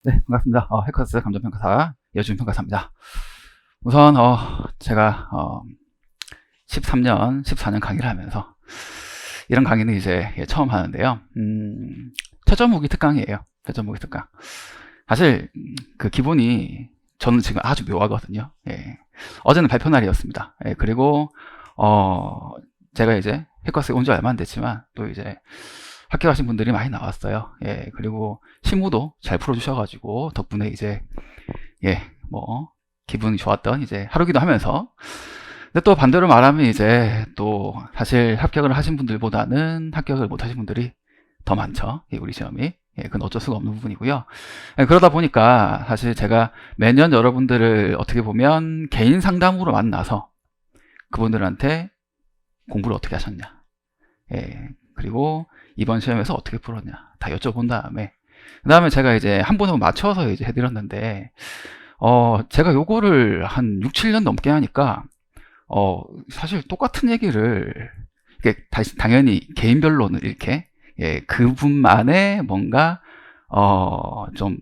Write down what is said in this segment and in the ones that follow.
네, 반갑습니다. 해커스 감정평가사 여준평가사입니다. 우선 제가 13년, 14년 강의를 하면서 이런 강의는 이제 처음 하는데요. 최저무기 특강이에요. 최저무기 특강. 사실 그 기분이 저는 지금 아주 묘하거든요. 예. 어제는 발표 날이었습니다. 예, 그리고 제가 이제 해커스에 온 지 얼마 안 됐지만 또 이제 합격하신 분들이 많이 나왔어요. 예, 그리고 실무도 잘 풀어주셔가지고 덕분에 이제 뭐 기분이 좋았던 이제 하루기도 하면서. 근데 또 반대로 말하면 이제 또 사실 합격을 하신 분들보다는 합격을 못 하신 분들이 더 많죠. 우리 시험이. 그건 어쩔 수가 없는 부분이고요. 그러다 보니까 사실 제가 매년 여러분들을 어떻게 보면 개인 상담으로 만나서 그분들한테 공부를 어떻게 하셨냐, 그리고 이번 시험에서 어떻게 풀었냐 다 여쭤본 다음에 그 다음에 제가 이제 한 번에 맞춰서 이제 해드렸는데 제가 요거를 한 6, 7년 넘게 하니까 사실 똑같은 얘기를 당연히 개인별로는 이렇게 그분만의 뭔가 좀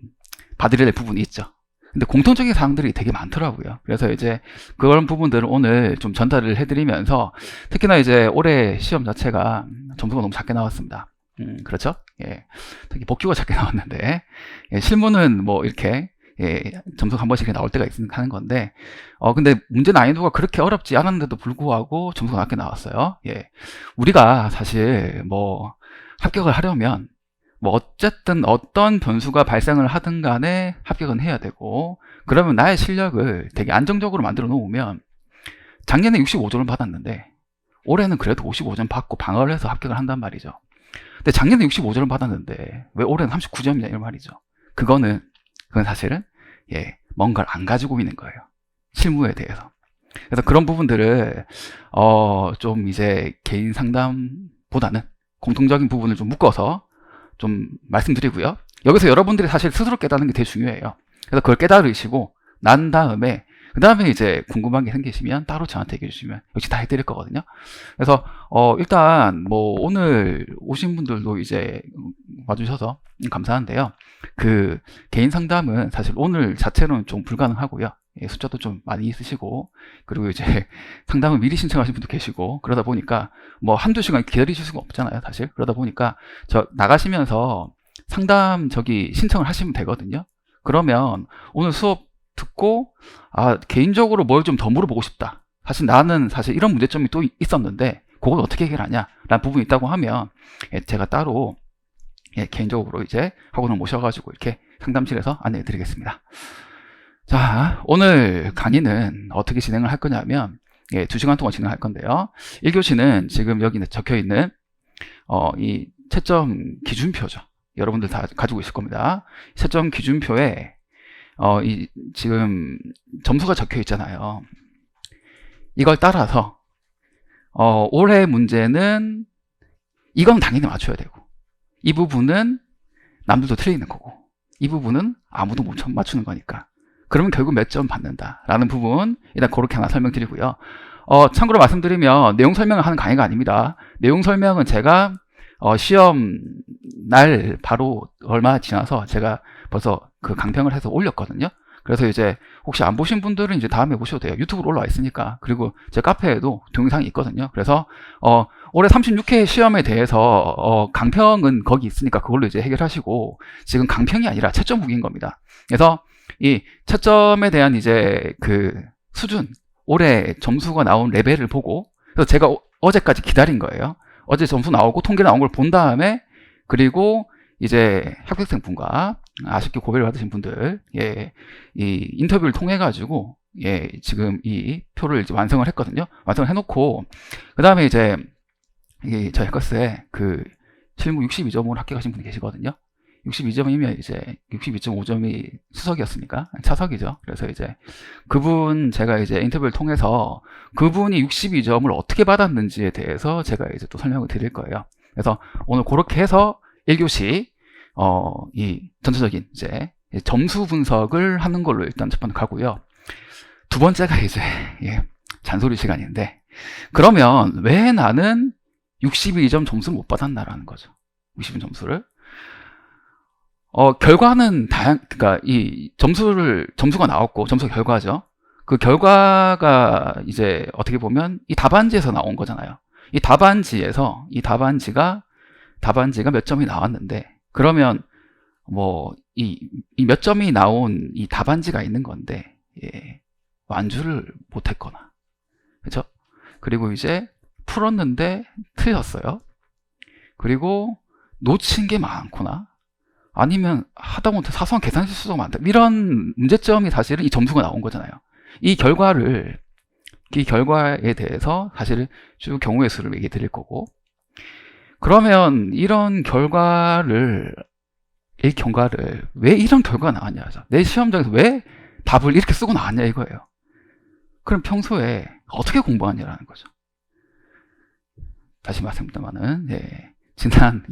받으려야 될 부분이 있죠. 근데 공통적인 사항들이 되게 많더라고요. 그래서 이제 그런 부분들을 오늘 좀 전달을 해드리면서, 특히나 이제 올해 시험 자체가 점수가 너무 작게 나왔습니다. 그렇죠? 특히 복귀가 작게 나왔는데, 실무는 뭐 이렇게 점수가 한 번씩 나올 때가 있으니까 하는 건데, 근데 문제 난이도가 그렇게 어렵지 않았는데도 불구하고 점수가 낮게 나왔어요. 우리가 사실 뭐 합격을 하려면 뭐 어쨌든 어떤 변수가 발생을 하든 간에 합격은 해야 되고, 그러면 나의 실력을 되게 안정적으로 만들어 놓으면, 작년에 65점을 받았는데 올해는 그래도 55점 받고 방어를 해서 합격을 한단 말이죠. 근데 작년에 65점을 받았는데 왜 올해는 39점이냐 이런 말이죠. 그건 사실은 뭔가를 안 가지고 있는 거예요, 실무에 대해서. 그래서 그런 부분들을 좀 이제 개인 상담보다는 공통적인 부분을 좀 묶어서 좀 말씀드리고요. 여기서 여러분들이 사실 스스로 깨닫는 게 되게 중요해요. 그래서 그걸 깨달으시고 난 다음에 그 다음에 이제 궁금한 게 생기시면 따로 저한테 얘기해 주시면 역시 다 해드릴 거거든요. 그래서 일단 뭐 오늘 오신 분들도 이제 와주셔서 감사한데요. 그 개인 상담은 사실 오늘 자체로는 좀 불가능하고요. 숫자도 좀 많이 있으시고, 그리고 이제 상담을 미리 신청하신 분도 계시고, 그러다 보니까 뭐 한두 시간 기다리실 수가 없잖아요, 사실. 그러다 보니까 저 나가시면서 상담 신청을 하시면 되거든요. 그러면 오늘 수업 듣고 개인적으로 뭘 좀 더 물어보고 싶다, 사실 나는 사실 이런 문제점이 또 있었는데 그걸 어떻게 해결하냐 라는 부분이 있다고 하면 제가 따로 개인적으로 이제 학원을 모셔가지고 이렇게 상담실에서 안내해 드리겠습니다. 자, 오늘 강의는 어떻게 진행을 할 거냐면 2시간 동안 진행할 건데요. 1교시는 지금 여기 적혀 있는 이 채점 기준표죠. 여러분들 다 가지고 있을 겁니다. 채점 기준표에 이 지금 점수가 적혀 있잖아요. 이걸 따라서 올해 문제는 이건 당연히 맞춰야 되고, 이 부분은 남들도 틀리는 거고, 이 부분은 아무도 못 맞추는 거니까 그러면 결국 몇 점 받는다라는 부분 일단 그렇게 하나 설명드리고요. 참고로 말씀드리면 내용 설명을 하는 강의가 아닙니다. 내용 설명은 제가 시험 날 바로 얼마 지나서 제가 벌써 그 강평을 해서 올렸거든요. 그래서 이제 혹시 안 보신 분들은 이제 다음에 보셔도 돼요. 유튜브로 올라와 있으니까. 그리고 제 카페에도 동영상이 있거든요. 그래서 올해 36회 시험에 대해서 강평은 거기 있으니까 그걸로 이제 해결하시고, 지금 강평이 아니라 채점 후기인 겁니다. 그래서 이 채점에 대한 이제 그 수준, 올해 점수가 나온 레벨을 보고, 그래서 제가 어제까지 기다린 거예요. 어제 점수 나오고 통계 나온 걸 본 다음에, 그리고 이제 합격생 분과 아쉽게 고배를 받으신 분들 이 인터뷰를 통해 가지고 지금 이 표를 이제 완성을 했거든요. 완성을 해놓고 그 다음에 이제 저희 해커스에 그 실무 62점으로 합격하신 분이 계시거든요. 62점이면 이제 62.5점이 수석이었으니까 차석이죠. 그래서 이제 그분 제가 이제 인터뷰를 통해서 그분이 62점을 어떻게 받았는지에 대해서 제가 이제 또 설명을 드릴 거예요. 그래서 오늘 그렇게 해서 1교시 이 전체적인 이제 점수 분석을 하는 걸로 일단 첫 번째 가고요. 두 번째가 이제 잔소리 시간인데, 그러면 왜 나는 62점 점수를 못 받았나라는 거죠. 62점 점수를 결과는 그러니까 이 점수가 나왔고, 점수 결과죠. 그 결과가 이제 어떻게 보면 이 답안지에서 나온 거잖아요. 이 답안지가 몇 점이 나왔는데, 그러면 뭐 이 몇 점이 나온 이 답안지가 있는 건데, 예, 완주를 못했거나, 그렇죠? 그리고 이제 풀었는데 틀렸어요. 그리고 놓친 게 많거나, 아니면 하다못해 사소한 계산 실수가 많다, 이런 문제점이 사실은 이 점수가 나온 거잖아요. 이 결과에 대해서 사실은 쭉 경우의 수를 얘기해 드릴 거고, 그러면 이 결과를 왜 이런 결과가 나왔냐죠. 내 시험장에서 왜 답을 이렇게 쓰고 나왔냐 이거예요. 그럼 평소에 어떻게 공부하냐라는 거죠. 다시 말씀드리면은, 지난,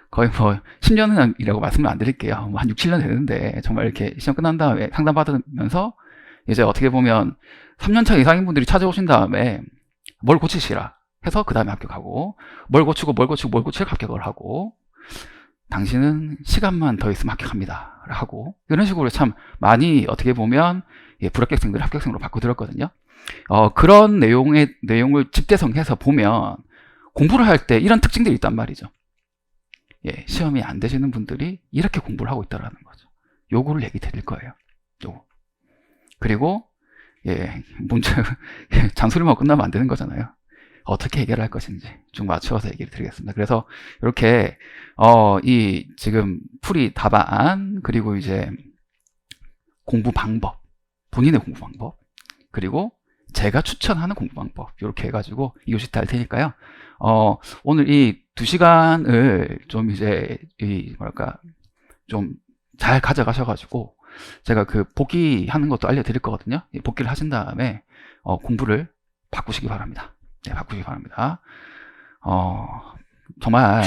거의 뭐 10년이라고 말씀을 안 드릴게요. 한 6, 7년 되는데, 정말 이렇게 시험 끝난 다음에 상담 받으면서 이제 어떻게 보면 3년차 이상인 분들이 찾아오신 다음에 뭘 고치시라 해서 그 다음에 합격하고, 뭘 고치고 합격을 하고, 당신은 시간만 더 있으면 합격합니다 하고, 이런 식으로 참 많이 어떻게 보면 불합격생들을 합격생으로 바꿔들었거든요. 그런 내용을 집대성해서 보면 공부를 할 때 이런 특징들이 있단 말이죠. 시험이 안 되시는 분들이 이렇게 공부를 하고 있다는 거죠. 요거를 얘기 드릴 거예요. 요거. 그리고 문제 잔소리만 끝나면 안 되는 거잖아요. 어떻게 해결할 것인지 쭉 맞춰서 얘기를 드리겠습니다. 그래서 이렇게 이 지금 풀이 답안, 그리고 이제 공부 방법, 본인의 공부 방법, 그리고 제가 추천하는 공부 방법, 이렇게 해가지고 이것이 할 테니까요. 오늘 이 2시간을 좀 이제 좀 잘 가져가셔가지고 제가 그 복귀하는 것도 알려드릴 거거든요. 복귀를 하신 다음에 공부를 바꾸시기 바랍니다. 바꾸시기 바랍니다. 정말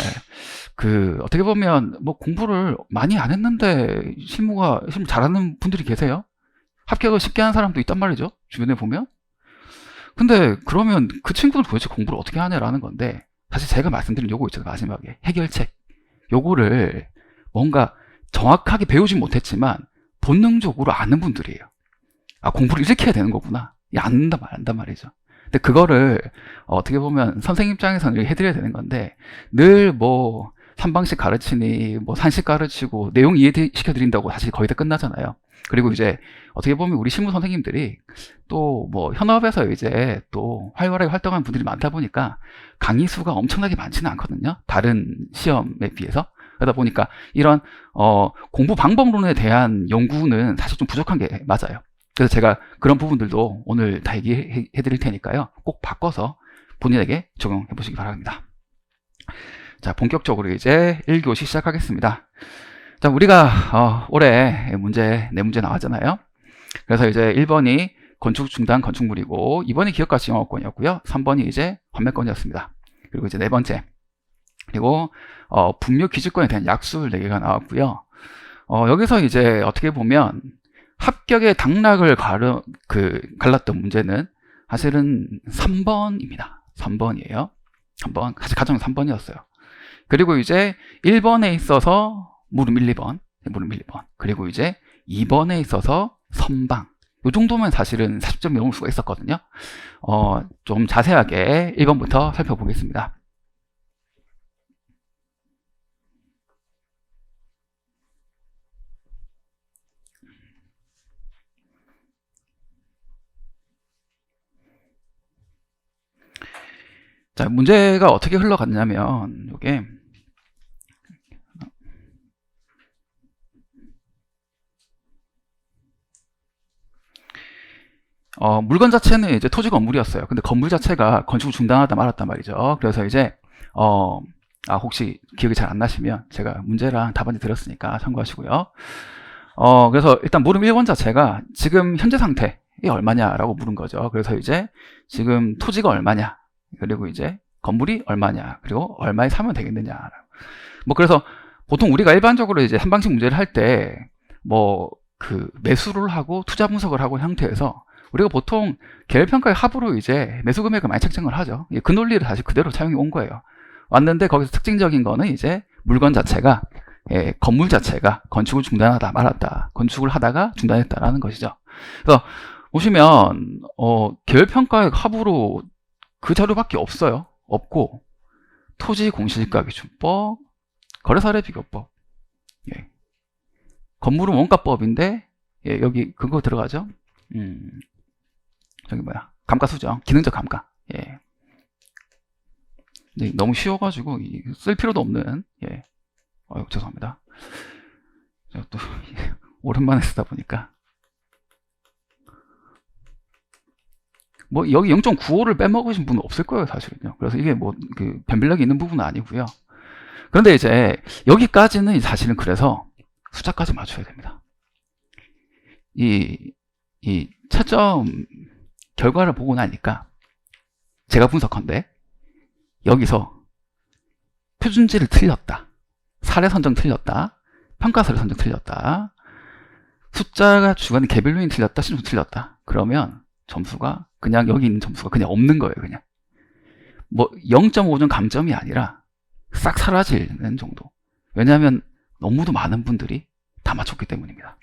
어떻게 보면 뭐 공부를 많이 안 했는데 실무 잘하는 분들이 계세요. 합격을 쉽게 하는 사람도 있단 말이죠. 주변에 보면. 근데 그러면 그 친구는 도대체 공부를 어떻게 하냐라는 건데, 사실 제가 말씀드린 요거 있잖아요. 마지막에 해결책. 요거를 뭔가 정확하게 배우진 못했지만 본능적으로 아는 분들이에요. 공부를 이렇게 해야 되는 거구나. 안단 말이죠. 근데 그거를 어떻게 보면 선생님 입장에서는 해드려야 되는 건데, 늘 뭐 3방식 가르치니 뭐 산식 가르치고 내용 이해시켜드린다고 사실 거의 다 끝나잖아요. 그리고 이제 어떻게 보면 우리 실무 선생님들이 또 뭐 현업에서 이제 또 활발하게 활동하는 분들이 많다 보니까 강의 수가 엄청나게 많지는 않거든요. 다른 시험에 비해서. 그러다 보니까 이런 공부 방법론에 대한 연구는 사실 좀 부족한 게 맞아요. 그래서 제가 그런 부분들도 오늘 다 얘기해 드릴 테니까요. 꼭 바꿔서 본인에게 적용해 보시기 바랍니다. 자, 본격적으로 이제 1교시 시작하겠습니다. 자, 우리가 올해 네 문제 나왔잖아요. 그래서 이제 1번이 건축 중단 건축물이고, 2번이 기업가치 영업권이었고요. 3번이 이제 환매권이었습니다. 그리고 이제 네 번째, 그리고 분묘 기지권에 대한 약술 4개가 나왔고요. 여기서 이제 어떻게 보면 합격의 당락을 갈랐던 문제는 사실은 3번입니다. 3번이에요. 3번, 가장 3번이었어요. 그리고 이제 1번에 있어서 물음 1, 2번, 그리고 이제 2번에 있어서 선방. 이 정도면 사실은 40점 넘을 수가 있었거든요. 좀 자세하게 1번부터 살펴보겠습니다. 자, 문제가 어떻게 흘러갔냐면, 이게 물건 자체는 이제 토지 건물이었어요. 근데 건물 자체가 건축을 중단하다 말았단 말이죠. 그래서 이제 혹시 기억이 잘 안 나시면 제가 문제랑 답안지 드렸으니까 참고하시고요. 그래서 일단 물음 1번 자체가 지금 현재 상태에 얼마냐라고 물은 거죠. 그래서 이제 지금 토지가 얼마냐, 그리고 이제 건물이 얼마냐, 그리고 얼마에 사면 되겠느냐. 뭐 그래서 보통 우리가 일반적으로 이제 한 방식 문제를 할 때 뭐 매수를 하고 투자 분석을 하고 형태에서 우리가 보통 계열평가의 합으로 이제 매수 금액을 많이 책정을 하죠. 그 논리를 다시 그대로 차용해 온 거예요. 왔는데 거기서 특징적인 거는 이제 물건 자체가 건물 자체가 건축을 중단하다 말았다, 건축을 하다가 중단했다라는 것이죠. 그래서 보시면 계열평가액 하부로 그 자료밖에 없어요. 없고 토지 공시지가기준법, 거래사례 비교법, 건물은 원가법인데 여기 그거 들어가죠. 저기 뭐야, 감가수정, 기능적 감가. 네, 너무 쉬워가지고 쓸 필요도 없는. 죄송합니다. 제가 또 오랜만에 쓰다 보니까 뭐 여기 0.95를 빼먹으신 분은 없을 거예요, 사실은요. 그래서 이게 뭐 그 변별력이 있는 부분은 아니고요. 그런데 이제 여기까지는 사실은 그래서 숫자까지 맞춰야 됩니다. 이 채점 결과를 보고 나니까 제가 분석한데 여기서 표준지를 틀렸다, 사례 선정 틀렸다, 평가사례 선정 틀렸다, 숫자가 주관이 개별 요인 틀렸다, 신청 틀렸다. 그러면 점수가 그냥 여기 있는 점수가 그냥 없는 거예요. 그냥 뭐 0.5점 감점이 아니라 싹 사라지는 정도. 왜냐하면 너무도 많은 분들이 다 맞췄기 때문입니다.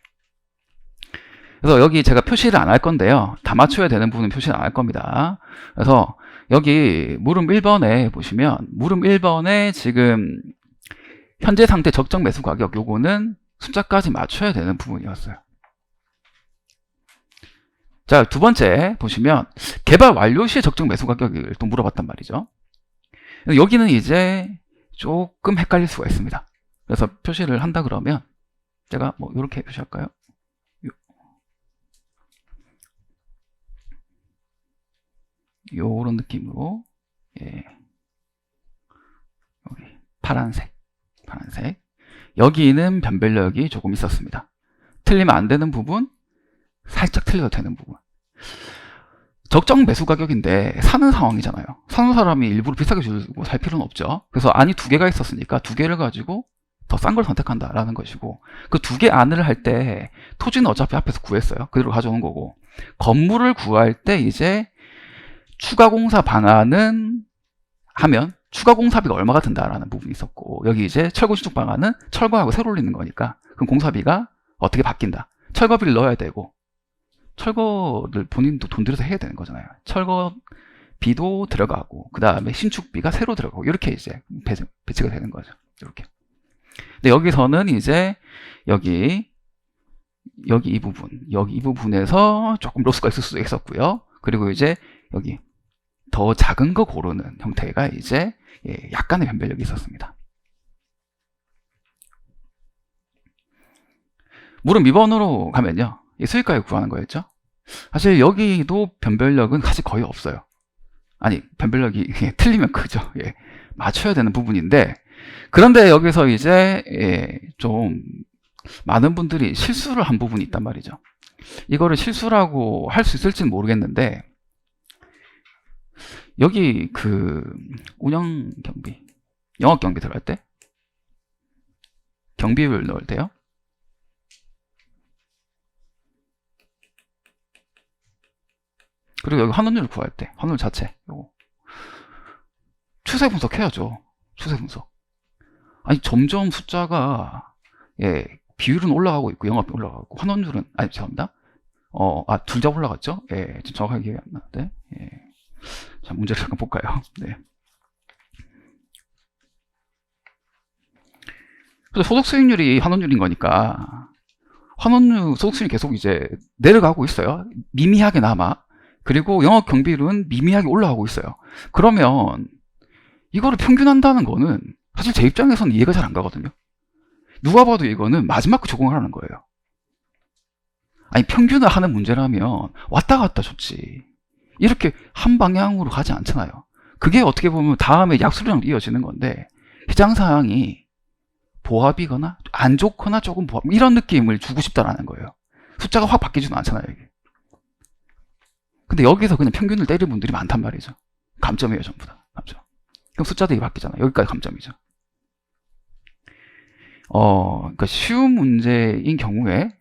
그래서 여기 제가 표시를 안 할 건데요, 다 맞춰야 되는 부분은 표시를 안 할 겁니다. 그래서 여기 물음 1번에 보시면 물음 1번에 지금 현재 상태 적정 매수 가격, 요거는 숫자까지 맞춰야 되는 부분이었어요. 자, 두 번째 보시면 개발 완료 시의 적정 매수 가격을 또 물어봤단 말이죠. 여기는 이제 조금 헷갈릴 수가 있습니다. 그래서 표시를 한다 그러면 제가 뭐 이렇게 표시할까요? 요런 느낌으로, 여기 파란색, 여기는 변별력이 조금 있었습니다. 틀리면 안 되는 부분, 살짝 틀려도 되는 부분. 적정 매수 가격인데 사는 상황이잖아요. 사는 사람이 일부러 비싸게 주고 살 필요는 없죠. 그래서 안이 두 개가 있었으니까 두 개를 가지고 더 싼 걸 선택한다라는 것이고, 그 두 개 안을 할 때 토지는 어차피 앞에서 구했어요. 그대로 가져오는 거고, 건물을 구할 때 이제 추가 공사 방안은 하면 추가 공사비가 얼마가 든다라는 부분이 있었고, 여기 이제 철거 신축 방안은 철거하고 새로 올리는 거니까 그럼 공사비가 어떻게 바뀐다. 철거비를 넣어야 되고, 철거를 본인도 돈 들여서 해야 되는 거잖아요. 철거비도 들어가고, 그 다음에 신축비가 새로 들어가고, 이렇게 이제 배치가 되는 거죠. 이렇게. 근데 여기서는 이제 여기 이 부분에서 조금 로스가 있을 수도 있었고요. 그리고 이제 여기 더 작은 거 고르는 형태가 이제 약간의 변별력이 있었습니다. 물음 2번으로 가면요, 수익가액 구하는 거였죠. 사실 여기도 변별력은 사실 거의 없어요. 아니, 변별력이 틀리면 크죠. 맞춰야 되는 부분인데, 그런데 여기서 이제 좀 많은 분들이 실수를 한 부분이 있단 말이죠. 이거를 실수라고 할 수 있을지는 모르겠는데, 여기 그 운영 경비, 영업 경비 들어갈 때 경비율 넣을 때요, 그리고 여기 환원율 구할 때 환원율 자체, 요거 추세 분석해야죠. 추세 분석. 아니, 점점 숫자가 비율은 올라가고 있고 영업이 올라가고 환원율은, 아니 죄송합니다, 둘 다 올라갔죠. 지금 정확하게 기억이 안 나는데, 자, 문제를 잠깐 볼까요? 네. 그래서 소득 수익률이 환원율인 거니까 환원율, 소득 수익률이 계속 이제 내려가고 있어요. 미미하게나마. 그리고 영업 경비율은 미미하게 올라가고 있어요. 그러면 이거를 평균한다는 거는 사실 제 입장에서는 이해가 잘 안 가거든요. 누가 봐도 이거는 마지막 거 적용하라는 거예요. 아니, 평균을 하는 문제라면 왔다 갔다 좋지, 이렇게 한 방향으로 가지 않잖아요. 그게 어떻게 보면 다음에 약수량으로 이어지는 건데, 시장 상황이 보합이거나 안 좋거나 조금 보합, 이런 느낌을 주고 싶다라는 거예요. 숫자가 확 바뀌지는 않잖아요, 이게. 근데 여기서 그냥 평균을 때리는 분들이 많단 말이죠. 감점이에요, 전부 다. 감점. 그럼 숫자도 바뀌잖아요. 여기까지 감점이죠. 그러니까 쉬운 문제인 경우에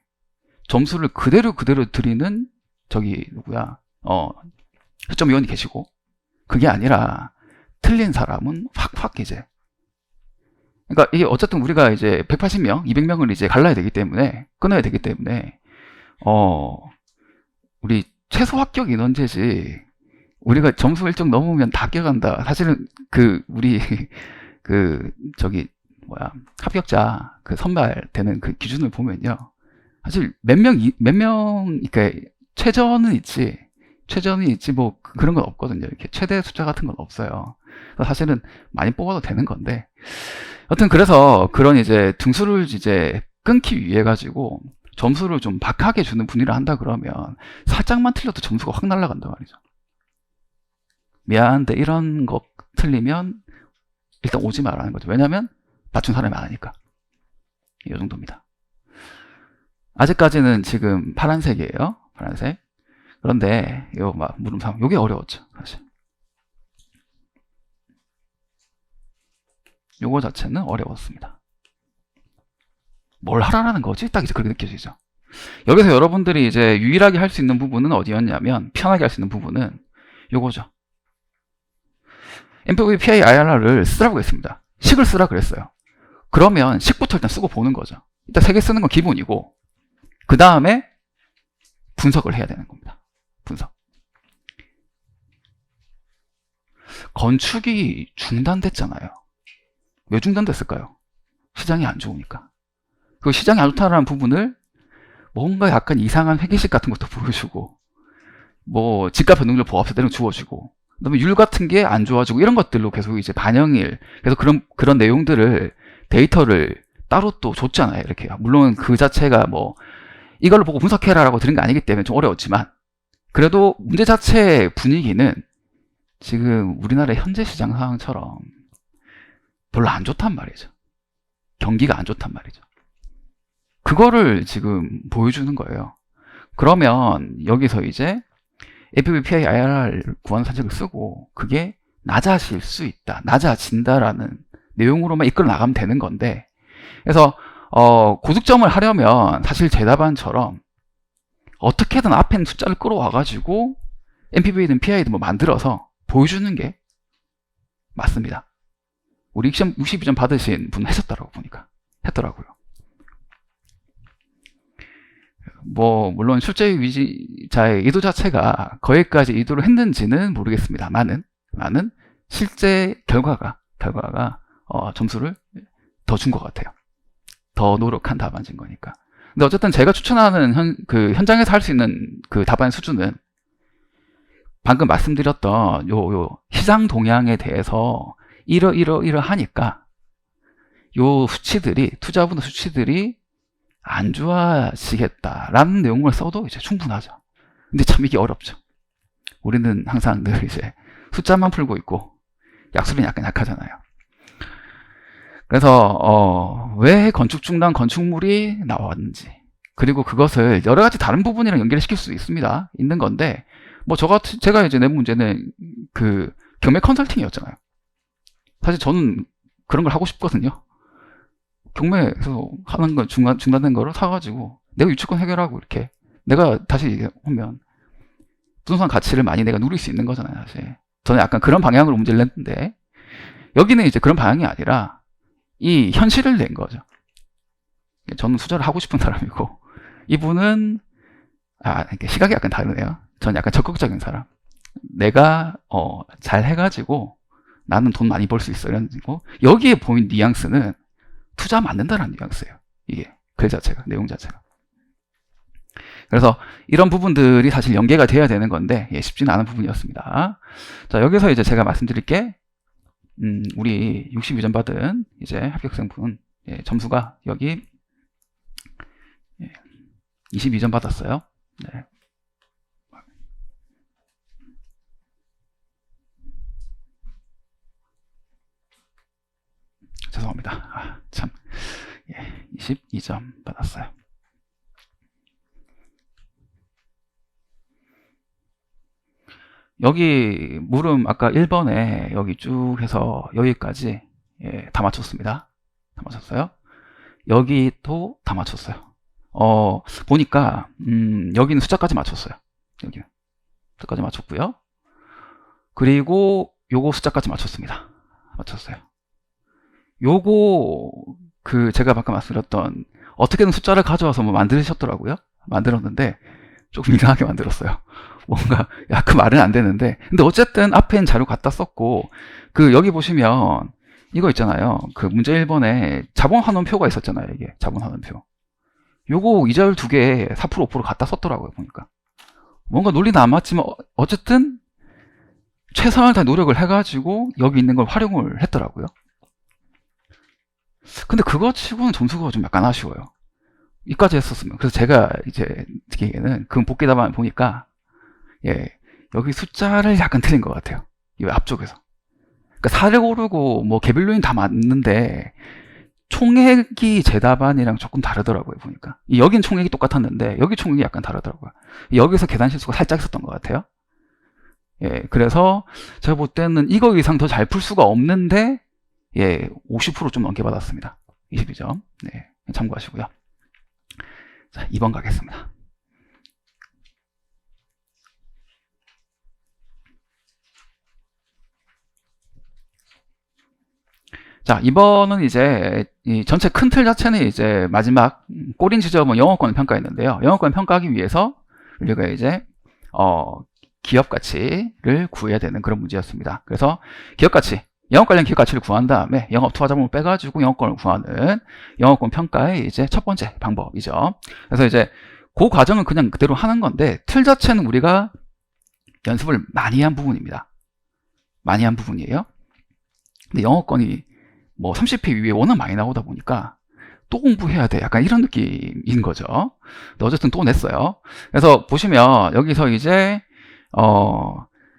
점수를 그대로 드리는 저기 누구야, 채점위원이 계시고, 그게 아니라 틀린 사람은 확 이제 그러니까 이게 어쨌든 우리가 이제 180명, 200명을 이제 갈라야 되기 때문에, 끊어야 되기 때문에, 우리 최소 합격 인원제지, 우리가 점수 일정 넘으면 다 껴간다. 사실은 우리 합격자 선발되는 그 기준을 보면요. 사실 몇 명, 그러니까 최저는 있지 뭐 그런 건 없거든요. 이렇게 최대 숫자 같은 건 없어요. 사실은 많이 뽑아도 되는 건데, 여튼 그래서 그런 이제 등수를 이제 끊기 위해 가지고 점수를 좀 박하게 주는 분위기를 한다 그러면 살짝만 틀려도 점수가 확 날아간단 말이죠. 미안한데 이런 거 틀리면 일단 오지 말라는 거죠. 왜냐면 맞춘 사람이 많으니까. 이 정도입니다. 아직까지는 지금 파란색이에요. 파란색. 그런데 요 물음상 요게 어려웠죠. 사실. 요거 자체는 어려웠습니다. 뭘 하라는 거지? 딱 이제 그렇게 느껴지죠. 여기서 여러분들이 이제 유일하게 할 수 있는 부분은 어디였냐면, 편하게 할 수 있는 부분은 요거죠. MPV PI IRR을 쓰라고 했습니다. 식을 쓰라 그랬어요. 그러면 식부터 일단 쓰고 보는 거죠. 일단 3개 쓰는 건 기본이고, 그 다음에 분석을 해야 되는 겁니다. 분석. 건축이 중단됐잖아요. 왜 중단됐을까요? 시장이 안 좋으니까. 그 시장이 안 좋다는 부분을 뭔가 약간 이상한 회계식 같은 것도 보여주고, 뭐 집값 변동률 보합세 때는 주어지고, 그다음에 율 같은 게 안 좋아지고, 이런 것들로 계속 이제 반영일, 그래서 그런 내용들을 데이터를 따로 또 줬잖아요. 이렇게. 물론 그 자체가 뭐 이걸로 보고 분석해라라고 드린 게 아니기 때문에 좀 어려웠지만, 그래도 문제 자체의 분위기는 지금 우리나라의 현재 시장 상황처럼 별로 안 좋단 말이죠. 경기가 안 좋단 말이죠. 그거를 지금 보여주는 거예요. 그러면 여기서 이제 FB PI IRR 구하는 산책을 쓰고 그게 낮아질 수 있다, 낮아진다라는 내용으로만 이끌어 나가면 되는 건데, 그래서 고득점을 하려면 사실 제 답안처럼 어떻게든 앞에 있는 숫자를 끌어와가지고 MPV든 PI든 뭐 만들어서 보여주는 게 맞습니다. 우리 62점 받으신 분 하셨더라고 보니까. 했더라고요. 뭐 물론 출제 위자의 의도 자체가 거기까지 의도를 했는지는 모르겠습니다만은 실제 결과가 점수를 더 준 것 같아요. 더 노력한 답안진 거니까. 근데 어쨌든 제가 추천하는 현장에서 할 수 있는 그 답안 수준은 방금 말씀드렸던 요 시장 동향에 대해서 이러하니까 요 수치들이, 투자분의 수치들이 안 좋아지겠다라는 내용을 써도 이제 충분하죠. 근데 참 이게 어렵죠. 우리는 항상 늘 이제 숫자만 풀고 있고 약술은 약간 약하잖아요. 그래서 왜 건축 중단 건축물이 나왔는지, 그리고 그것을 여러 가지 다른 부분이랑 연결시킬 수 있는 건데, 뭐 제가 이제 내 문제는 그 경매 컨설팅이었잖아요. 사실 저는 그런 걸 하고 싶거든요. 경매에서 하는 거 중단된 거를 사가지고 내가 유치권 해결하고, 이렇게 내가 다시 오면 부동산 가치를 많이 내가 누릴 수 있는 거잖아요. 사실 저는 약간 그런 방향으로 문제를 냈는데, 여기는 이제 그런 방향이 아니라 이 현실을 낸 거죠. 저는 투자를 하고 싶은 사람이고, 이분은 시각이 약간 다르네요. 저는 약간 적극적인 사람. 내가 잘 해가지고 나는 돈 많이 벌 수 있어, 이런 거. 여기에 보인 뉘앙스는 투자하면 안 된다는 뉘앙스예요. 이게 글 자체가, 내용 자체가. 그래서 이런 부분들이 사실 연계가 돼야 되는 건데 쉽지는 않은 부분이었습니다. 자, 여기서 이제 제가 말씀드릴 게 우리 62점 받은 이제 합격생분 점수가 여기 22점 받았어요. 네. 죄송합니다. 참. 22점 받았어요. 여기 물음 아까 1번에 여기 쭉 해서 여기까지 다 맞췄습니다. 다 맞췄어요. 여기도 다 맞췄어요. 보니까 여기는 숫자까지 맞췄어요. 여기는 숫자까지 맞췄고요. 그리고 요거 숫자까지 맞췄습니다. 맞췄어요. 요거 제가 아까 말씀드렸던 어떻게든 숫자를 가져와서 뭐 만드셨더라고요. 만들었는데 조금 이상하게 만들었어요. 뭔가 약간 말은 안 되는데, 근데 어쨌든 앞엔 자료 갖다 썼고, 여기 보시면 이거 있잖아요. 문제 1번에 자본환원표가 있었잖아요. 이게 자본환원표. 요거 이자율 2개 4% 5% 갖다 썼더라고요. 보니까 뭔가 논리는 안 맞지만 어쨌든 최선을 다 노력을 해가지고 여기 있는 걸 활용을 했더라고요. 근데 그거 치고는 점수가 좀 약간 아쉬워요. 이까지 했었으면. 그래서 제가 이제 느끼기에는 복귀 답안을 보니까 여기 숫자를 약간 틀린 것 같아요. 이 앞쪽에서. 그러니까 4를 고르고 뭐 개별요인 다 맞는데 총액이 제 답안이랑 조금 다르더라고요. 보니까 여긴 총액이 똑같았는데 여기 총액이 약간 다르더라고요. 여기서 계산 실수가 살짝 있었던 것 같아요. 그래서 제가 볼 때는 이거 이상 더 잘 풀 수가 없는데 50% 좀 넘게 받았습니다. 22점. 네, 참고하시고요. 자, 2번 가겠습니다. 자, 이번은 이제 이 전체 큰 틀 자체는 이제 마지막 꼬린 지점은 영어권을 평가했는데요. 영어권을 평가하기 위해서 우리가 이제 기업 가치를 구해야 되는 그런 문제였습니다. 그래서 기업 가치, 영업 관련 기업 가치를 구한 다음에 영업 투하자본을 빼가지고 영업권을 구하는 영업권 평가의 이제 첫 번째 방법이죠. 그래서 이제 그 과정은 그냥 그대로 하는 건데 틀 자체는 우리가 연습을 많이 한 부분입니다. 많이 한 부분이에요. 근데 영업권이 뭐 30회 위에 워낙 많이 나오다 보니까 또 공부해야 돼. 약간 이런 느낌인 거죠. 근데 어쨌든 또 냈어요. 그래서 보시면 여기서 이제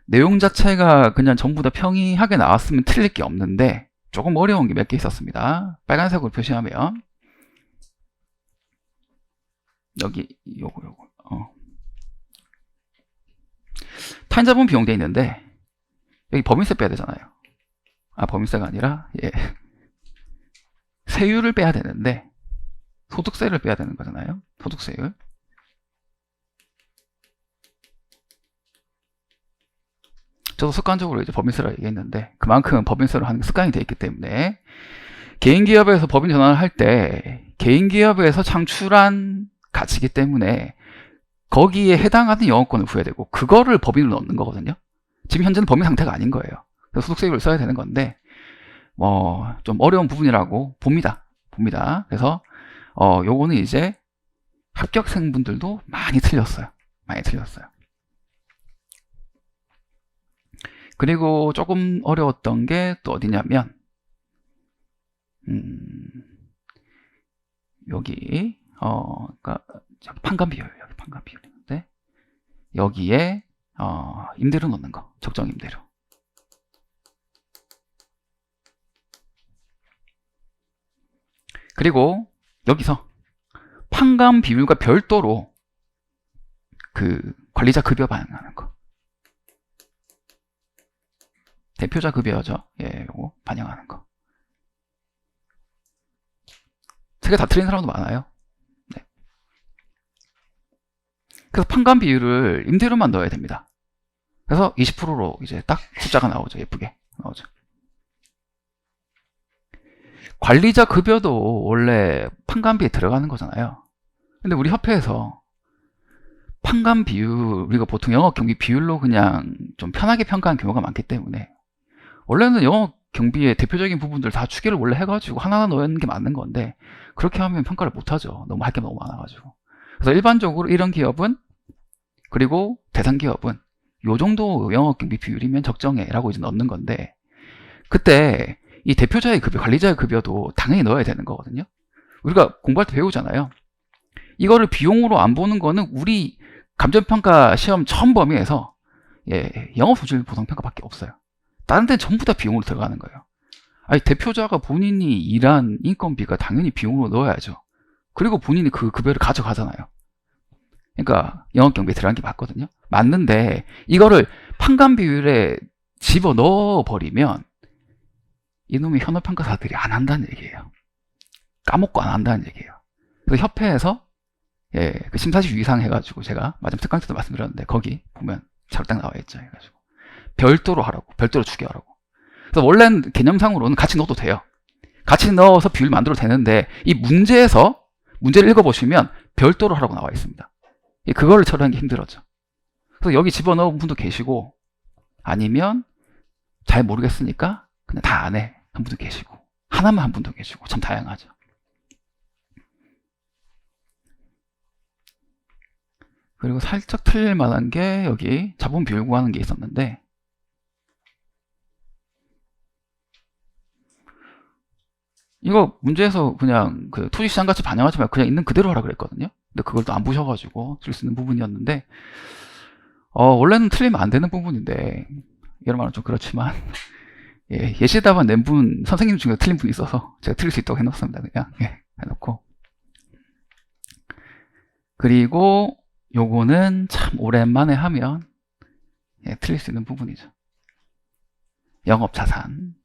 내용 자체가 그냥 전부 다 평이하게 나왔으면 틀릴 게 없는데 조금 어려운 게 몇 개 있었습니다. 빨간색으로 표시하면 여기 요거 타인자본 비용 돼 있는데 여기 법인세 빼야 되잖아요. 법인세가 아니라 세율을 빼야 되는데 소득세를 빼야 되는 거잖아요. 소득세율. 저도 습관적으로 이제 법인세를 얘기했는데 그만큼 법인세로 하는 게 습관이 되어 있기 때문에 개인기업에서 법인 전환을 할 때 개인기업에서 창출한 가치이기 때문에 거기에 해당하는 영업권을 부여야 되고 그거를 법인으로 넣는 거거든요. 지금 현재는 법인 상태가 아닌 거예요. 그래서 소득세율을 써야 되는 건데 좀 어려운 부분이라고 봅니다. 그래서 요거는 이제 합격생분들도 많이 틀렸어요. 그리고 조금 어려웠던 게 또 어디냐면 여기 그러니까 판관 비율, 여기 판관 비율인데 여기에 임대료 넣는 거, 적정 임대료. 그리고 여기서 판관 비율과 별도로 관리자 급여 반영하는 거. 대표자 급여죠. 요거 반영하는 거. 세 개 다 틀린 사람도 많아요. 네. 그래서 판관 비율을 임대료만 넣어야 됩니다. 그래서 20%로 이제 딱 숫자가 나오죠. 예쁘게 나오죠. 관리자 급여도 원래 판관비에 들어가는 거잖아요. 근데 우리 협회에서 판관 비율, 우리가 보통 영업 경비 비율로 그냥 좀 편하게 평가하는 경우가 많기 때문에 원래는 영업 경비의 대표적인 부분들 다 추계를 원래 해가지고 하나하나 넣는 게 맞는 건데 그렇게 하면 평가를 못하죠. 너무 할 게 너무 많아가지고. 그래서 일반적으로 이런 기업은 그리고 대상 기업은 요 정도 영업 경비 비율이면 적정해라고 이제 넣는 건데 그때 이 대표자의 급여, 관리자의 급여도 당연히 넣어야 되는 거거든요. 우리가 공부할 때 배우잖아요. 이거를 비용으로 안 보는 거는 우리 감정평가 시험 처음 범위에서 영업소질 보상평가밖에 없어요. 다른 데는 전부 다 비용으로 들어가는 거예요. 대표자가 본인이 일한 인건비가 당연히 비용으로 넣어야죠. 그리고 본인이 그 급여를 가져가잖아요. 그러니까 영업경비에 들어간 게 맞거든요. 맞는데 이거를 판관 비율에 집어 넣어버리면 이놈의 현업평가사들이 안 한다는 얘기예요. 까먹고 안 한다는 얘기예요. 그래서 협회에서 그 심사시 유의사항 해가지고 제가 마지막 특강 때도 말씀드렸는데 거기 보면 잘 딱 나와 있죠. 해가지고 별도로 하라고, 별도로 추계하라고. 그래서 원래는 개념상으로는 같이 넣어도 돼요. 같이 넣어서 비율 만들어도 되는데 이 문제에서 문제를 읽어보시면 별도로 하라고 나와 있습니다. 그거를 처리하는 게 힘들었죠. 그래서 여기 집어넣은 분도 계시고 아니면 잘 모르겠으니까 그냥 다 안 해 한 분도 계시고 하나만 한 분도 계시고 참 다양하죠. 그리고 살짝 틀릴 만한 게 여기 자본 비율 구하는 게 있었는데 이거 문제에서 그냥 그 토지시장 같이 반영하지 말고 그냥 있는 그대로 하라 그랬거든요. 근데 그걸 또 안 보셔가지고 쓸 수 있는 부분이었는데 원래는 틀리면 안 되는 부분인데 이런 말은 좀 그렇지만 예시 답안 낸 분 선생님 중에 틀린 분이 있어서 제가 틀릴 수 있다고 해놓습니다. 그냥 해놓고 그리고 요거는 참 오랜만에 하면 틀릴 수 있는 부분이죠. 영업자산,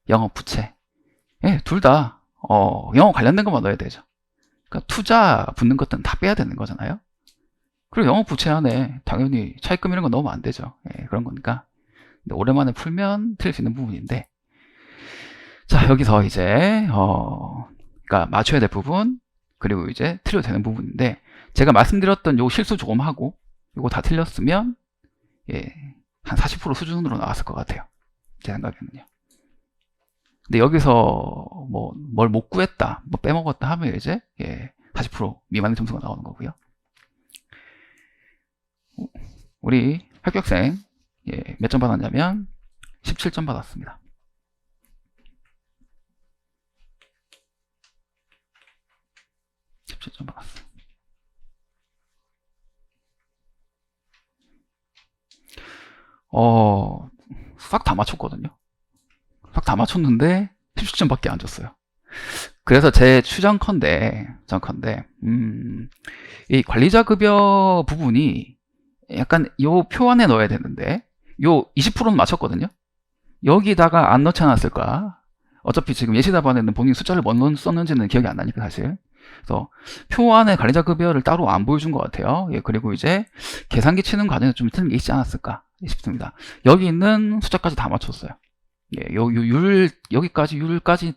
영업부채 둘 다 영업 관련된 것만 넣어야 되죠. 그러니까 투자 붙는 것들은 다 빼야 되는 거잖아요. 그리고 영업부채 안에 당연히 차입금 이런 거 넣으면 안 되죠. 그런 거니까. 근데 오랜만에 풀면 틀릴 수 있는 부분인데 자 여기서 이제 그러니까 맞춰야 될 부분 그리고 이제 틀려도 되는 부분인데 제가 말씀드렸던 요 실수 조금 하고 요거 다 틀렸으면 한 40% 수준으로 나왔을 것 같아요. 제 생각에는요. 근데 여기서 뭐 뭘 못 구했다, 뭐 빼먹었다 하면 이제 40% 미만의 점수가 나오는 거고요. 우리 합격생 몇 점 받았냐면 17점 받았습니다. 17점 받았어요. 싹 다 맞췄거든요. 싹 다 맞췄는데 17점밖에 안 줬어요. 그래서 제 추정컨대 이 관리자급여 부분이 약간 요 표 안에 넣어야 되는데 요 20%는 맞췄거든요. 여기다가 안 넣지 않았을까? 어차피 지금 예시 답안에는 본인 숫자를 뭐 썼는지는 기억이 안 나니까 사실. 그래서 표 안에 관리자급여를 따로 안 보여준 것 같아요. 그리고 이제 계산기 치는 과정에 좀 틀린 게 있지 않았을까 싶습니다. 여기 있는 숫자까지 다 맞췄어요. 여기까지 율까지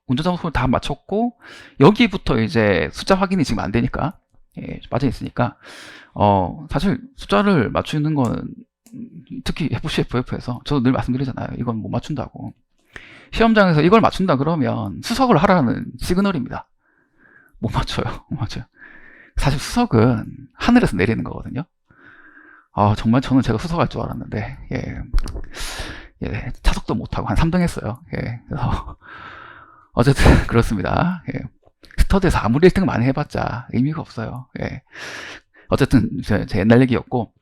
운전자 소를 다 맞췄고 여기부터 이제 숫자 확인이 지금 안 되니까 빠져 있으니까 사실 숫자를 맞추는 건 특히 FC, FF에서 저도 늘 말씀드리잖아요. 이건 못 맞춘다고. 시험장에서 이걸 맞춘다 그러면 수석을 하라는 시그널입니다. 못 맞춰요. 못 맞춰요. 사실 수석은 하늘에서 내리는 거거든요. 정말 저는 제가 수석할 줄 알았는데 차석도 못하고 한 3등 했어요. 그래서 어쨌든 그렇습니다. 스터디에서 아무리 1등 많이 해봤자 의미가 없어요. 어쨌든 제 옛날 얘기였고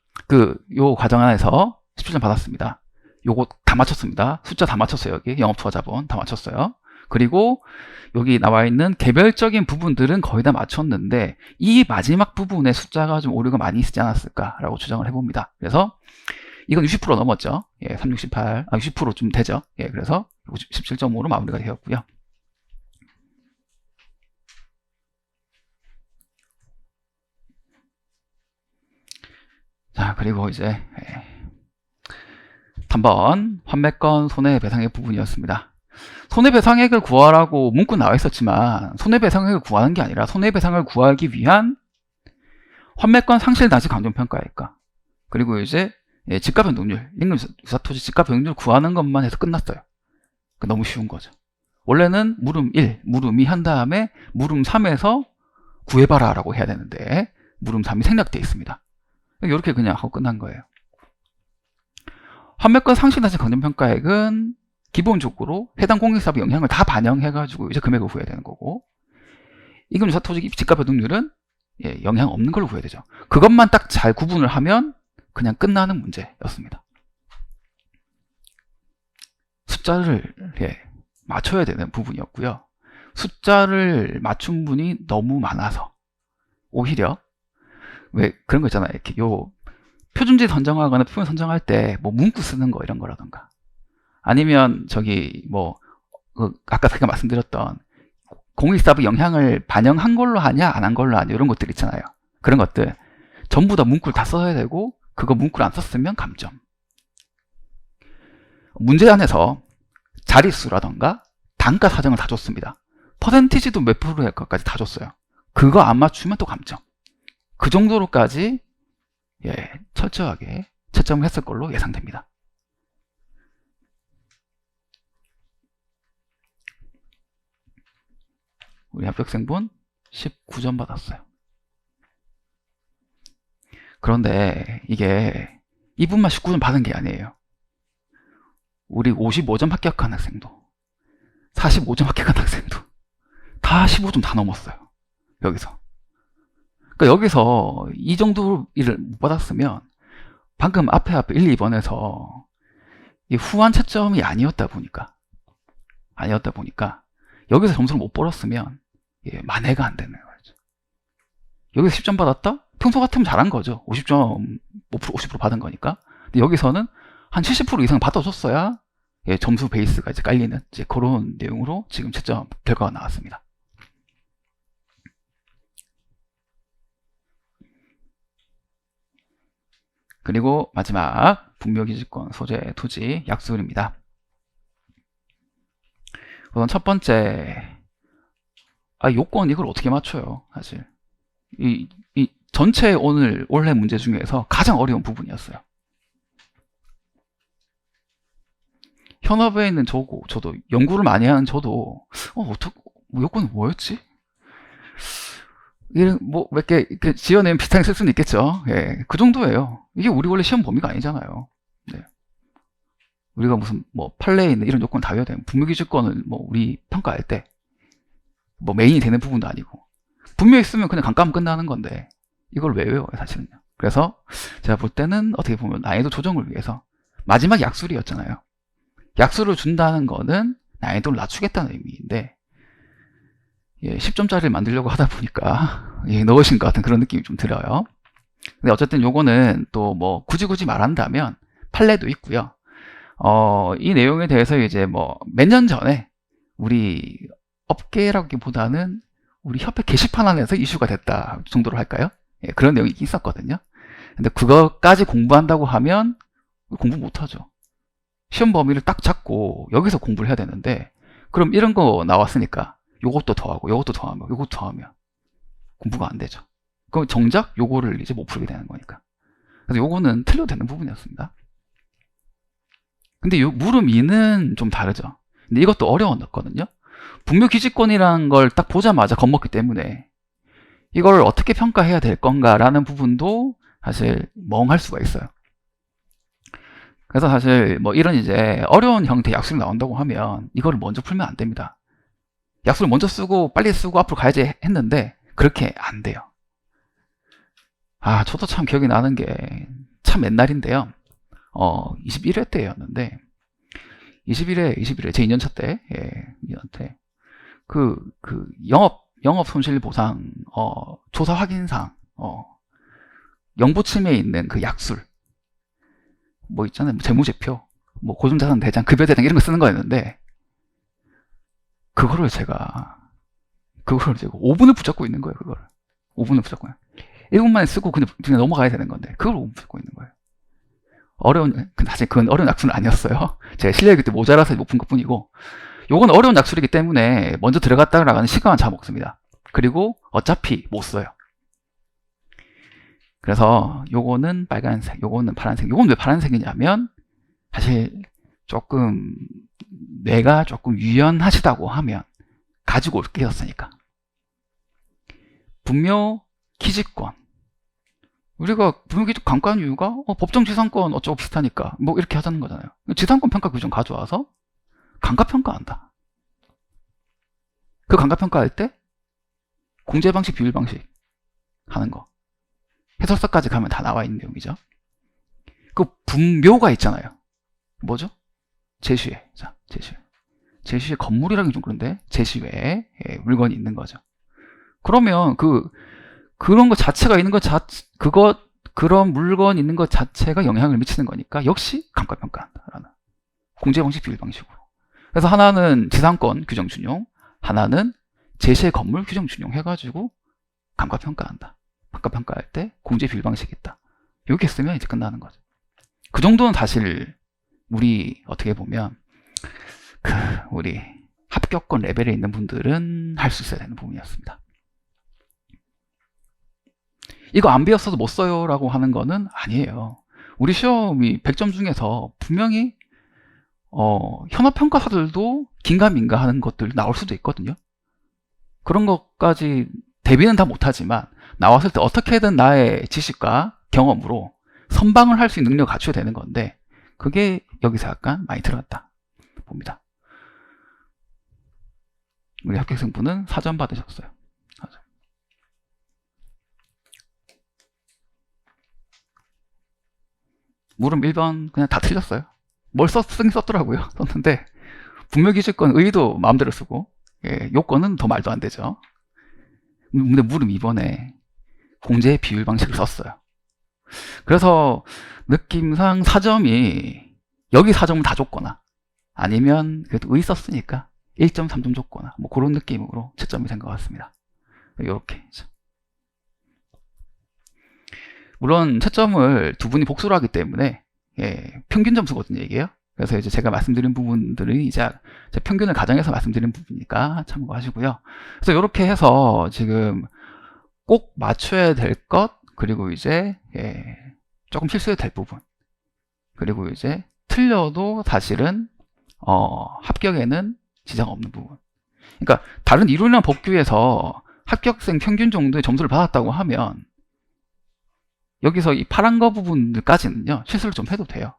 요 과정 안에서 17점 받았습니다. 요거 다 맞췄습니다. 숫자 다 맞췄어요. 여기 영업투자자본 다 맞췄어요. 그리고 여기 나와 있는 개별적인 부분들은 거의 다 맞췄는데 이 마지막 부분에 숫자가 좀 오류가 많이 있지 않았을까라고 추정을 해봅니다. 그래서 이건 60% 넘었죠. 368, 60% 좀 되죠. 그래서 17.5로 마무리가 되었고요. 자, 그리고 이제 단번 환매건 손해배상액 부분이었습니다. 손해배상액을 구하라고 문구 나와 있었지만 손해배상액을 구하는 게 아니라 손해배상을 구하기 위한 환매건 상실 납치 감정평가액과 그리고 이제 집값 변동률, 임금 유사토지 집값 변동률 구하는 것만 해서 끝났어요. 너무 쉬운 거죠. 원래는 물음 1, 물음 2 한 다음에 물음 3에서 구해봐라 라고 해야 되는데 물음 3이 생략되어 있습니다. 이렇게 그냥 하고 끝난 거예요. 환매건 상실 납치 감정평가액은 기본적으로 해당 공익사업의 영향을 다 반영해가지고 이제 금액을 구해야 되는 거고 임금 유사토지 집값 변동률은 영향 없는 걸로 구해야 되죠. 그것만 딱 잘 구분을 하면 그냥 끝나는 문제였습니다. 숫자를 맞춰야 되는 부분이었고요. 숫자를 맞춘 분이 너무 많아서 오히려 왜 그런 거 있잖아요. 이렇게 표준지 선정하거나 표현 선정할 때 뭐 문구 쓰는 거 이런 거라던가 아니면 아까 제가 말씀드렸던 공익사업의 영향을 반영한 걸로 하냐 안 한 걸로 하냐 이런 것들 있잖아요. 그런 것들 전부 다 문구를 다 써야 되고 그거 문구를 안 썼으면 감점. 문제 안에서 자릿수라던가 단가 사정을 다 줬습니다. 퍼센티지도 몇 프로일 것까지 다 줬어요. 그거 안 맞추면 또 감점. 그 정도로까지 철저하게 채점을 했을 걸로 예상됩니다. 우리 합격생분 19점 받았어요. 그런데 이게 이분만 19점 받은 게 아니에요. 우리 55점 합격한 학생도 45점 합격한 학생도 다 15점 다 넘었어요. 여기서. 그러니까 여기서 이 정도 일을 못 받았으면 방금 앞에 1, 2번에서 이 후한 채점이 아니었다 보니까 여기서 점수를 못 벌었으면 만회가 안 되는 거죠. 여기서 10점 받았다? 평소 같으면 잘한 거죠. 50점, 50% 받은 거니까. 근데 여기서는 한 70% 이상 받아줬어야 점수 베이스가 이제 깔리는 그런 내용으로 지금 채점 결과가 나왔습니다. 그리고 마지막 분묘기지권 소재 토지 약술입니다. 우선 첫 번째, 요건 이걸 어떻게 맞춰요? 사실 이 전체 올해 문제 중에서 가장 어려운 부분이었어요. 현업에 있는 저도 연구를 많이 하는 저도 요건은 뭐였지? 몇 개 지어내면 비슷하게 쓸 수는 있겠죠. 그 정도예요. 이게 우리 원래 시험 범위가 아니잖아요. 우리가 무슨 판례에 있는 이런 요건 다 외워야 돼요. 분묘기준권을 우리 평가할 때 메인이 되는 부분도 아니고 분명히 쓰면 그냥 감가하면 끝나는 건데 이걸 왜 외워요 사실은요. 그래서 제가 볼 때는 어떻게 보면 난이도 조정을 위해서 마지막 약술이었잖아요. 약술을 준다는 거는 난이도를 낮추겠다는 의미인데 10점짜리를 만들려고 하다 보니까 넣으신 것 같은 그런 느낌이 좀 들어요. 근데 어쨌든 요거는 또 굳이 말한다면 판례도 있고요. 이 내용에 대해서 이제 몇 년 전에 우리 업계라기보다는 우리 협회 게시판 안에서 이슈가 됐다 정도로 할까요? 그런 내용이 있었거든요. 근데 그거까지 공부한다고 하면 공부 못하죠. 시험 범위를 딱 잡고 여기서 공부를 해야 되는데 그럼 이런 거 나왔으니까 요것도 더하고 요것도 더하면 요것도 더하면 공부가 안 되죠. 그럼 정작 요거를 이제 못 풀게 되는 거니까. 그래서 요거는 틀려도 되는 부분이었습니다. 근데 요 물음 2는 좀 다르죠. 근데 이것도 어려웠거든요. 분묘기지권이라는 걸 딱 보자마자 겁먹기 때문에 이걸 어떻게 평가해야 될 건가라는 부분도 사실 멍할 수가 있어요. 그래서 사실 이런 이제 어려운 형태의 약술이 나온다고 하면 이거를 먼저 풀면 안 됩니다. 약술을 먼저 쓰고 빨리 쓰고 앞으로 가야지 했는데 그렇게 안 돼요. 저도 참 기억이 나는 게 참 옛날인데요. 21회 때였는데 21회 제 2년차 때 2년 때 영업 손실 보상 조사 확인상 영부침에 있는 그 약술 있잖아요. 재무제표 고정자산 대장 급여 대장 이런 거 쓰는 거였는데 그거를 제가 5분을 붙잡고 있는 거예요. 5분을 붙잡고 1분 만에 쓰고 그냥 넘어가야 되는 건데 그걸 5분 붙잡고 있는 거예요. 사실 그건 어려운 약술은 아니었어요. 제가 실력이 그때 모자라서 못 푼 것 뿐이고 요건 어려운 약술이기 때문에 먼저 들어갔다 나가는 시간은 잘 먹습니다. 그리고 어차피 못 써요. 그래서 요거는 빨간색, 요거는 파란색. 요건 왜 파란색이냐면 사실 조금 뇌가 조금 유연하시다고 하면 가지고 올 게 있었으니까. 분묘기지권. 우리가 분묘기지권 강과한 이유가 법정지상권 어쩌고 비슷하니까 이렇게 하자는 거잖아요. 지상권 평가 규정 가져와서 강가평가한다. 그 강가평가할 때 공제방식, 비율방식 하는 거. 해설서까지 가면 다 나와 있는 내용이죠. 그 분묘가 있잖아요. 뭐죠? 제시외. 자, 제시외. 제시외 건물이라는 게 좀 그런데 제시외에 물건이 있는 거죠. 그러면 그런 것 자체가 있는 그런 물건 있는 것 자체가 영향을 미치는 거니까 역시 감가평가한다라는 공제방식, 비율방식으로. 그래서 하나는 지상권 규정 준용, 하나는 제시의 건물 규정 준용 해가지고 감가평가한다. 감가평가할 때 공제 비율방식이 있다. 이렇게 쓰면 이제 끝나는 거죠. 그 정도는 사실 우리 어떻게 보면 우리 합격권 레벨에 있는 분들은 할 수 있어야 되는 부분이었습니다. 이거 안 배웠어도 못 써요 라고 하는 거는 아니에요. 우리 시험이 100점 중에서 분명히 현업평가사들도 긴가민가 하는 것들 나올 수도 있거든요. 그런 것까지 대비는 다 못하지만 나왔을 때 어떻게든 나의 지식과 경험으로 선방을 할 수 있는 능력을 갖춰야 되는 건데, 그게 여기서 약간 많이 들어갔다 봅니다. 우리 합격생분은 4점 받으셨어요. 4점. 물음 1번 그냥 다 틀렸어요. 뭘 쓰긴 썼더라고요. 썼는데 분묘기술권 의도 마음대로 쓰고, 요건은 더 말도 안 되죠. 근데 물음 2번에 공제 비율 방식을 썼어요. 그래서 느낌상 4점이 여기 4점을 다 줬거나 아니면 그래도 의 썼으니까 1.3점 줬거나 뭐 그런 느낌으로 채점이 된 것 같습니다. 이렇게. 물론 채점을 두 분이 복수를 하기 때문에 평균 점수거든요, 이게요. 그래서 이제 제가 말씀드린 부분들은 이제 제 평균을 가정해서 말씀드린 부분이니까 참고하시고요. 그래서 이렇게 해서 지금 꼭 맞춰야 될 것, 그리고 이제 조금 실수해도 될 부분, 그리고 이제 틀려도 사실은 합격에는 지장 없는 부분. 그러니까 다른 이론이나 법규에서 합격생 평균 정도의 점수를 받았다고 하면 여기서 이 파란 거 부분까지는요 실수를 좀 해도 돼요.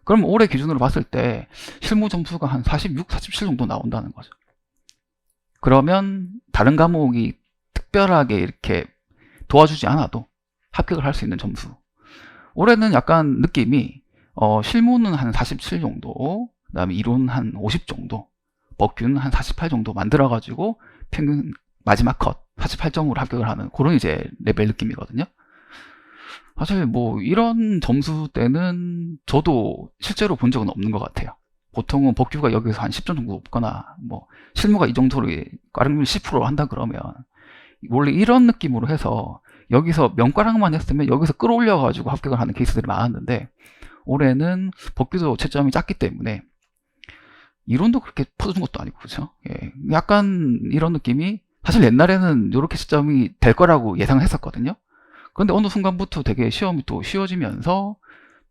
그럼 올해 기준으로 봤을 때 실무 점수가 한 46, 47 정도 나온다는 거죠. 그러면 다른 과목이 특별하게 이렇게 도와주지 않아도 합격을 할 수 있는 점수. 올해는 약간 느낌이 실무는 한 47 정도, 그 다음에 이론 한 50 정도, 법규는 한 48 정도 만들어가지고 평균 마지막 컷 48점으로 합격을 하는 그런 이제 레벨 느낌이거든요. 사실 뭐 이런 점수대는 저도 실제로 본 적은 없는 것 같아요. 보통은 법규가 여기서 한 10점 정도 높거나 뭐 실무가 이 정도로 과락률 10% 한다 그러면 원래 이런 느낌으로 해서 여기서 명과락만 했으면 여기서 끌어올려 가지고 합격을 하는 케이스들이 많았는데, 올해는 법규도 채점이 작기 때문에 이론도 그렇게 풀어준 것도 아니고, 그렇죠? 약간 이런 느낌이, 사실 옛날에는 이렇게 채점이 될 거라고 예상을 했었거든요. 그런데 어느 순간부터 되게 시험이 또 쉬워지면서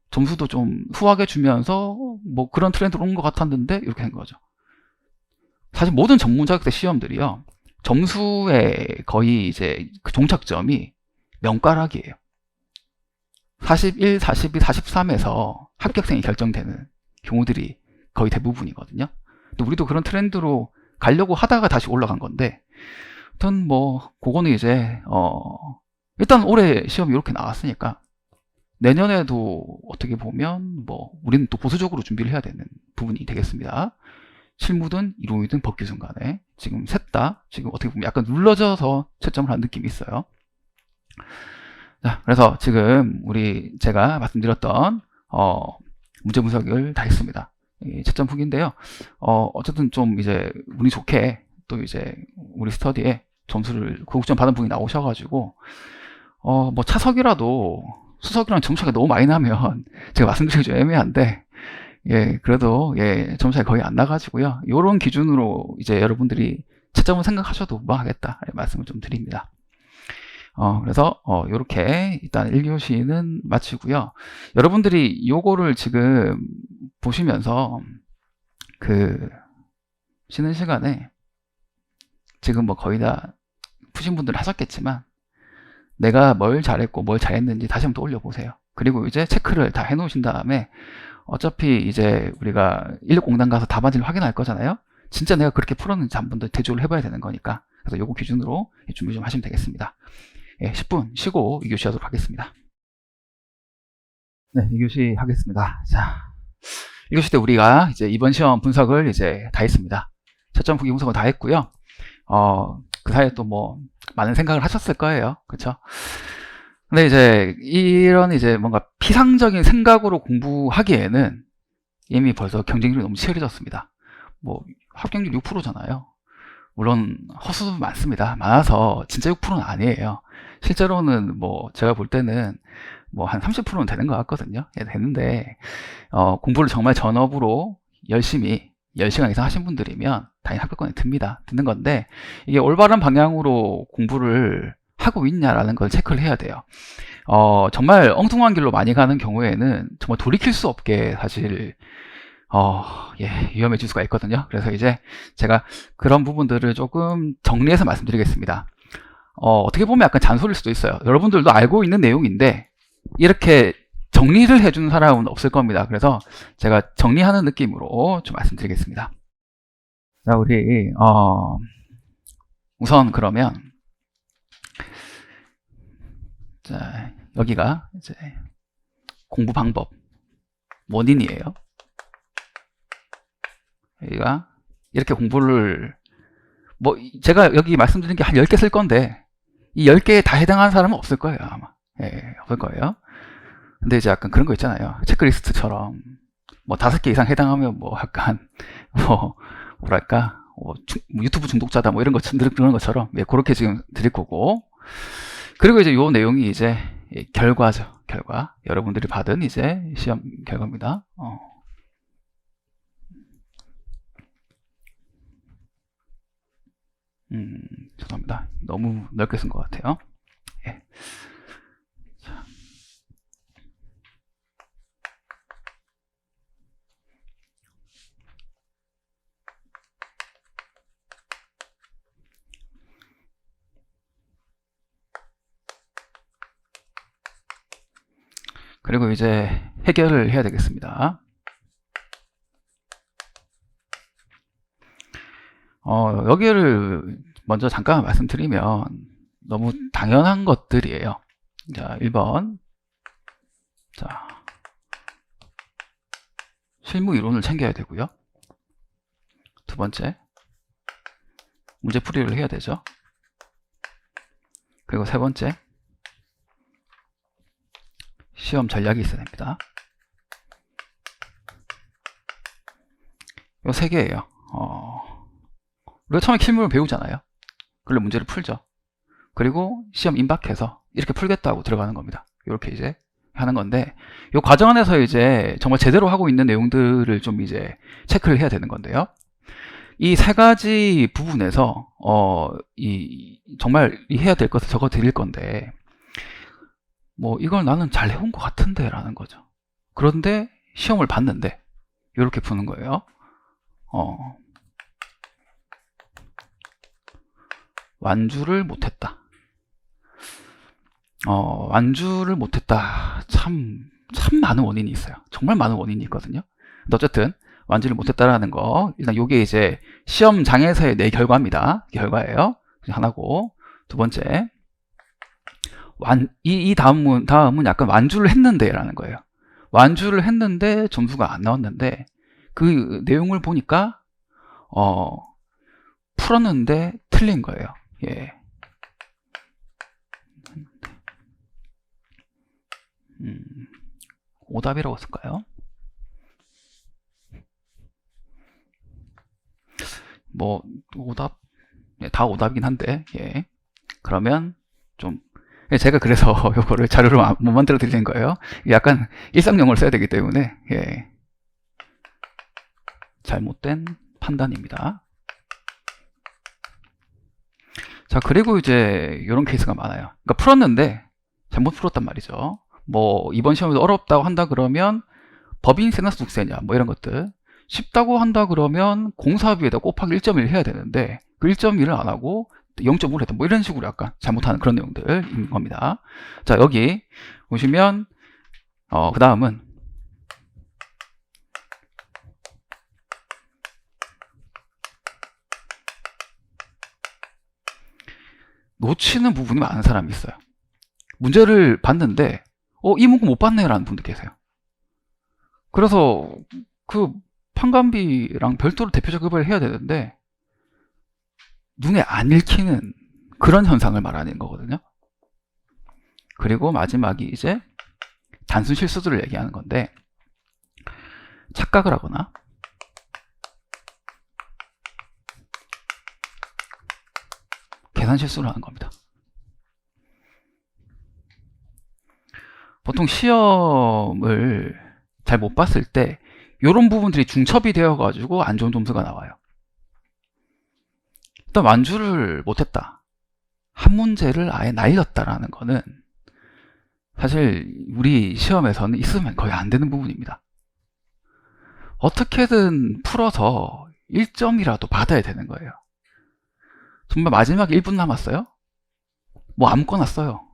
점수도 좀 후하게 주면서 뭐 그런 트렌드로 온 것 같았는데 이렇게 된 거죠. 사실 모든 전문 자격증 시험들이요, 점수의 거의 이제 그 종착점이 명가락이에요. 41, 42, 43에서 합격생이 결정되는 경우들이 거의 대부분이거든요. 근데 우리도 그런 트렌드로 가려고 하다가 다시 올라간 건데, 아무튼 뭐 그거는 이제 일단 올해 시험이 이렇게 나왔으니까 내년에도 어떻게 보면 뭐 우리는 또 보수적으로 준비를 해야 되는 부분이 되겠습니다. 실무든 이론이든 법규든 간에 지금 셋 다 지금 어떻게 보면 약간 눌러져서 채점을 한 느낌이 있어요. 자, 그래서 지금 제가 말씀드렸던 문제 분석을 다 했습니다. 채점 후기인데요. 어쨌든 좀 이제 운이 좋게 또 이제 우리 스터디에 점수를 고득점 받은 분이 나오셔가지고 뭐 차석이라도 수석이랑 점수가 너무 많이 나면 제가 말씀드리기 좀 애매한데, 그래도 점수 차이 거의 안 나가지고요. 요런 기준으로 이제 여러분들이 채점을 생각하셔도 무방하겠다 말씀을 좀 드립니다. 그래서 요렇게 일단 1교시는 마치고요. 여러분들이 요거를 지금 보시면서 쉬는 시간에 지금 뭐 거의 다 푸신 분들은 하셨겠지만 내가 뭘 잘했고 뭘 잘했는지 다시 한번 또 올려보세요. 그리고 이제 체크를 다 해놓으신 다음에 어차피 이제 우리가 인력공단 가서 답안지를 확인할 거잖아요. 진짜 내가 그렇게 풀었는지 한 번 더 대조를 해봐야 되는 거니까, 그래서 요거 기준으로 준비 좀 하시면 되겠습니다. 10분 쉬고 2교시 하도록 하겠습니다. 네, 2교시 하겠습니다. 자, 1교시 때 우리가 이제 이번 시험 분석을 이제 다 했습니다. 채점 후기 분석을 다 했고요. 그 사이에 또 뭐 많은 생각을 하셨을 거예요. 그쵸? 근데 이제 이런 이제 뭔가 피상적인 생각으로 공부하기에는 이미 벌써 경쟁률이 너무 치열해졌습니다. 뭐 합격률 6%잖아요. 물론 허수도 많습니다. 많아서 진짜 6%는 아니에요. 실제로는 뭐 제가 볼 때는 뭐 한 30%는 되는 것 같거든요. 되는데 공부를 정말 전업으로 열심히 10시간 이상 하신 분들이면 당연히 합격권이 드는 건데, 이게 올바른 방향으로 공부를 하고 있냐라는 걸 체크를 해야 돼요. 정말 엉뚱한 길로 많이 가는 경우에는 정말 돌이킬 수 없게 사실 위험해질 수가 있거든요. 그래서 이제 제가 그런 부분들을 조금 정리해서 말씀드리겠습니다. 어떻게 보면 약간 잔소리일 수도 있어요. 여러분들도 알고 있는 내용인데 이렇게 정리를 해주는 사람은 없을 겁니다. 그래서 제가 정리하는 느낌으로 좀 말씀드리겠습니다. 자, 우리 우선 그러면 자, 여기가 이제 공부 방법 원인이에요. 여기가 이렇게 공부를 제가 여기 말씀드린 게 한 10개 쓸 건데 이 10개에 다 해당하는 사람은 없을 거예요, 아마. 없을 거예요. 근데 이제 약간 그런 거 있잖아요. 체크리스트처럼 5개 이상 해당하면 약간 뭐랄까 유튜브 중독자다 이런 그런 것처럼 그렇게 지금 드릴 거고, 그리고 이제 요 내용이 이제 결과죠. 결과. 여러분들이 받은 이제 시험 결과입니다. 죄송합니다. 너무 넓게 쓴 것 같아요. 예. 자. 그리고 이제 해결을 해야 되겠습니다. 여기를 먼저 잠깐 말씀드리면 너무 당연한 것들이에요. 자, 1번. 자, 실무 이론을 챙겨야 되고요. 두 번째, 문제풀이를 해야 되죠. 그리고 세 번째, 시험 전략이 있어야 됩니다. 요 세 개예요. 우리가 처음에 실무를 배우잖아요. 그걸로 문제를 풀죠. 그리고 시험 임박해서 이렇게 풀겠다고 들어가는 겁니다. 이렇게 이제 하는 건데, 이 과정 안에서 이제 정말 제대로 하고 있는 내용들을 좀 이제 체크를 해야 되는 건데요. 이 세 가지 부분에서 정말 해야 될 것을 적어 드릴 건데, 이걸 나는 잘 해온 것 같은데 라는 거죠. 그런데 시험을 봤는데 이렇게 푸는 거예요. 완주를 못했다. 완주를 못했다. 참 많은 원인이 있어요. 정말 많은 원인이 있거든요. 근데 어쨌든 완주를 못했다라는 거, 일단 요게 이제 시험장에서의 내 결과입니다. 결과예요. 하나고, 두 번째, 이 다음은 약간 완주를 했는데 라는 거예요. 완주를 했는데 점수가 안 나왔는데 그 내용을 보니까 풀었는데 틀린 거예요. 예. 오답이라고 쓸까요? 오답, 다 오답이긴 한데, 예. 그러면 좀, 제가 그래서 요거를 자료로 못 만들어 드리는 거예요. 약간 일상용어를 써야 되기 때문에, 예. 잘못된 판단입니다. 자, 그리고 이제 이런 케이스가 많아요. 그러니까 풀었는데 잘못 풀었단 말이죠. 이번 시험에도 어렵다고 한다 그러면 법인세나 소득세냐 이런 것들, 쉽다고 한다 그러면 공사비에다 곱하기 1.1 해야 되는데 그 1.1을 안 하고 0.5를 했다 이런 식으로 약간 잘못하는 그런 내용들인 겁니다. 자, 여기 보시면 그 다음은 놓치는 부분이 많은 사람이 있어요. 문제를 봤는데 이 문구 못 봤네 라는 분도 계세요. 그래서 그 판관비랑 별도로 대표적 급여를 해야 되는데 눈에 안 읽히는 그런 현상을 말하는 거거든요. 그리고 마지막이 이제 단순 실수들을 얘기하는 건데, 착각을 하거나 계산 실수를 하는 겁니다. 보통 시험을 잘 못 봤을 때 요런 부분들이 중첩이 되어 가지고 안 좋은 점수가 나와요. 일단 완주를 못했다, 한 문제를 아예 날렸다라는 거는 사실 우리 시험에서는 있으면 거의 안 되는 부분입니다. 어떻게든 풀어서 1점이라도 받아야 되는 거예요. 정말 마지막에 1분 남았어요? 뭐 아무거나 써요.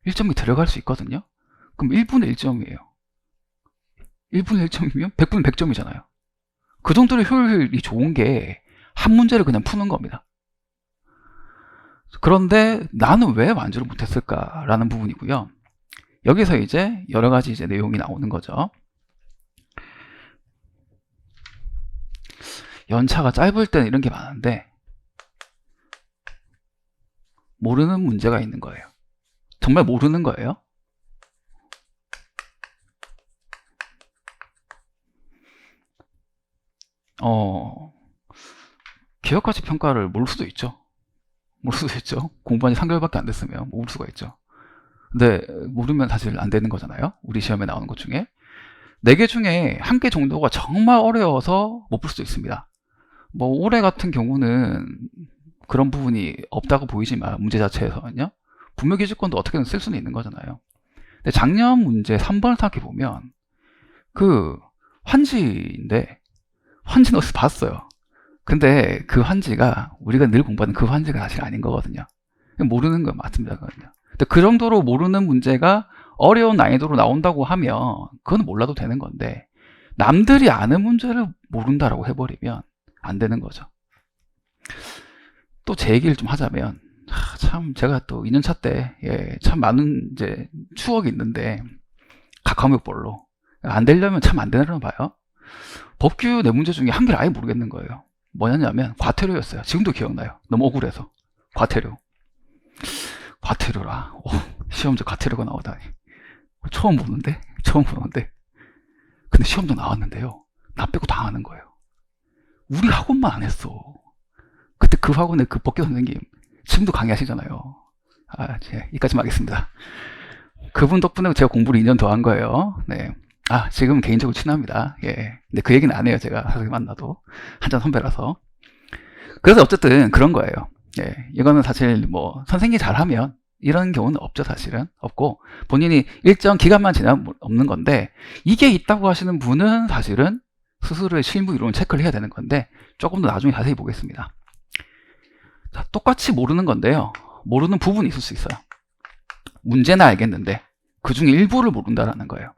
1점이 들어갈 수 있거든요. 그럼 1분에 1점이에요. 1분에 1점이면 100분에 100점이잖아요. 그 정도로 효율이 좋은 게 한 문제를 그냥 푸는 겁니다. 그런데 나는 왜 완주를 못했을까라는 부분이고요. 여기서 이제 여러 가지 이제 내용이 나오는 거죠. 연차가 짧을 때는 이런 게 많은데 모르는 문제가 있는 거예요. 정말 모르는 거예요. 기억가치 평가를 모를 수도 있죠. 모를 수도 있죠. 공부한 지 3개월밖에 안 됐으면 모를 수가 있죠. 근데 모르면 사실 안 되는 거잖아요. 우리 시험에 나오는 것 중에 4개 중에 1개 정도가 정말 어려워서 못 풀 수도 있습니다. 뭐 올해 같은 경우는 그런 부분이 없다고 보이지만 문제 자체에서는요, 분묘기준권도 어떻게든 쓸 수는 있는 거잖아요. 근데 작년 문제 3번을 생각해보면 그 환지인데 환지는 어디서 봤어요. 근데 그 환지가 우리가 늘 공부하는 그 환지가 사실 아닌 거거든요. 모르는 건 맞습니다. 그거는요. 근데 그 정도로 모르는 문제가 어려운 난이도로 나온다고 하면 그건 몰라도 되는 건데 남들이 아는 문제를 모른다라고 해버리면 안 되는 거죠. 또 제 얘기를 좀 하자면 참 제가 또 2년차 때 참 많은 이제 추억이 있는데 각 과목별로 안 되려면 참 안 되나 봐요. 법규 내 문제 중에 한 개를 아예 모르겠는 거예요. 뭐냐면 과태료였어요. 지금도 기억나요. 너무 억울해서. 과태료라. 시험제 과태료가 나오다니. 처음 보는데. 근데 시험도 나왔는데요, 나 빼고 다 하는 거예요. 우리 학원만 안 했어. 그때 그 학원의 그 법규 선생님 지금도 강의하시잖아요. 여기까지만 하겠습니다. 그분 덕분에 제가 공부를 2년 더 한 거예요. 네. 지금은 개인적으로 친합니다. 근데 그 얘기는 안 해요. 제가 사실 만나도. 한참 선배라서. 그래서 어쨌든 그런 거예요. 이거는 사실 뭐 선생님이 잘하면 이런 경우는 없죠. 사실은 없고 본인이 일정 기간만 지나면 없는 건데, 이게 있다고 하시는 분은 사실은 스스로의 실무 이론 체크를 해야 되는 건데 조금 더 나중에 자세히 보겠습니다. 자, 똑같이 모르는 건데요, 모르는 부분이 있을 수 있어요. 문제는 알겠는데 그 중에 일부를 모른다라는 거예요.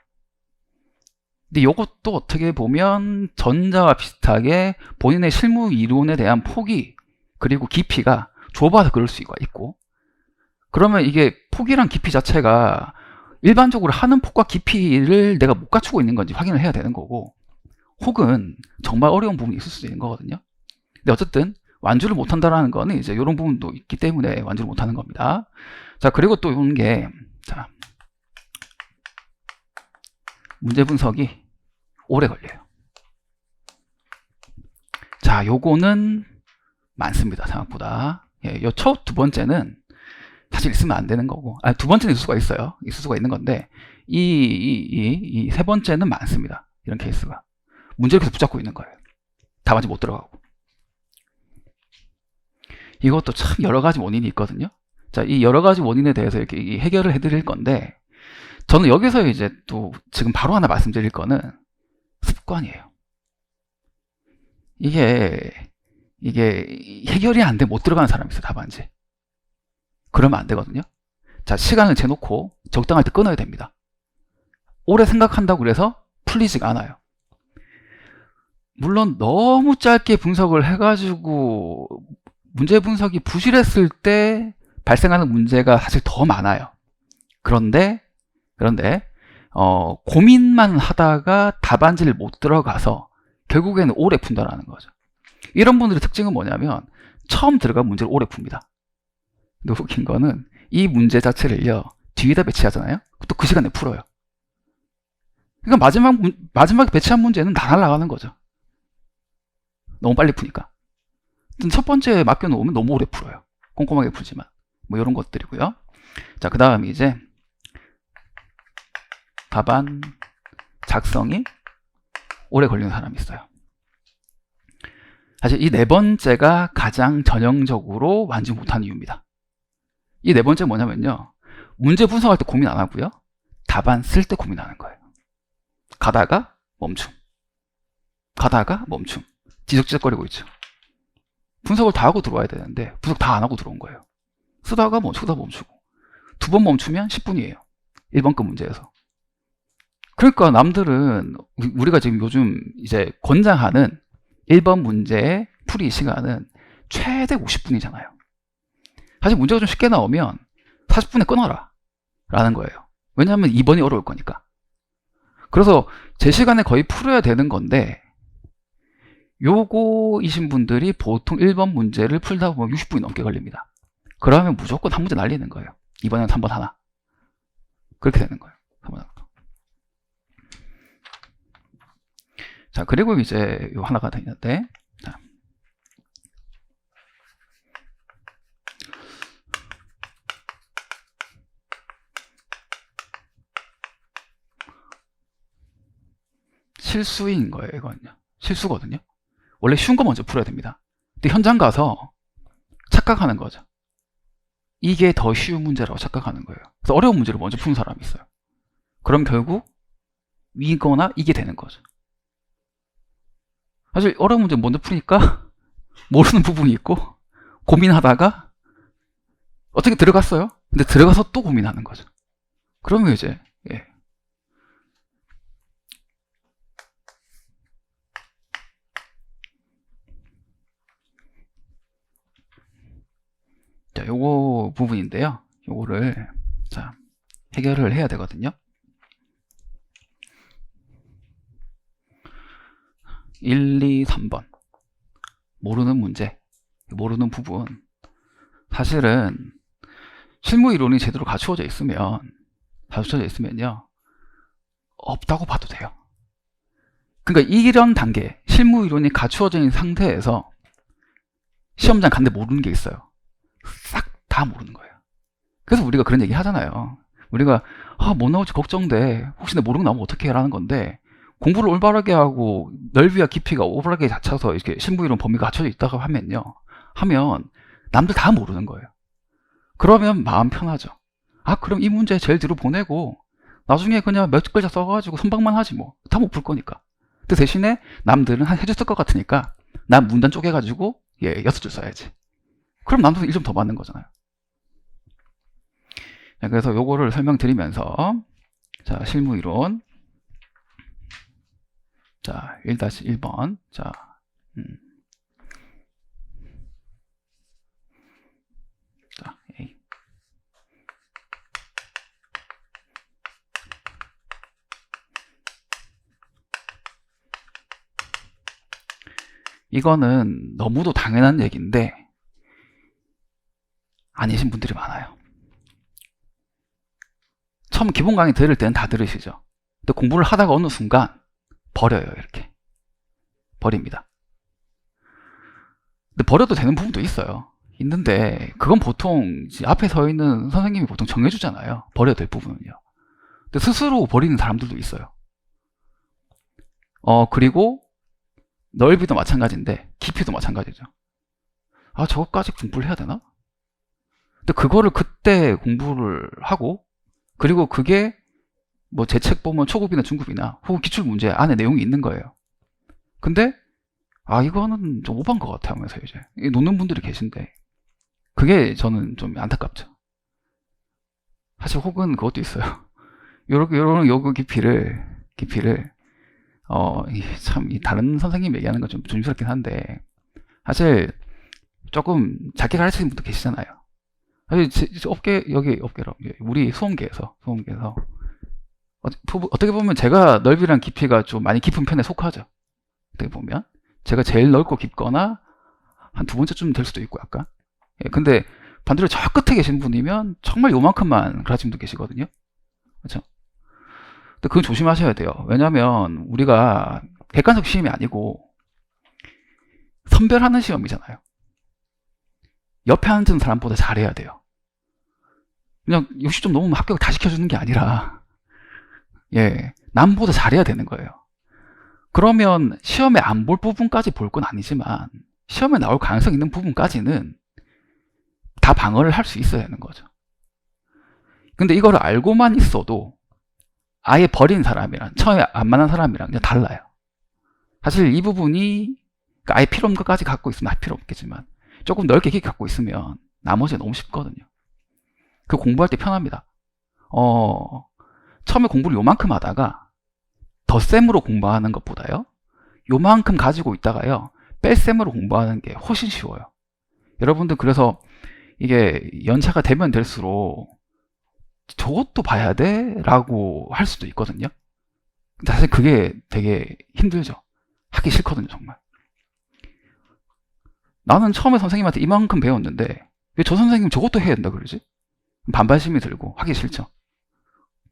근데 이것도 어떻게 보면 전자와 비슷하게 본인의 실무 이론에 대한 폭이 그리고 깊이가 좁아서 그럴 수가 있고, 그러면 이게 폭이랑 깊이 자체가 일반적으로 하는 폭과 깊이를 내가 못 갖추고 있는 건지 확인을 해야 되는 거고, 혹은 정말 어려운 부분이 있을 수도 있는 거거든요. 근데 어쨌든 완주를 못한다라는 거는 이제 이런 부분도 있기 때문에 완주를 못하는 겁니다. 자, 그리고 또 이런 게, 자, 문제 분석이 오래 걸려요. 자, 요거는 많습니다. 생각보다. 요 첫 두 번째는 사실 있으면 안 되는 거고, 두 번째는 있을 수가 있어요. 있을 수가 있는 건데, 이 세 번째는 많습니다. 이런 케이스가. 문제를 계속 붙잡고 있는 거예요. 답안지 못 들어가고. 이것도 참 여러 가지 원인이 있거든요. 자, 이 여러 가지 원인에 대해서 이렇게 해결을 해드릴 건데, 저는 여기서 이제 또 지금 바로 하나 말씀드릴 거는 습관이에요. 이게 해결이 안 돼 못 들어가는 사람이 있어요. 답안지. 그러면 안 되거든요. 자, 시간을 재놓고 적당할 때 끊어야 됩니다. 오래 생각한다고 그래서 풀리지가 않아요. 물론 너무 짧게 분석을 해가지고 문제 분석이 부실했을 때 발생하는 문제가 사실 더 많아요. 그런데 고민만 하다가 답안지를 못 들어가서 결국에는 오래 푼다라는 거죠. 이런 분들의 특징은 뭐냐면 처음 들어간 문제를 오래 풉니다. 근데 웃긴 거는 이 문제 자체를요, 뒤에다 배치하잖아요. 또 그 시간에 풀어요. 그러니까 마지막에 배치한 문제는 다 날아가는 거죠. 너무 빨리 푸니까. 첫 번째 맡겨놓으면 너무 오래 풀어요. 꼼꼼하게 풀지만. 뭐 이런 것들이고요. 자, 그 다음 이제 답안 작성이 오래 걸리는 사람이 있어요. 사실 이 네 번째가 가장 전형적으로 완지 못하는 이유입니다. 이 네 번째 뭐냐면요, 문제 분석할 때 고민 안 하고요, 답안 쓸 때 고민하는 거예요. 가다가 멈춤, 가다가 멈춤, 지적지적거리고 있죠. 분석을 다 하고 들어와야 되는데 분석 다 안 하고 들어온 거예요. 쓰다가 멈추다 멈추고, 두 번 멈추면 10분이에요 1번급 문제에서. 그러니까 남들은, 우리가 지금 요즘 이제 권장하는 1번 문제의 풀이 시간은 최대 50분이잖아요. 사실 문제가 좀 쉽게 나오면 40분에 끊어라 라는 거예요. 왜냐하면 2번이 어려울 거니까. 그래서 제 시간에 거의 풀어야 되는 건데, 요거이신 분들이 보통 1번 문제를 풀다 보면 60분이 넘게 걸립니다. 그러면 무조건 한 문제 날리는 거예요. 2번에는 3번 하나. 그렇게 되는 거예요. 3번 하나. 자, 그리고 이제 요 하나가 더 있는데, 자, 실수인 거예요. 이거는요, 실수거든요. 원래 쉬운 거 먼저 풀어야 됩니다. 근데 현장 가서 착각하는 거죠. 이게 더 쉬운 문제라고 착각하는 거예요. 그래서 어려운 문제를 먼저 푸는 사람이 있어요. 그럼 결국 이거나 이게 되는 거죠. 사실 어려운 문제 먼저 푸니까 모르는 부분이 있고, 고민하다가 어떻게 들어갔어요? 근데 들어가서 또 고민하는 거죠. 그러면 이제, 예. 자, 요거 부분인데요. 요거를, 자, 해결을 해야 되거든요. 1, 2, 3번. 모르는 문제, 모르는 부분. 사실은 실무 이론이 제대로 갖추어져 있으면요, 없다고 봐도 돼요. 그러니까 이런 단계, 실무 이론이 갖추어져 있는 상태에서 시험장 갔는데 모르는 게 있어요. 싹 다 모르는 거예요. 그래서 우리가 그런 얘기 하잖아요. 우리가 뭐 나올지 걱정돼, 혹시 내 모르는 거 나오면 어떻게 해라는 건데, 공부를 올바르게 하고 넓이와 깊이가 올바르게 갖춰서 이렇게 실무 이론 범위가 갖춰져 있다고 하면 남들 다 모르는 거예요. 그러면 마음 편하죠. 그럼 이 문제 제일 뒤로 보내고 나중에 그냥 몇 글자 써가지고 선박만 하지 뭐. 다 못 풀 거니까. 근데 대신에 남들은 한 3줄 쓸 것 같으니까 난 문단 쪼개가지고 6줄 써야지. 그럼 남들은 1점 더 받는 거잖아요. 자, 그래서 요거를 설명드리면서, 자, 실무이론, 자, 1-1번, 자, 자, A. 이거는 너무도 당연한 얘기인데 아니신 분들이 많아요. 처음 기본 강의 들을 때는 다 들으시죠. 근데 공부를 하다가 어느 순간 버려요. 이렇게 버립니다. 근데 버려도 되는 부분도 있는데 그건 보통 앞에 서 있는 선생님이 보통 정해주잖아요. 버려야 될 부분은요. 근데 스스로 버리는 사람들도 있어요. 그리고 넓이도 마찬가지인데 깊이도 마찬가지죠. 저거까지 공부를 해야 되나? 근데 그거를 그때 공부를 하고, 그리고 그게 뭐 제 책 보면 초급이나 중급이나 혹은 기출문제 안에 내용이 있는 거예요. 근데 이거는 좀 오버한 것 같아 하면서 이제 놓는 분들이 계신데, 그게 저는 좀 안타깝죠. 사실 혹은 그것도 있어요. 요런 요구 깊이를 참 다른 선생님 얘기하는 건 좀 조심스럽긴 한데, 사실 조금 작게 가르치는 분도 계시잖아요. 사실 업계로 우리 수험계에서 어떻게 보면 제가 넓이랑 깊이가 좀 많이 깊은 편에 속하죠. 어떻게 보면 제가 제일 넓고 깊거나 한 두 번째쯤 될 수도 있고 약간. 근데 반대로 저 끝에 계신 분이면 정말 요만큼만 가르치는 분도 계시거든요. 그렇죠? 근데 그건 조심하셔야 돼요. 왜냐면 우리가 객관적 시험이 아니고 선별하는 시험이잖아요. 옆에 앉은 사람보다 잘해야 돼요. 그냥 60점 넘으면 합격을 다 시켜주는 게 아니라 남보다 잘해야 되는 거예요. 그러면 시험에 안 볼 부분까지 볼 건 아니지만 시험에 나올 가능성 있는 부분까지는 다 방어를 할 수 있어야 하는 거죠. 근데 이거를 알고만 있어도 아예 버린 사람이랑 처음에 안 만난 사람이랑 그냥 달라요. 사실 이 부분이 아예 필요 없는 것까지 갖고 있으면 필요 없겠지만 조금 넓게 깊게 갖고 있으면 나머지는 너무 쉽거든요. 그 공부할 때 편합니다. 처음에 공부를 요만큼 하다가 덧셈으로 공부하는 것보다요, 요만큼 가지고 있다가요 뺄셈으로 공부하는 게 훨씬 쉬워요. 여러분들 그래서 이게 연차가 되면 될수록 저것도 봐야 돼? 라고 할 수도 있거든요. 사실 그게 되게 힘들죠. 하기 싫거든요, 정말. 나는 처음에 선생님한테 이만큼 배웠는데 왜 저 선생님 저것도 해야 된다 그러지? 반발심이 들고 하기 싫죠.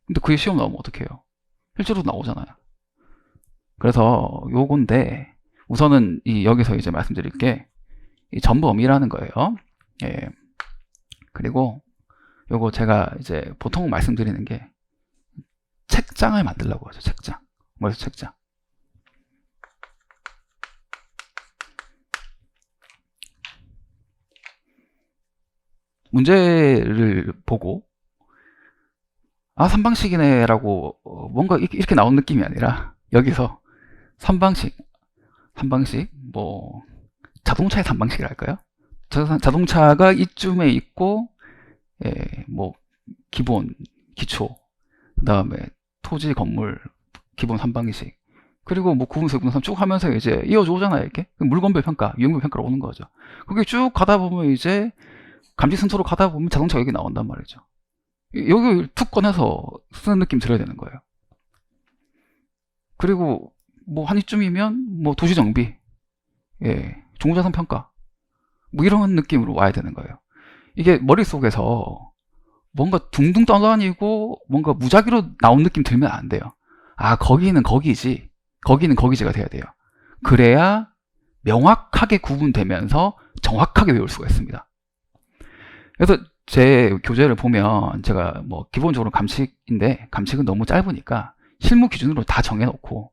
근데 그게 시험 나오면 어떡해요? 실제로 나오잖아요. 그래서 요건데 우선은 여기서 이제 말씀드릴 게 이 전범위라는 거예요. 예. 그리고 요거 제가 이제 보통 말씀드리는 게 책장을 만들려고 하죠. 책장. 뭐래서 책장. 문제를 보고 3방식이네 라고 뭔가 이렇게 나온 느낌이 아니라 여기서 3방식 뭐 자동차의 3방식이랄까요? 자동차가 이쯤에 있고 뭐 기본, 기초, 그 다음에 토지, 건물, 기본 3방식, 그리고 뭐 구분수, 구분삼 쭉 하면서 이제 이어져 오잖아요. 이렇게 물건별 평가, 유형별 평가로 오는 거죠. 그게 쭉 가다 보면 이제 감지순서로 가다 보면 자동차가 여기 나온단 말이죠. 여기 툭 꺼내서 쓰는 느낌 들어야 되는 거예요. 그리고 뭐 한 이쯤이면 뭐 도시 정비, 종자산 평가, 뭐 이런 느낌으로 와야 되는 거예요. 이게 머릿속에서 뭔가 둥둥 떠다니고 뭔가 무작위로 나온 느낌 들면 안 돼요. 거기는 거기지, 거기는 거기지가 돼야 돼요. 그래야 명확하게 구분되면서 정확하게 외울 수가 있습니다. 그래서 제 교재를 보면 제가 뭐 기본적으로 감식인데 감식은 너무 짧으니까 실무 기준으로 다 정리해놓고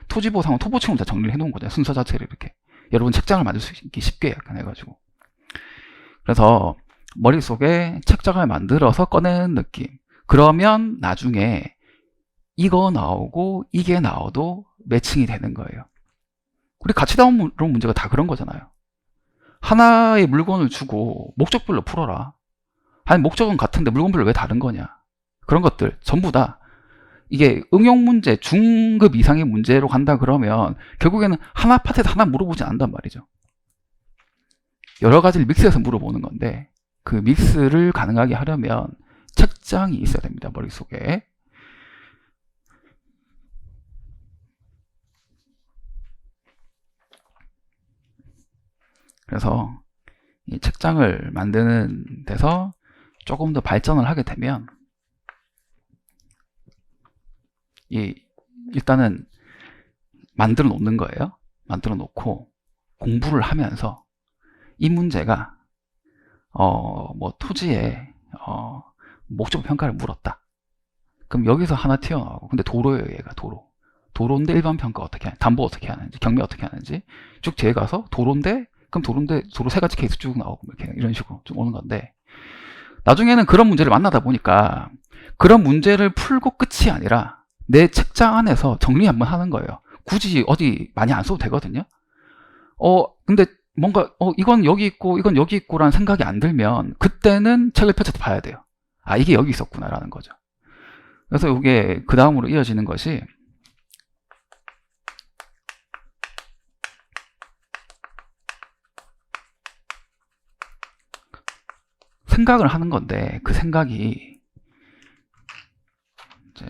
토지보상은 토보층으로 다 정리를 해놓은 거죠. 순서 자체를 이렇게 여러분 책장을 만들 수 있게 쉽게 약간 해가지고. 그래서 머릿속에 책장을 만들어서 꺼내는 느낌. 그러면 나중에 이거 나오고 이게 나와도 매칭이 되는 거예요. 우리 가치다운 문제가 다 그런 거잖아요. 하나의 물건을 주고 목적별로 풀어라. 아니 목적은 같은데 물건별로 왜 다른 거냐. 그런 것들 전부 다 이게 응용 문제, 중급 이상의 문제로 간다 그러면 결국에는 하나 파트에서 하나 물어보지 않는단 말이죠. 여러 가지를 믹스해서 물어보는 건데 그 믹스를 가능하게 하려면 책장이 있어야 됩니다. 머릿속에. 그래서 이 책장을 만드는 데서 조금 더 발전을 하게 되면 일단은 만들어 놓는 거예요. 만들어 놓고 공부를 하면서 이 문제가 뭐 토지에 목적 평가를 물었다. 그럼 여기서 하나 튀어나오고, 근데 도로예요. 얘가 도로인데 일반 평가 어떻게 하는지, 담보 어떻게 하는지, 경매 어떻게 하는지 쭉 뒤에 가서 도로인데, 그럼 도로 세 가지 케이스 쭉 나오고 이렇게 이런 식으로 쭉 오는 건데, 나중에는 그런 문제를 만나다 보니까 그런 문제를 풀고 끝이 아니라 내 책장 안에서 정리 한번 하는 거예요. 굳이 어디 많이 안 써도 되거든요. 근데 뭔가 이건 여기 있고 이건 여기 있고라는 생각이 안 들면 그때는 책을 펼쳐서 봐야 돼요. 이게 여기 있었구나라는 거죠. 그래서 이게 그 다음으로 이어지는 것이 생각을 하는 건데, 그 생각이 이제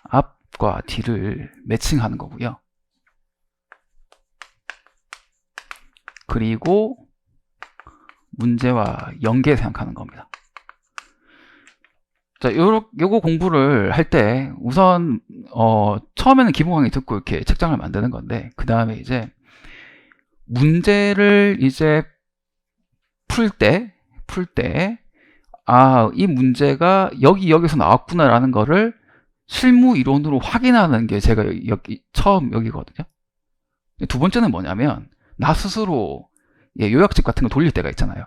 앞과 뒤를 매칭하는 거고요. 그리고 문제와 연계 생각하는 겁니다. 자, 요거 공부를 할 때 우선 처음에는 기본 강의 듣고 이렇게 책장을 만드는 건데, 그 다음에 이제 문제를 이제 풀 때 이 문제가 여기서 나왔구나라는 거를 실무 이론으로 확인하는 게 제가 처음 여기거든요. 두 번째는 뭐냐면, 나 스스로 요약집 같은 거 돌릴 때가 있잖아요.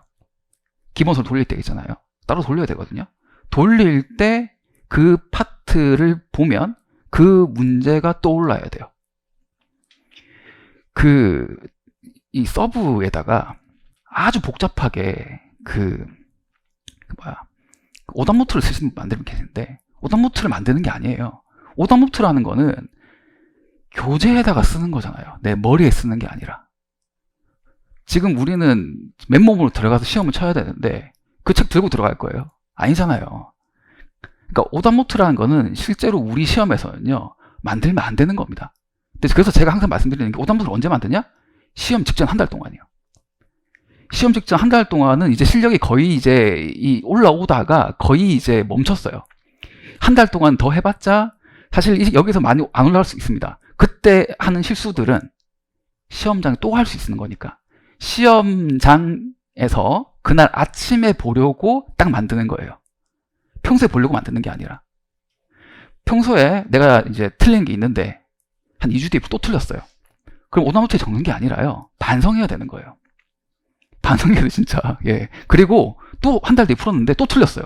기본서를 돌릴 때가 있잖아요. 따로 돌려야 되거든요. 돌릴 때 그 파트를 보면 그 문제가 떠올라야 돼요. 이 서브에다가 아주 복잡하게 오답노트를 쓰시는 분 만들면 계시는데, 오답노트를 만드는 게 아니에요. 오답노트라는 거는 교재에다가 쓰는 거잖아요. 내 머리에 쓰는 게 아니라. 지금 우리는 맨몸으로 들어가서 시험을 쳐야 되는데 그 책 들고 들어갈 거예요? 아니잖아요. 그러니까 오답노트라는 거는 실제로 우리 시험에서는요, 만들면 안 되는 겁니다. 그래서 제가 항상 말씀드리는 게, 오답노트를 언제 만드냐? 시험 직전 한 달 동안이요. 시험 직전 한 달 동안은 이제 실력이 거의 이제 올라오다가 거의 이제 멈췄어요. 한 달 동안 더 해봤자 사실 여기서 많이 안 올라갈 수 있습니다. 그때 하는 실수들은 시험장에 또 할 수 있는 거니까, 시험장에서 그날 아침에 보려고 딱 만드는 거예요. 평소에 보려고 만드는 게 아니라. 평소에 내가 이제 틀린 게 있는데 한 2주 뒤에 또 틀렸어요. 그럼 오답노트에 적는 게 아니라요, 반성해야 되는 거예요. 반성해야 돼, 진짜. 예. 그리고 또 한 달 뒤에 풀었는데 또 틀렸어요.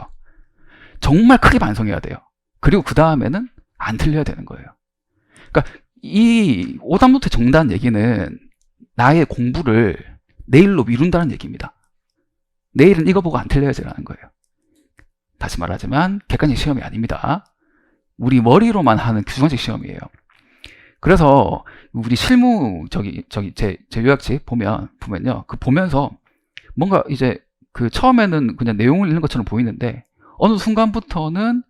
정말 크게 반성해야 돼요. 그리고 그 다음에는 안 틀려야 되는 거예요. 그러니까 이 오답노트에 적는다는 얘기는 나의 공부를 내일로 미룬다는 얘기입니다. 내일은 이거 보고 안 틀려야지라는 거예요. 다시 말하지만 객관식 시험이 아닙니다. 우리 머리로만 하는 규정식 시험이에요. 그래서 우리 실무 제 요약집 보면요, 그 보면서 뭔가 이제 처음에는 그냥 내용을 읽는 것처럼 보이는데 어느 순간부터는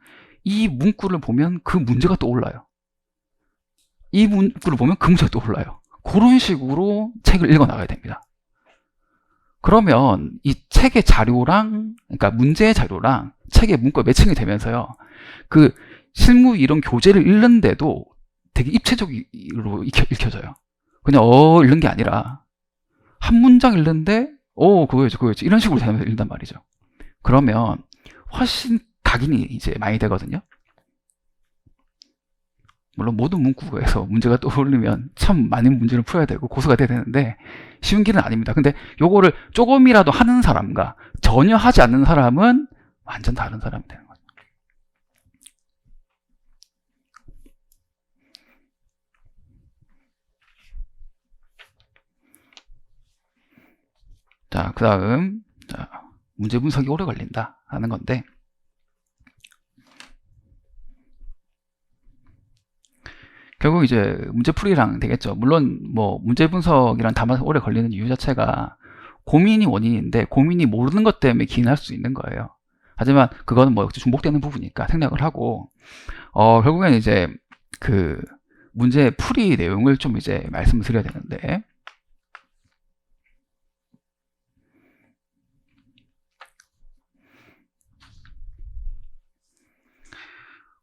이 문구를 보면 그 문제가 떠올라요. 이 문구를 보면 그 문제가 떠올라요. 그런 식으로 책을 읽어 나가야 됩니다. 그러면 이 책의 자료랑, 그러니까 문제의 자료랑 책의 문구가 매칭이 되면서요, 그 실무 이론 교재를 읽는데도 되게 입체적으로 읽혀져요. 그냥 읽는 게 아니라 한 문장 읽는데 그거였지 이런 식으로 되면서 읽단 말이죠. 그러면 훨씬 각인이 이제 많이 되거든요. 물론 모든 문구에서 문제가 떠오르면 참 많은 문제를 풀어야 되고 고수가 돼야 되는데 쉬운 길은 아닙니다. 근데 요거를 조금이라도 하는 사람과 전혀 하지 않는 사람은 완전 다른 사람이 되는 거죠. 자, 그 다음, 문제 분석이 오래 걸린다 하는 건데, 결국 이제 문제풀이랑 되겠죠. 물론 뭐 문제 분석이랑 다만 오래 걸리는 이유 자체가 고민이 원인인데, 고민이 모르는 것 때문에 기인할 수 있는 거예요. 하지만 그거는 뭐 중복되는 부분이니까 생략을 하고, 결국엔 이제 그 문제 풀이 내용을 좀 이제 말씀을 드려야 되는데,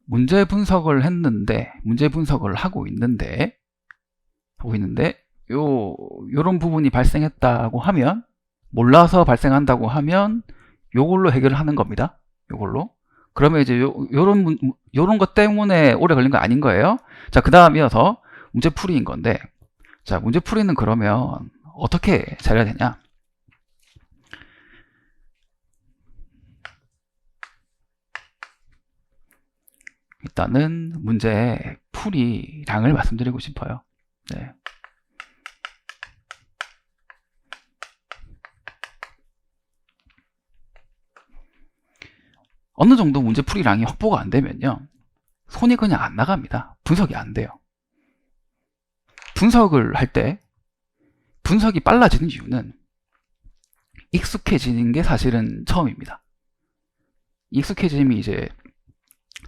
문제 분석을 하고 있는데 요런 부분이 발생했다고 하면, 몰라서 발생한다고 하면 요걸로 해결을 하는 겁니다. 요걸로. 그러면 이제 요런 것 때문에 오래 걸린 거 아닌 거예요. 자, 그 다음 이어서 문제풀이인 건데, 자, 문제풀이는 그러면 어떻게 잘해야 되냐? 일단은 문제 풀이량을 말씀드리고 싶어요. 네. 어느 정도 문제 풀이량이 확보가 안 되면요, 손이 그냥 안 나갑니다. 분석이 안 돼요. 분석을 할 때 분석이 빨라지는 이유는 익숙해지는 게 사실은 처음입니다. 익숙해짐이 이제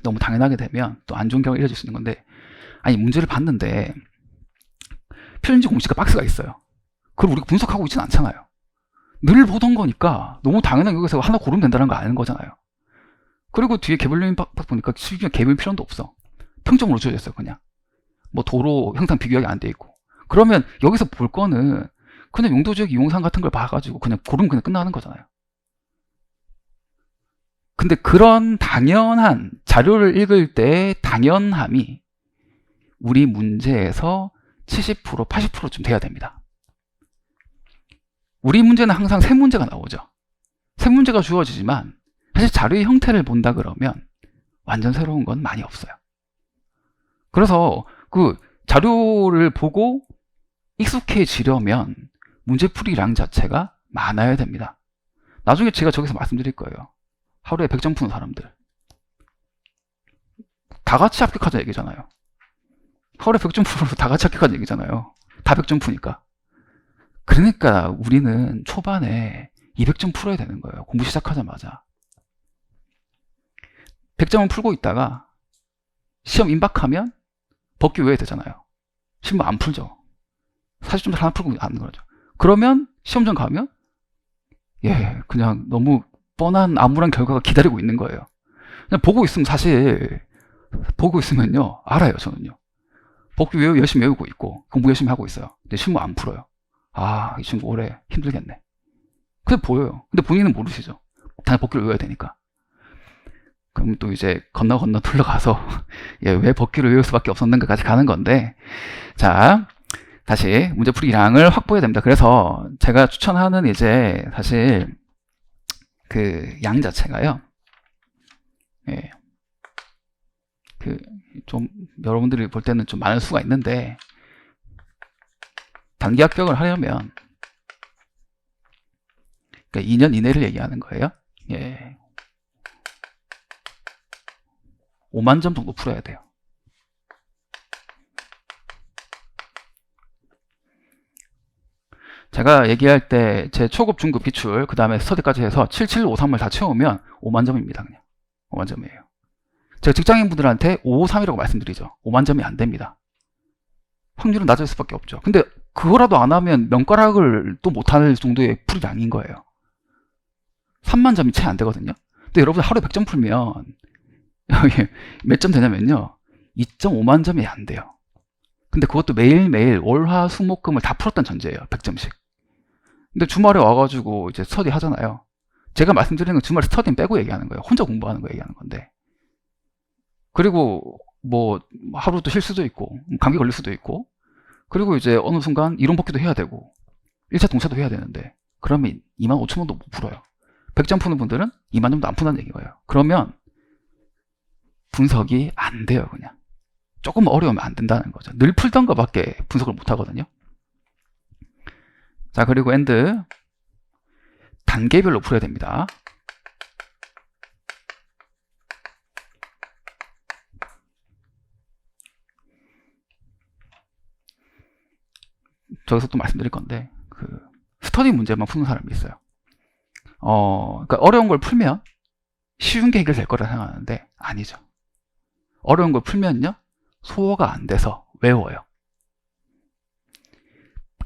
너무 당연하게 되면 또 안 좋은 결과가 이어질 수 있는 건데, 아니 문제를 봤는데 필연지 공식과 박스가 있어요. 그걸 우리가 분석하고 있지는 않잖아요. 늘 보던 거니까 너무 당연하게 여기서 하나 고르면 된다는 거 아는 거잖아요. 그리고 뒤에 개별요인 박 보니까 실제 개별 필요도 없어. 평점으로 주어졌어요. 그냥 뭐 도로 형상 비교하기 안 돼 있고. 그러면 여기서 볼 거는 그냥 용도지역 이용상 같은 걸 봐가지고 그냥 고르면 그냥 끝나는 거잖아요. 근데 그런 당연한 자료를 읽을 때의 당연함이 우리 문제에서 70%, 80%쯤 돼야 됩니다. 우리 문제는 항상 세 문제가 나오죠. 세 문제가 주어지지만 사실 자료의 형태를 본다 그러면 완전 새로운 건 많이 없어요. 그래서 그 자료를 보고 익숙해지려면 문제풀이량 자체가 많아야 됩니다. 나중에 제가 저기서 말씀드릴 거예요. 하루에 100점 푸는 사람들 다 같이 합격하자 얘기잖아요. 하루에 100점 푸는 다 같이 합격하자 얘기잖아요. 다 100점 푸니까. 그러니까 우리는 초반에 200점 풀어야 되는 거예요. 공부 시작하자마자. 100점을 풀고 있다가 시험 임박하면 법규 외에 되잖아요. 시험 안 풀죠. 40점 하나 풀고 안 그러죠. 그러면 시험장 가면 그냥 너무 뻔한 암울한 결과가 기다리고 있는 거예요. 그냥 보고 있으면 사실 보고 있으면요 알아요. 저는요 법규 열심히 외우고 있고 공부 열심히 하고 있어요. 근데 시험 안 풀어요. 아, 이 친구 올해 힘들겠네. 그게 보여요. 근데 본인은 모르시죠. 당연히 법규를 외워야 되니까. 그럼 또 이제 건너 둘러가서 왜 법규를 외울 수밖에 없었는가까지 가는 건데, 자 다시 문제풀이량을 확보해야 됩니다. 그래서 제가 추천하는 이제 사실 그 양 자체가요, 그 좀 여러분들이 볼 때는 좀 많을 수가 있는데, 단기 합격을 하려면 그러니까 2년 이내를 얘기하는 거예요. 5만 점 정도 풀어야 돼요. 제가 얘기할 때 제 초급, 중급, 기출, 그 다음에 스터디까지 해서 7753을 다 채우면 5만 점입니다. 그냥 5만 점이에요. 제가 직장인분들한테 553이라고 말씀드리죠. 5만 점이 안 됩니다. 확률은 낮을 수밖에 없죠. 근데 그거라도 안 하면 명가락을 또 못할 정도의 풀이량인 거예요. 3만 점이 채 안 되거든요. 근데 여러분 하루에 100점 풀면 몇 점 되냐면요, 2.5만 점이 안 돼요. 근데 그것도 매일매일 월화 수목금을 다 풀었던 전제예요. 100점씩. 근데 주말에 와가지고 이제 스터디 하잖아요. 제가 말씀드리는 건 주말 스터디는 빼고 얘기하는 거예요. 혼자 공부하는 거 얘기하는 건데. 그리고 뭐 하루 또 쉴 수도 있고 감기 걸릴 수도 있고, 그리고 이제 어느 순간 이론 복기도 해야 되고 1차 동차도 해야 되는데, 그러면 2만 5천 원도 못 풀어요. 100점 푸는 분들은 2만 점도 안 푼다는 얘기예요. 그러면 분석이 안 돼요. 그냥 조금 어려우면 안 된다는 거죠. 늘 풀던 거밖에 분석을 못 하거든요. 자, 그리고 엔드 단계별로 풀어야 됩니다. 저기서 또 말씀드릴 건데, 그 스터디 문제만 푸는 사람이 있어요. 그러니까 어려운 걸 풀면 쉬운 게 해결될 거라 생각하는데 아니죠. 어려운 걸 풀면요 소화가 안 돼서 외워요.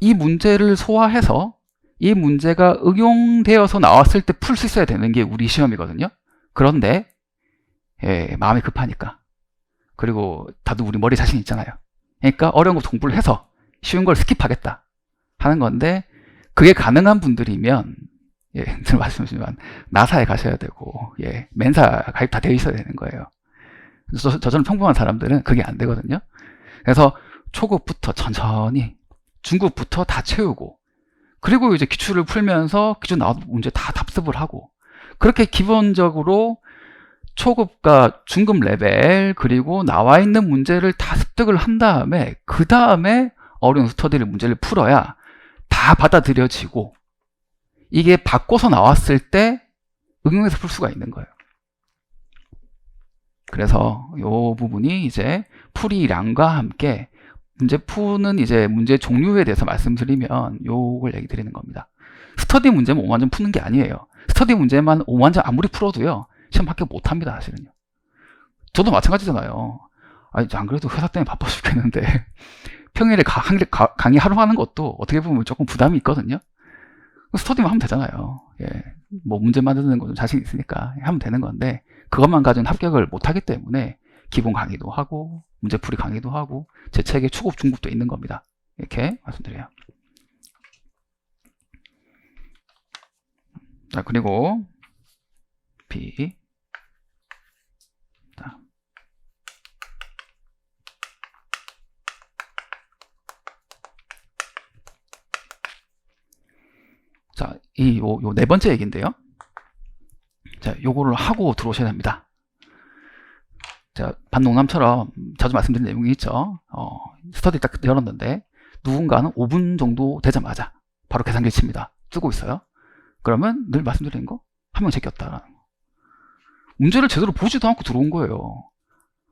이 문제를 소화해서 이 문제가 응용되어서 나왔을 때 풀 수 있어야 되는 게 우리 시험이거든요. 그런데 마음이 급하니까, 그리고 다들 우리 머리 자신 있잖아요. 그러니까 어려운 거 공부를 해서 쉬운 걸 스킵하겠다 하는 건데, 그게 가능한 분들이면 늘 말씀드리지만 나사에 가셔야 되고 맨사 가입 다 되어 있어야 되는 거예요. 저처럼 평범한 사람들은 그게 안 되거든요. 그래서 초급부터 천천히, 중급부터 다 채우고, 그리고 이제 기출을 풀면서 기출 나온 문제 다 답습을 하고, 그렇게 기본적으로 초급과 중급 레벨, 그리고 나와 있는 문제를 다 습득을 한 다음에 그 다음에 어려운 스터디를 문제를 풀어야 다 받아들여지고, 이게 바꿔서 나왔을 때 응용해서 풀 수가 있는 거예요. 그래서 이 부분이 이제 풀이량과 함께 문제 푸는 이제 문제 종류에 대해서 말씀드리면 요걸 얘기 드리는 겁니다. 스터디 문제만 5만 점 푸는 게 아니에요. 스터디 문제만 5만 점 아무리 풀어도요 시험 합격 못 합니다. 사실은요. 저도 마찬가지잖아요. 아니, 안 그래도 회사 때문에 바빠 죽겠는데 평일에 강의 하루 하는 것도 어떻게 보면 조금 부담이 있거든요. 스터디만 하면 되잖아요. 뭐 문제 만드는 거 좀 자신 있으니까 하면 되는 건데, 그것만 가지고는 합격을 못 하기 때문에 기본 강의도 하고 문제풀이 강의도 하고 제 책에 초급, 중급도 있는 겁니다. 이렇게 말씀드려요. 자, 그리고 B 요 네 번째 얘기인데요. 자, 요거를 하고 들어오셔야 됩니다. 자, 반농담처럼 자주 말씀드린 내용이 있죠. 스터디 딱 열었는데 누군가는 5분 정도 되자마자 바로 계산기를 칩니다. 쓰고 있어요. 그러면 늘 말씀드리는 거, 한 명 제꼈다라는 거. 문제를 제대로 보지도 않고 들어온 거예요.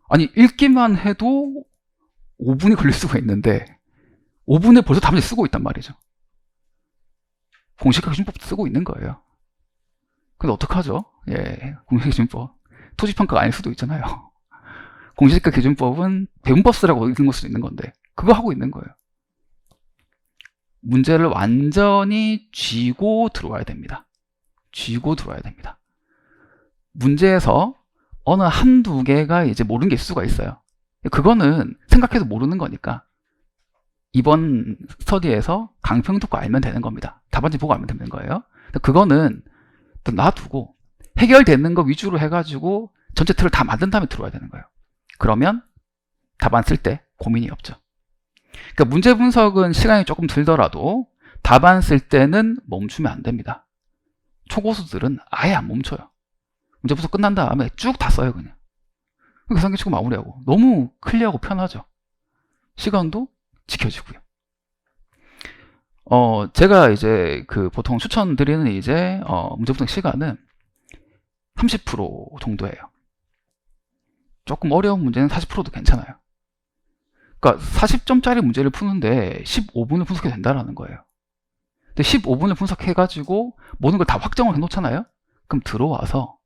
아니, 읽기만 해도 5분이 걸릴 수가 있는데 5분에 벌써 답안지 쓰고 있단 말이죠. 공식화 기준법 쓰고 있는 거예요. 근데 어떡하죠? 예, 공식화 기준법. 토지평가가 아닐 수도 있잖아요. 공식화 기준법은 배운법 쓰라고 읽은 걸 수도 있는 건데 그거 하고 있는 거예요. 문제를 완전히 쥐고 들어와야 됩니다. 쥐고 들어와야 됩니다. 문제에서 어느 한두 개가 이제 모르는 게 있을 수가 있어요. 그거는 생각해도 모르는 거니까 이번 스터디에서 강평 듣고 알면 되는 겁니다. 답안지 보고 알면 되는 거예요. 그거는 또 놔두고 해결되는 거 위주로 해가지고 전체 틀을 다 만든 다음에 들어와야 되는 거예요. 그러면 답안 쓸 때 고민이 없죠. 그러니까 문제 분석은 시간이 조금 들더라도 답안 쓸 때는 멈추면 안 됩니다. 초고수들은 아예 안 멈춰요. 문제 분석 끝난 다음에 쭉 다 써요, 그냥. 계산기 치고 마무리하고. 너무 클리어하고 편하죠. 시간도 지켜지고요. 제가 이제 보통 추천드리는 이제 문제 분석 시간은 30% 정도예요. 조금 어려운 문제는 40%도 괜찮아요. 그러니까 40점짜리 문제를 푸는데 15분을 분석해도 된다는 거예요. 근데 15분을 분석해가지고 모든 걸 다 확정을 해놓잖아요. 그럼 들어와서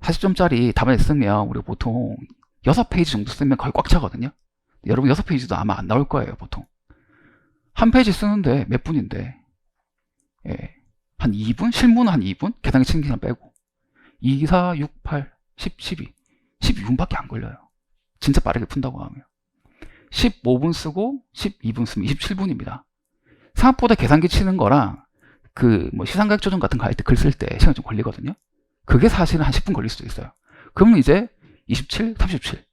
40점짜리 답안지 쓰면 우리가 보통 6페이지 정도 쓰면 거의 꽉 차거든요. 여러분 6페이지도 아마 안 나올 거예요, 보통. 한 페이지 쓰는데 몇 분인데, 예, 한 2분? 실무는 한 2분? 계산기 치는 시간 빼고 2, 4, 6, 8, 10, 12 12분밖에 안 걸려요. 진짜 빠르게 푼다고 하면 15분 쓰고 12분 쓰면 27분입니다. 생각보다 계산기 치는 거랑 시상가격 조정 같은 거 할 때 글 쓸 때 시간이 좀 걸리거든요. 그게 사실은 한 10분 걸릴 수도 있어요. 그러면 이제 27, 37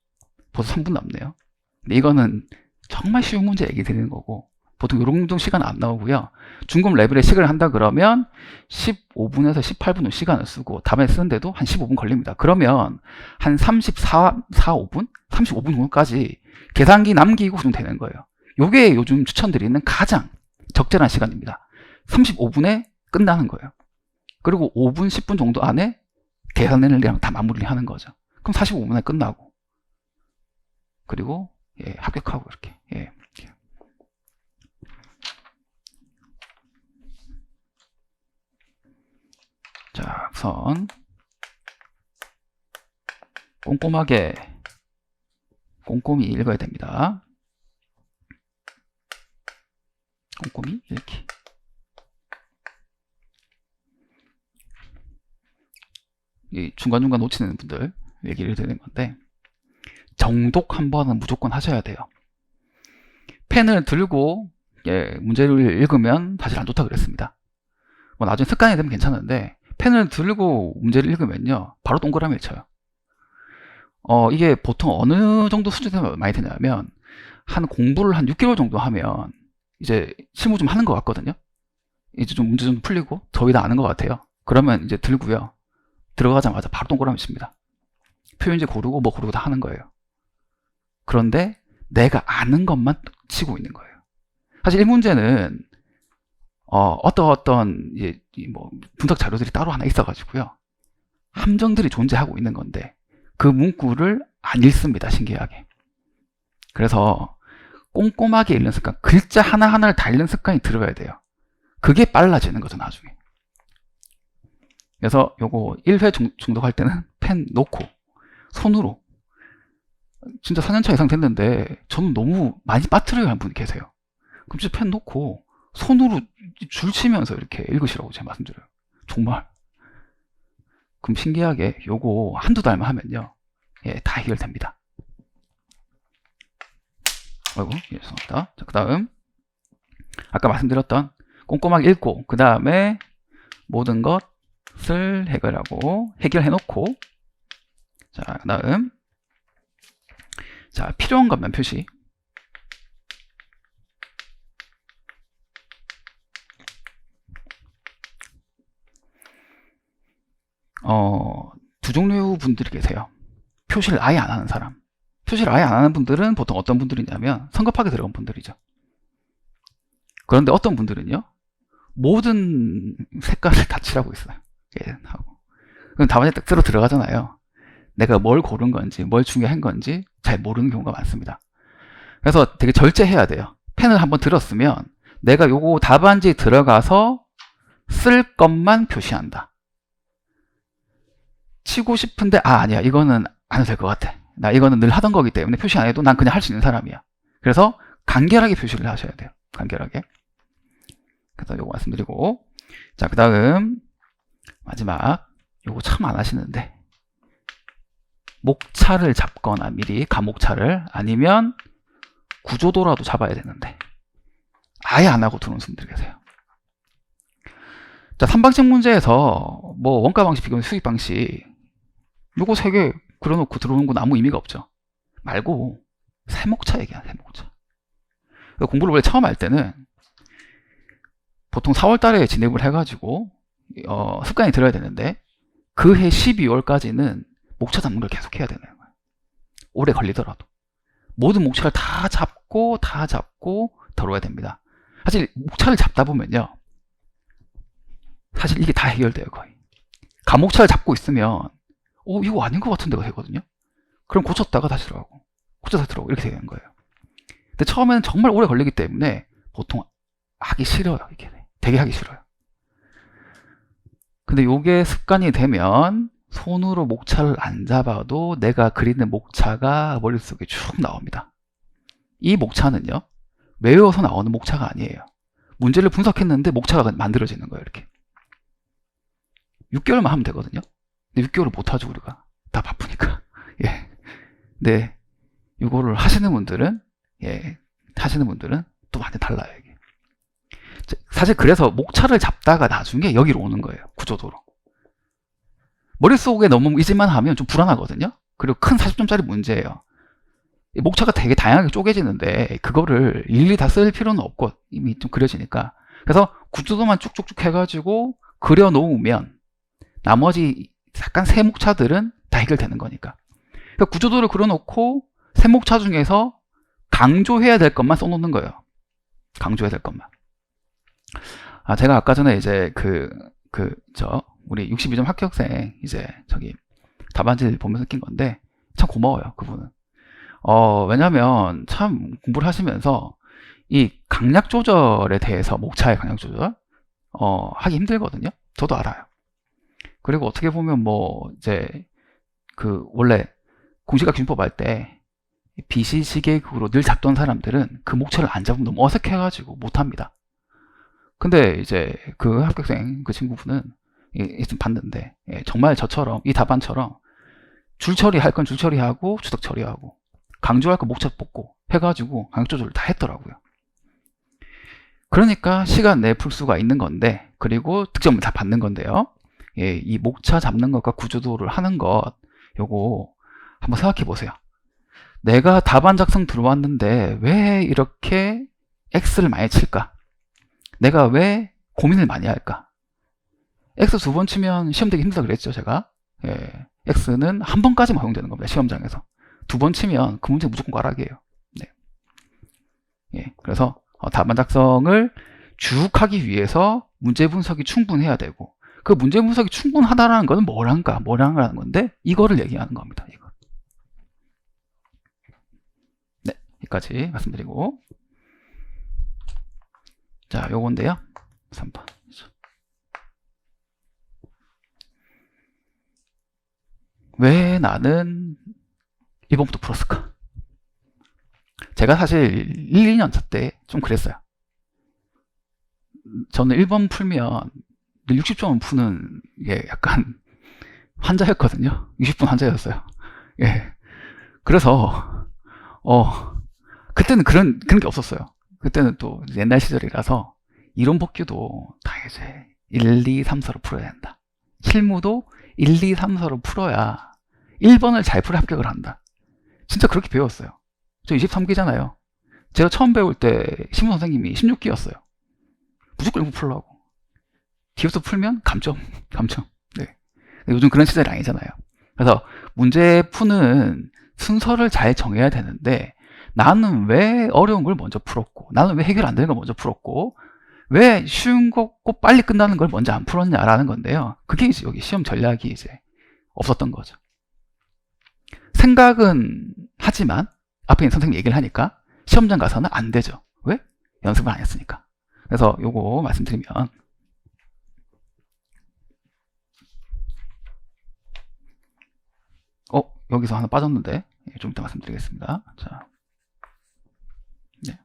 벌써 3분 남네요. 근데 이거는 정말 쉬운 문제 얘기 드리는 거고 보통 이런 정도 시간 안 나오고요. 중급 레벨의 시간을 한다 그러면 15분에서 18분 시간을 쓰고 답안지 쓰는데도 한 15분 걸립니다. 그러면 한 34, 5분? 35분 정도까지 계산기 남기고 좀 되는 거예요. 이게 요즘 추천드리는 가장 적절한 시간입니다. 35분에 끝나는 거예요. 그리고 5분, 10분 정도 안에 계산을 다 마무리를 하는 거죠. 그럼 45분에 끝나고 그리고 예, 합격하고 이렇게. 예. 자, 우선 꼼꼼히 읽어야 됩니다. 꼼꼼히 읽기. 이 중간중간 놓치는 분들 얘기를 드리는 건데 정독 한 번은 무조건 하셔야 돼요. 펜을 들고 문제를 읽으면 사실 안 좋다 그랬습니다. 뭐 나중에 습관이 되면 괜찮은데 펜을 들고 문제를 읽으면요 바로 동그라미를 쳐요. 이게 보통 어느 정도 수준에서 많이 되냐면 공부를 한 6개월 정도 하면 이제 실무 좀 하는 것 같거든요. 이제 좀 문제 좀 풀리고 저희 다 아는 것 같아요. 그러면 이제 들고요 들어가자마자 바로 동그라미 칩니다. 표현지 고르고 뭐 고르고 다 하는 거예요. 그런데 내가 아는 것만 치고 있는 거예요. 사실 이 문제는 어떤 분석 자료들이 따로 하나 있어가지고요 함정들이 존재하고 있는 건데 그 문구를 안 읽습니다, 신기하게. 그래서 꼼꼼하게 읽는 습관, 글자 하나하나를 다 읽는 습관이 들어야 돼요. 그게 빨라지는 거죠, 나중에. 그래서 요거 1회 중독할 때는 펜 놓고 손으로 진짜 4년차 이상 됐는데 저는 너무 많이 빠뜨려야 하는 분이 계세요. 그럼 진짜 펜 놓고 손으로 줄 치면서 이렇게 읽으시라고 제가 말씀드려요. 정말. 그럼 신기하게 요거 한두 달만 하면요 예, 다 해결됩니다. 아이고, 예, 죄송합니다. 자, 그 다음 아까 말씀드렸던 꼼꼼하게 읽고 그 다음에 모든 것을 해결해 놓고 자, 그 다음 자, 필요한 것만 표시. 두 종류 분들이 계세요. 표시를 아예 안 하는 사람. 표시를 아예 안 하는 분들은 보통 어떤 분들이냐면 성급하게 들어간 분들이죠. 그런데 어떤 분들은요, 모든 색깔을 다 칠하고 있어요. 예, 하고. 그럼 답안지 딱 들어가잖아요. 내가 뭘 고른 건지, 뭘 중요한 건지 잘 모르는 경우가 많습니다. 그래서 되게 절제해야 돼요. 펜을 한번 들었으면 내가 요거 답안지에 들어가서 쓸 것만 표시한다. 치고 싶은데 아니야, 이거는 안 해도 될 것 같아. 나 이거는 늘 하던 거기 때문에 표시 안 해도 난 그냥 할 수 있는 사람이야. 그래서 간결하게 표시를 하셔야 돼요. 간결하게. 그래서 요거 말씀드리고, 자, 그 다음 마지막, 요거 참 안 하시는데, 목차를 잡거나 미리 가목차를, 아니면 구조도라도 잡아야 되는데 아예 안 하고 들어오는 분들이 계세요. 자, 3방식 문제에서 뭐 원가 방식, 비교는 수익 방식, 요거 3개 그려놓고 들어오는 건 아무 의미가 없죠. 말고 세목차 얘기야, 세목차. 공부를 원래 처음 할 때는 보통 4월 달에 진입을 해가지고 습관이 들어야 되는데, 그해 12월까지는 목차 잡는 걸 계속 해야 되는 거예요. 오래 걸리더라도 모든 목차를 다 잡고 들어와야 됩니다. 사실 목차를 잡다 보면요, 사실 이게 다 해결돼요. 거의 가목차를 잡고 있으면 이거 아닌 것 같은데가 되거든요. 그럼 고쳤다가 다시 들어가고 고쳐서 들어오고 이렇게 되는 거예요. 근데 처음에는 정말 오래 걸리기 때문에 보통 하기 싫어요. 이게 되게 하기 싫어요. 근데 요게 습관이 되면 손으로 목차를 안 잡아도 내가 그리는 목차가 머릿속에 쭉 나옵니다. 이 목차는요, 외워서 나오는 목차가 아니에요. 문제를 분석했는데 목차가 만들어지는 거예요. 이렇게 6개월만 하면 되거든요. 근데 6개월을 못하죠, 우리가. 다 바쁘니까. 예. 네. 이거를 하시는 분들은 또 완전 달라요, 이게. 사실 그래서 목차를 잡다가 나중에 여기로 오는 거예요. 구조도로. 머릿속에 너무 이질만 하면 좀 불안하거든요. 그리고 큰 40점짜리 문제예요. 목차가 되게 다양하게 쪼개지는데 그거를 일일이 다 쓸 필요는 없고 이미 좀 그려지니까. 그래서 구조도만 쭉쭉쭉 해가지고 그려놓으면 나머지 약간 세목차들은 다 해결되는 거니까. 그러니까 구조도를 그려놓고 세목차 중에서 강조해야 될 것만 써놓는 거예요. 강조해야 될 것만. 제가 아까 전에 이제 우리 62점 합격생 답안지를 보면서 낀 건데 참 고마워요, 그분은. 왜냐면 참 공부를 하시면서 이 강약 조절에 대해서, 목차의 강약 조절 하기 힘들거든요. 저도 알아요. 그리고 어떻게 보면 원래 공시각 기준법 할 때 비시시계극으로 늘 잡던 사람들은 그 목차를 안 잡으면 너무 어색해가지고 못합니다. 근데 이제 그 합격생 그 친구분은 좀 봤는데, 정말 저처럼 이 답안처럼 줄 처리할 건 줄 처리하고 주석 처리하고 강조할 거 목차 뽑고 해가지고 강약 조절을 다 했더라고요. 그러니까 시간 내에 풀 수가 있는 건데, 그리고 득점을 다 받는 건데요. 이 목차 잡는 것과 구조도를 하는 것, 요거 한번 생각해 보세요. 내가 답안 작성 들어왔는데 왜 이렇게 X를 많이 칠까? 내가 왜 고민을 많이 할까? X 2번 치면 시험 되기 힘들다 그랬죠, 제가. X는 한 번까지만 허용되는 겁니다, 시험장에서. 2번 치면 그 문제 무조건 꽈락이에요. 네. 그래서 답안 작성을 쭉 하기 위해서 문제 분석이 충분해야 되고, 그 문제 분석이 충분하다라는 것은 뭐란가라는 건데, 이거를 얘기하는 겁니다. 이거. 네, 여기까지 말씀드리고, 자, 요건데요. 3번. 왜 나는 1번부터 풀었을까? 제가 사실 1, 2년차 때 좀 그랬어요. 저는 1번 풀면 60점을 푸는 게 약간 환자였거든요. 60분 환자였어요. 그래서 그때는 그런 게 없었어요. 그때는 또 옛날 시절이라서 이론 복귀도 다 이제 1, 2, 3, 4로 풀어야 된다. 실무도 1, 2, 3, 4로 풀어야 1번을 잘 풀어 합격을 한다. 진짜 그렇게 배웠어요. 저 23기잖아요. 제가 처음 배울 때 신문 선생님이 16기였어요. 무조건 1번 풀라고. 뒤에서 풀면 감점. 네. 요즘 그런 시절이 아니잖아요. 그래서 문제 푸는 순서를 잘 정해야 되는데, 나는 왜 어려운 걸 먼저 풀었고, 나는 왜 해결 안 되는 걸 먼저 풀었고, 왜 쉬운 거고 빨리 끝나는 걸 먼저 안 풀었냐라는 건데요. 그게 이제 여기 시험 전략이 이제 없었던 거죠. 생각은 하지만 앞에 있는 선생님 얘기를 하니까 시험장 가서는 안 되죠. 왜? 연습을 안 했으니까. 그래서 요거 말씀드리면, 여기서 하나 빠졌는데 좀 이따 말씀드리겠습니다. 자, 네.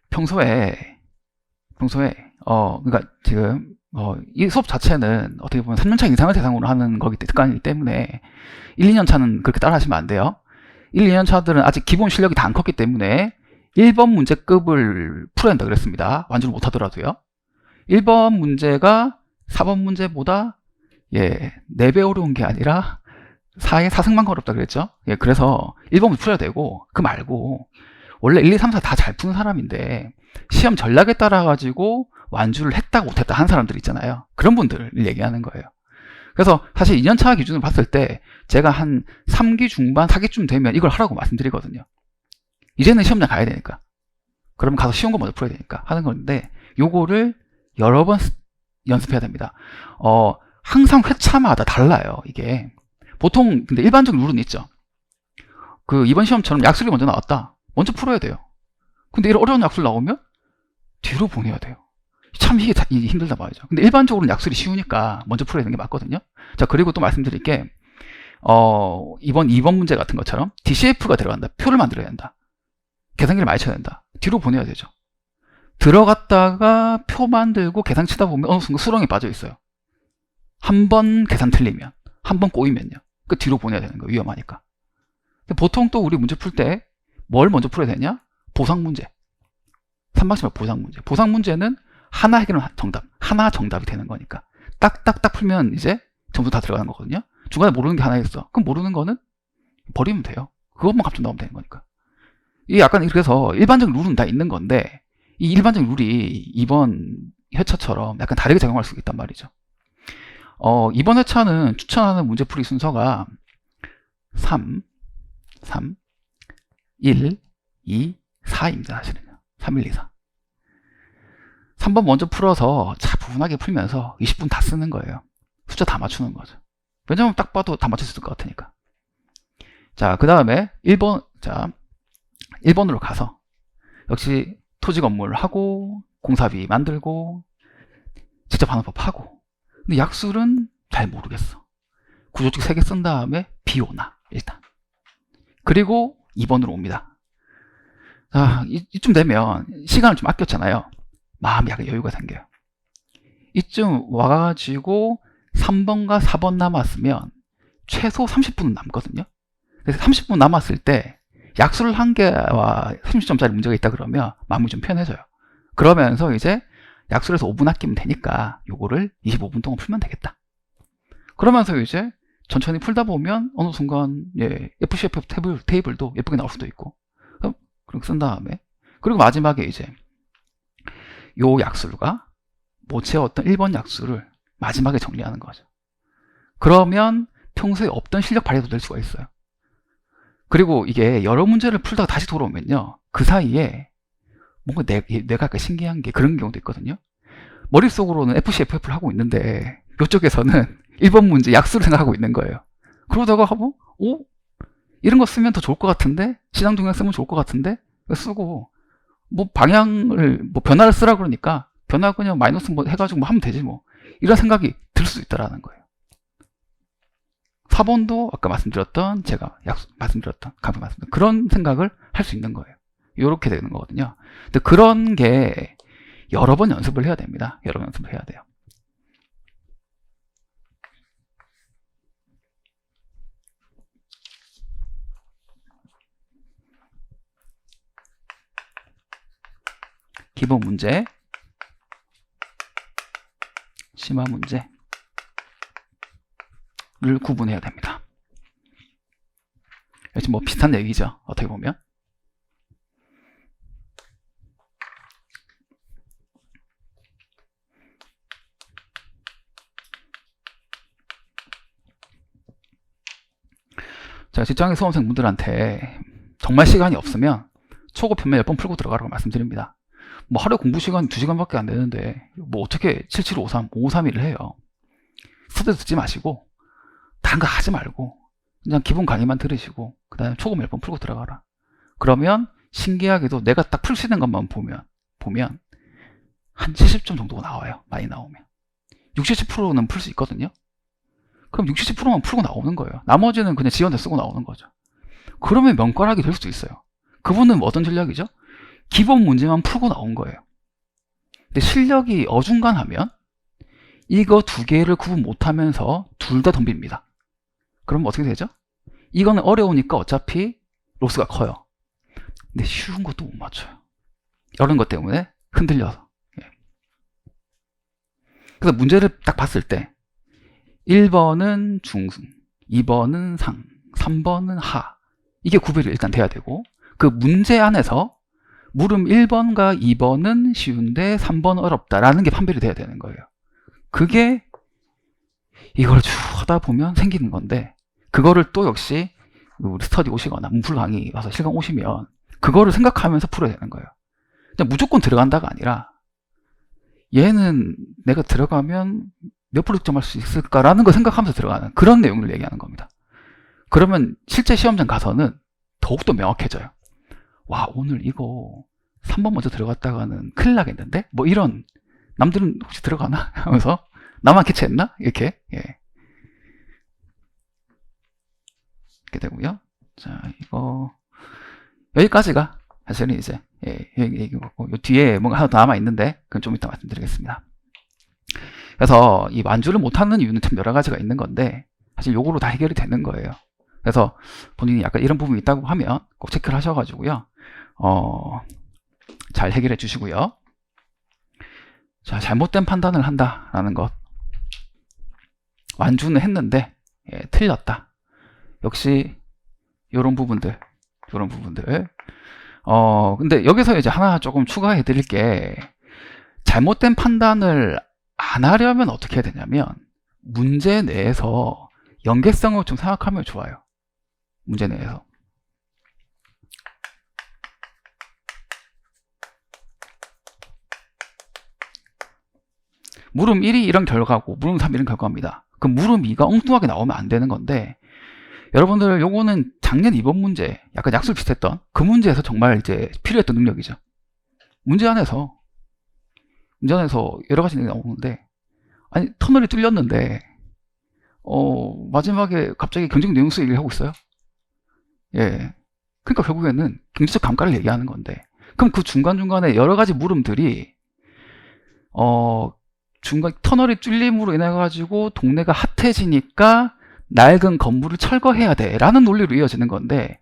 평소에 그러니까 지금 이 수업 자체는 어떻게 보면 3년차 이상을 대상으로 하는 거기 때문에 1, 2년 차는 그렇게 따라 하시면 안 돼요. 1, 2년 차들은 아직 기본 실력이 다 안 컸기 때문에 1번 문제급을 풀어야 한다 그랬습니다. 완주를 못 하더라도요. 1번 문제가 4번 문제보다 4배 어려운 게 아니라 4의 4승만 어렵다 그랬죠. 그래서 1번부터 풀어야 되고, 그 말고 원래 1, 2, 3, 4 다 잘 푸는 사람인데 시험 전략에 따라 가지고 완주를 했다 못했다 한 사람들 있잖아요. 그런 분들을 얘기하는 거예요. 그래서 사실 2년차 기준으로 봤을 때 제가 한 3기 중반 4기쯤 되면 이걸 하라고 말씀드리거든요. 이제는 시험장 가야 되니까, 그러면 가서 쉬운 거 먼저 풀어야 되니까 하는 건데, 요거를 여러 번 연습해야 됩니다. 항상 회차마다 달라요. 이게 보통 근데 일반적 룰은 있죠. 그 이번 시험처럼 약술이 먼저 나왔다, 먼저 풀어야 돼요. 근데 이런 어려운 약술 나오면 뒤로 보내야 돼요. 참 이게 힘들다 말이죠. 근데 일반적으로는 약술이 쉬우니까 먼저 풀어야 되는 게 맞거든요. 자, 그리고 또 말씀드릴 게, 이번 2번 문제 같은 것처럼 DCF가 들어간다, 표를 만들어야 된다, 계산기를 많이 쳐야 된다, 뒤로 보내야 되죠. 들어갔다가 표 만들고 계산 치다 보면 어느 순간 수렁에 빠져 있어요. 한 번 계산 틀리면, 한 번 꼬이면요, 그 뒤로 보내야 되는 거예요. 위험하니까. 보통 또 우리 문제 풀 때 뭘 먼저 풀어야 되냐? 보상 문제. 3방식 보상 문제. 보상 문제는 하나 해결은 정답, 하나 정답이 되는 거니까 딱딱딱 풀면 이제 점수 다 들어가는 거거든요. 중간에 모르는 게 하나 있어. 그럼 모르는 거는 버리면 돼요. 그것만 갑자기 나오면 되는 거니까. 이게 약간 그래서 일반적 룰은 다 있는 건데, 이 일반적 룰이 이번 회차처럼 약간 다르게 작용할 수 있단 말이죠. 이번 회차는 추천하는 문제풀이 순서가 3, 1, 2, 4입니다. 사실은요. 3, 1, 2, 4. 3번 먼저 풀어서 차분하게 풀면서 20분 다 쓰는 거예요. 숫자 다 맞추는 거죠. 왜냐면 딱 봐도 다 맞출 수 있을 것 같으니까. 자, 그 다음에 1번, 자, 1번으로 가서 역시 토지 건물 하고, 공사비 만들고, 직접 하는 법 하고. 근데 약술은 잘 모르겠어. 구조축 3개 쓴 다음에 비오나, 일단. 그리고 2번으로 옵니다. 자, 이쯤 되면 시간을 좀 아꼈잖아요. 마음이 약간 여유가 생겨요. 이쯤 와가지고 3번과 4번 남았으면 최소 30분은 남거든요. 그래서 30분 남았을 때 약술 1개와 30점짜리 문제가 있다 그러면 마음이 좀 편해져요. 그러면서 이제 약술에서 5분 아끼면 되니까 요거를 25분 동안 풀면 되겠다. 그러면서 이제 천천히 풀다 보면 어느 순간 FCF 테이블도 예쁘게 나올 수도 있고, 그렇게 쓴 다음에, 그리고 마지막에 이제 요 약술과 못 채웠던 1번 약술을 마지막에 정리하는 거죠. 그러면 평소에 없던 실력 발휘도 될 수가 있어요. 그리고 이게 여러 문제를 풀다가 다시 돌아오면요, 그 사이에 뭔가 내가 약간 신기한 게 그런 경우도 있거든요. 머릿속으로는 FCFF를 하고 있는데 이쪽에서는 1번 문제 약수를 생각하고 있는 거예요. 그러다가 하고, 이런 거 쓰면 더 좋을 것 같은데, 시장 동향 쓰면 좋을 것 같은데, 쓰고, 뭐 방향을, 뭐 변화를 쓰라 그러니까 변화 그냥 마이너스 뭐 해가지고 뭐 하면 되지 뭐, 이런 생각이 들 수 있다라는 거예요. 4번도 아까 말씀드렸던, 제가 말씀드렸던 그런 생각을 할 수 있는 거예요. 이렇게 되는 거거든요. 근데 그런 게 여러 번 연습을 해야 됩니다. 여러 번 연습을 해야 돼요. 기본 문제, 심화 문제를 구분해야 됩니다. 역시 뭐 비슷한 얘기죠. 어떻게 보면. 제가 직장인 수험생분들한테 정말 시간이 없으면 초급 편매 10번 풀고 들어가라고 말씀드립니다. 뭐 하루 공부 시간 2시간밖에 안 되는데 뭐 어떻게 7753, 5531을 해요. 스트레스 듣지 마시고 다른 거 하지 말고 그냥 기본 강의만 들으시고 그 다음에 초급 10번 풀고 들어가라. 그러면 신기하게도 내가 딱 풀 수 있는 것만 보면 한 70점 정도가 나와요. 많이 나오면 60, 70%는 풀 수 있거든요. 그럼 60, 70%만 풀고 나오는 거예요. 나머지는 그냥 지원서 쓰고 나오는 거죠. 그러면 명가락이 될 수도 있어요. 그분은 어떤 전략이죠? 기본 문제만 풀고 나온 거예요. 근데 실력이 어중간하면 이거 두 개를 구분 못하면서 둘 다 덤빕니다. 그럼 어떻게 되죠? 이거는 어려우니까 어차피 로스가 커요. 근데 쉬운 것도 못 맞춰요. 이런 것 때문에 흔들려서. 그래서 문제를 딱 봤을 때 1번은 중승, 2번은 상, 3번은 하. 이게 구별이 일단 돼야 되고 그 문제 안에서 물음 1번과 2번은 쉬운데 3번은 어렵다라는 게 판별이 돼야 되는 거예요. 그게 이걸 쭉 하다 보면 생기는 건데 그거를 또 역시 우리 스터디 오시거나 문풀 강의 와서 실강 오시면 그거를 생각하면서 풀어야 되는 거예요. 그냥 무조건 들어간다가 아니라 얘는 내가 들어가면 몇 프로 득점할 수 있을까라는 걸 생각하면서 들어가는 그런 내용을 얘기하는 겁니다. 그러면 실제 시험장 가서는 더욱더 명확해져요. 와, 오늘 이거 3번 먼저 들어갔다가는 큰일 나겠는데? 뭐 이런, 남들은 혹시 들어가나? 하면서 나만 캐치했나? 이렇게, 예. 이렇게 되고요. 자, 이거 여기까지가 사실은 이제 얘기고 요 뒤에 뭔가 하나 더 남아 있는데 그건 좀 이따 말씀드리겠습니다. 그래서 이 완주를 못하는 이유는 참 여러 가지가 있는 건데 사실 요거로 다 해결이 되는 거예요. 그래서 본인이 약간 이런 부분이 있다고 하면 꼭 체크를 하셔가지고요. 잘 해결해 주시고요. 자, 잘못된 판단을 한다라는 것. 완주는 했는데 틀렸다. 역시 요런 부분들. 근데 여기서 이제 하나 조금 추가해 드릴 게 잘못된 판단을 안 하려면 어떻게 해야 되냐면 문제 내에서 연계성을 좀 생각하면 좋아요. 문제 내에서. 물음 1이 이런 결과고 물음 3이 이런 결과입니다. 그럼 물음 2가 엉뚱하게 나오면 안 되는 건데 여러분들 요거는 작년 2번 문제 약간 약술 비슷했던 그 문제에서 정말 이제 필요했던 능력이죠. 문제 안에서 여러 가지 내용이 나오는데 아니 터널이 뚫렸는데 마지막에 갑자기 경쟁 내용 쓰기 얘기를 하고 있어요. 예. 그러니까 결국에는 경제적 감가를 얘기하는 건데 그럼 그 중간중간에 여러 가지 물음들이 중간 터널이 뚫림으로 인해 가지고 동네가 핫해지니까 낡은 건물을 철거해야 돼 라는 논리로 이어지는 건데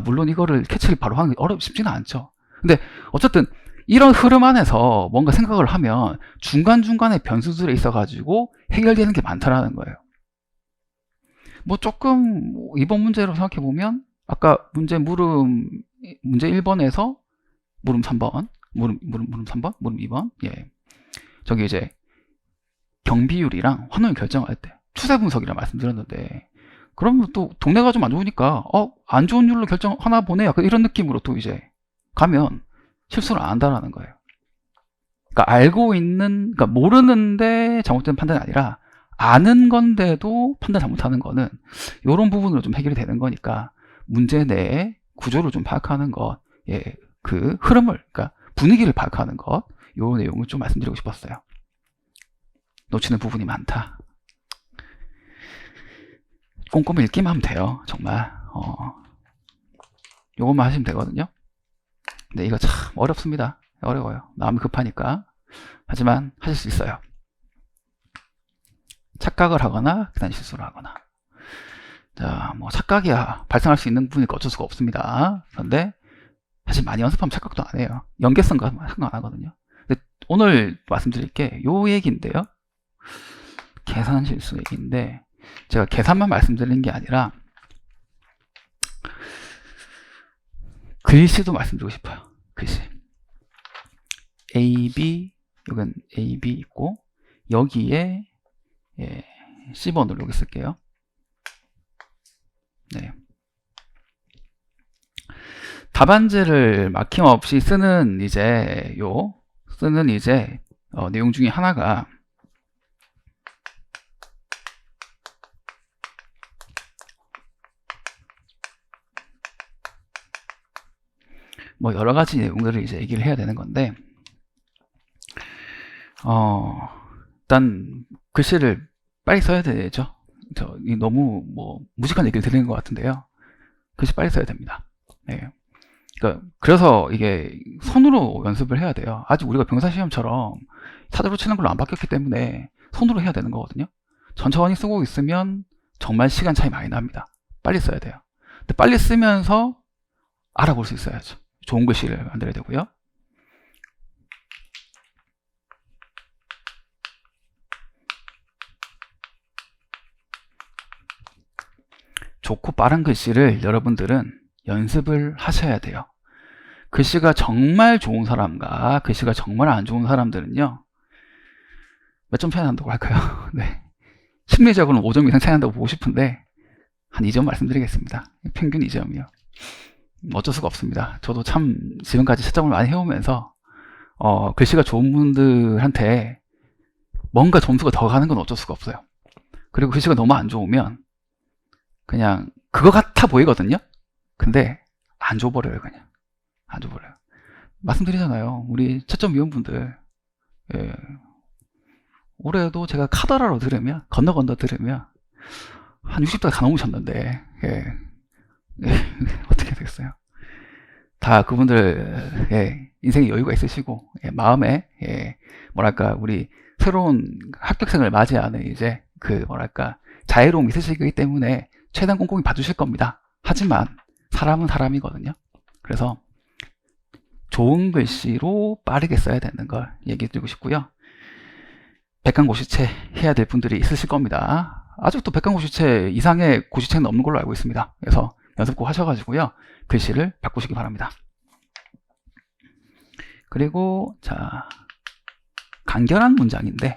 물론 이거를 캐치를 바로 하는 게 쉽지는 않죠. 근데 어쨌든 이런 흐름 안에서 뭔가 생각을 하면 중간중간에 변수들이 있어 가지고 해결되는 게 많다라는 거예요. 뭐 조금 이번 문제로 생각해 보면 아까 문제 1번에서 물음 3번 물음 3번 물음 2번 예. 저기 이제 경비율이랑 환원 결정할 때 추세 분석이라 말씀드렸는데 그러면 또 동네가 좀 안 좋으니까 안 좋은 율로 결정하나 보네 약간 이런 느낌으로 또 이제 가면 실수를 안 한다라는 거예요. 그러니까 그러니까 모르는데 잘못된 판단이 아니라 아는 건데도 판단 잘못하는 거는 이런 부분으로 좀 해결이 되는 거니까 문제 내의 구조를 좀 파악하는 것, 예, 그 흐름을, 그러니까 분위기를 파악하는 것, 요 내용을 좀 말씀드리고 싶었어요. 놓치는 부분이 많다. 꼼꼼히 읽기만 하면 돼요. 정말 요것만 하시면 되거든요. 근데 이거 참 어렵습니다. 어려워요. 마음이 급하니까. 하지만 하실 수 있어요. 착각을 하거나 그다음 실수를 하거나. 자, 뭐 착각이 발생할 수 있는 부분이니까 어쩔 수가 없습니다. 그런데 사실 많이 연습하면 착각도 안 해요. 연계성과 상관 안 하거든요. 근데 오늘 말씀드릴 게 요 얘기인데요. 계산 실수 얘기인데 제가 계산만 말씀드리는 게 아니라 글씨도 말씀드리고 싶어요. 글씨. AB, 여긴 AB 있고 여기에 C번호를 여기 쓸게요. 네. 답안지를 막힘없이 쓰는 내용 중에 하나가 뭐 여러 가지 내용들을 이제 얘기를 해야 되는 건데, 일단 글씨를 빨리 써야 되죠. 너무 뭐 무식한 얘기를 드리는 것 같은데요. 글씨 빨리 써야 됩니다. 네. 그래서 이게 손으로 연습을 해야 돼요. 아직 우리가 병사시험처럼 사대로 치는 걸로 안 바뀌었기 때문에 손으로 해야 되는 거거든요. 천천히 쓰고 있으면 정말 시간 차이 많이 납니다. 빨리 써야 돼요. 근데 빨리 쓰면서 알아볼 수 있어야죠. 좋은 글씨를 만들어야 되고요. 좋고 빠른 글씨를 여러분들은 연습을 하셔야 돼요. 글씨가 정말 좋은 사람과 글씨가 정말 안 좋은 사람들은요, 몇 점 차이 난다고 할까요? 네. 심리적으로는 5점 이상 차이 난다고 보고 싶은데 한 2점 말씀드리겠습니다. 평균 2점이요. 어쩔 수가 없습니다. 저도 참 지금까지 채점을 많이 해오면서 글씨가 좋은 분들한테 뭔가 점수가 더 가는 건 어쩔 수가 없어요. 그리고 글씨가 너무 안 좋으면 그냥 그거 같아 보이거든요. 근데 안 줘버려요. 그냥 안 줘버려요. 말씀드리잖아요. 우리 채점 위원분들, 예, 올해도 제가 카더라로 들으면 건너 들으면 한 60대가 다 넘으셨는데, 예, 어떻게 되겠어요? 다 그분들, 인생에 여유가 있으시고, 마음에, 뭐랄까, 우리 새로운 합격생을 맞이하는 이제 자유로움이 있으시기 때문에 최대한 꼼꼼히 봐주실 겁니다. 하지만 사람은 사람이거든요. 그래서 좋은 글씨로 빠르게 써야 되는 걸 얘기 드리고 싶고요. 백강고시체 해야 될 분들이 있으실 겁니다. 아직도 백강고시체 이상의 고시체는 없는 걸로 알고 있습니다. 그래서 연습 꼭 하셔가지고요, 글씨를 바꾸시기 바랍니다. 그리고 자, 간결한 문장인데,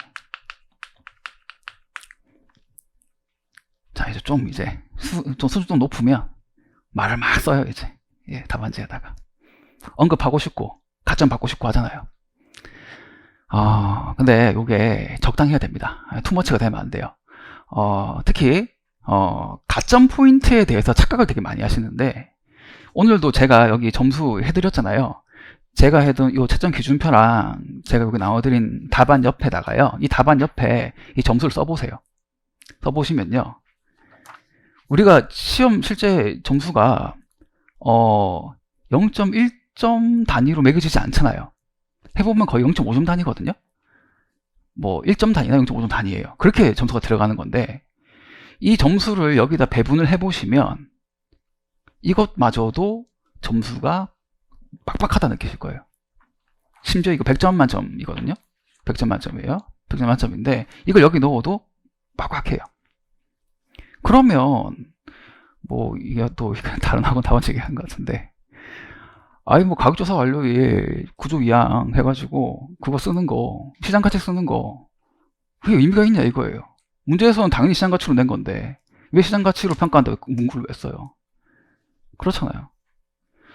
자, 이제 좀 수준 좀 높으면 말을 막 써요. 이제 답안지에다가 언급하고 싶고 가점 받고 싶고 하잖아요. 근데 요게 적당해야 됩니다. 투머치가 되면 안 돼요. 특히 가점 포인트에 대해서 착각을 되게 많이 하시는데, 오늘도 제가 여기 점수 해드렸잖아요. 제가 해둔 요 채점 기준표랑 제가 여기 나와드린 답안 옆에다가요, 이 답안 옆에 이 점수를 써보세요. 써보시면요, 우리가 시험 실제 점수가 0.1점 단위로 매겨지지 않잖아요. 해보면 거의 0.5점 단위거든요. 뭐 1점 단위나 0.5점 단위예요. 그렇게 점수가 들어가는 건데, 이 점수를 여기다 배분을 해보시면 이것마저도 점수가 빡빡하다 느끼실 거예요. 심지어 이거 100점 만점이거든요. 100점 만점이에요. 100점 만점인데 이걸 여기 넣어도 빡빡해요. 그러면 뭐 이게 또 다른 학원 답안지 얘기하는 것 같은데, 뭐 가격조사 완료일 구조 이항 해가지고 그거 쓰는 거, 시장가치 쓰는 거, 그게 의미가 있냐 이거예요. 문제에서는 당연히 시장가치로 낸 건데 왜 시장가치로 평가한다고 문구를 왜 써요? 그렇잖아요.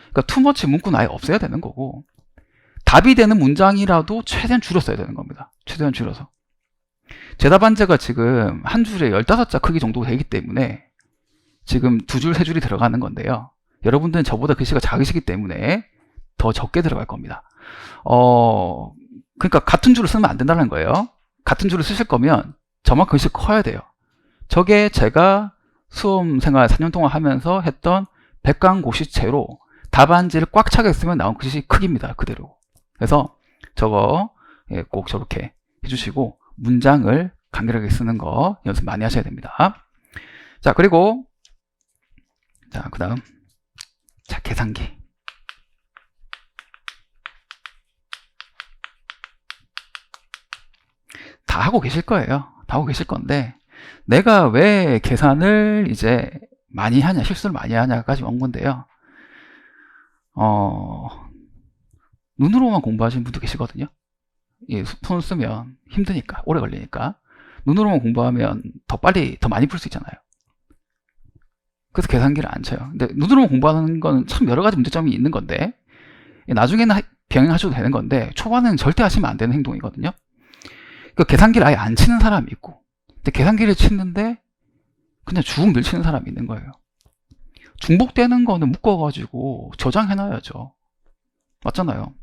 그러니까 투머치 문구는 아예 없애야 되는 거고, 답이 되는 문장이라도 최대한 줄여 써야 되는 겁니다. 최대한 줄여서. 제 답안지가 지금 한 줄에 15자 크기 정도 되기 때문에 지금 2줄, 3줄이 들어가는 건데요. 여러분들은 저보다 글씨가 작으시기 때문에 더 적게 들어갈 겁니다. 그러니까 같은 줄을 쓰면 안 된다는 거예요. 같은 줄을 쓰실 거면 저만큼 글씨 커야 돼요. 저게 제가 수험생활 4년 동안 하면서 했던 백강고시체로 답안지를 꽉 차게 쓰면 나온 글씨 크기입니다. 그대로. 그래서 저거 꼭 저렇게 해주시고 문장을 간결하게 쓰는 거 연습 많이 하셔야 됩니다. 자, 그리고 그 다음 계산기. 다 하고 계실 거예요. 다 하고 계실 건데, 내가 왜 계산을 이제 많이 하냐, 실수를 많이 하냐까지 온 건데요. 눈으로만 공부하시는 분도 계시거든요. 손을 쓰면 힘드니까, 오래 걸리니까. 눈으로만 공부하면 더 빨리, 더 많이 풀 수 있잖아요. 그래서 계산기를 안 쳐요. 근데 눈으로만 공부하는 건 참 여러 가지 문제점이 있는 건데, 나중에는 병행하셔도 되는 건데 초반에는 절대 하시면 안 되는 행동이거든요. 그 계산기를 아예 안 치는 사람이 있고, 근데 계산기를 치는데 그냥 주눅 늘치는 사람이 있는 거예요. 중복되는 거는 묶어가지고 저장해놔야죠. 맞잖아요.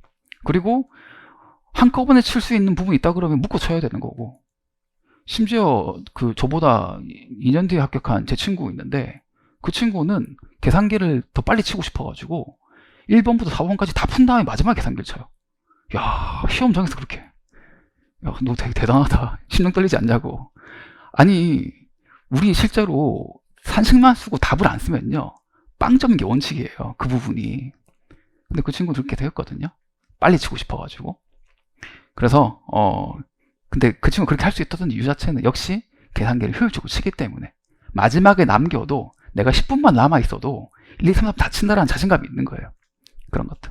그리고 한꺼번에 칠 수 있는 부분이 있다 그러면 묶어 쳐야 되는 거고, 심지어 그 저보다 2년 뒤에 합격한 제 친구 있는데, 그 친구는 계산기를 더 빨리 치고 싶어가지고 1번부터 4번까지 다 푼 다음에 마지막에 계산기를 쳐요. 야, 시험장에서 그렇게. 야, 너 되게 대단하다. 심장 떨리지 않냐고. 아니, 우리 실제로 산식만 쓰고 답을 안 쓰면요, 빵점인 게 원칙이에요. 그 부분이. 근데 그 친구는 그렇게 되었거든요. 빨리 치고 싶어가지고. 그래서 근데 그 친구가 그렇게 할 수 있었던 이유 자체는 역시 계산기를 효율적으로 치기 때문에, 마지막에 남겨도 내가 10분만 남아있어도 1, 2, 3, 4 다 친다라는 자신감이 있는 거예요. 그런 것들.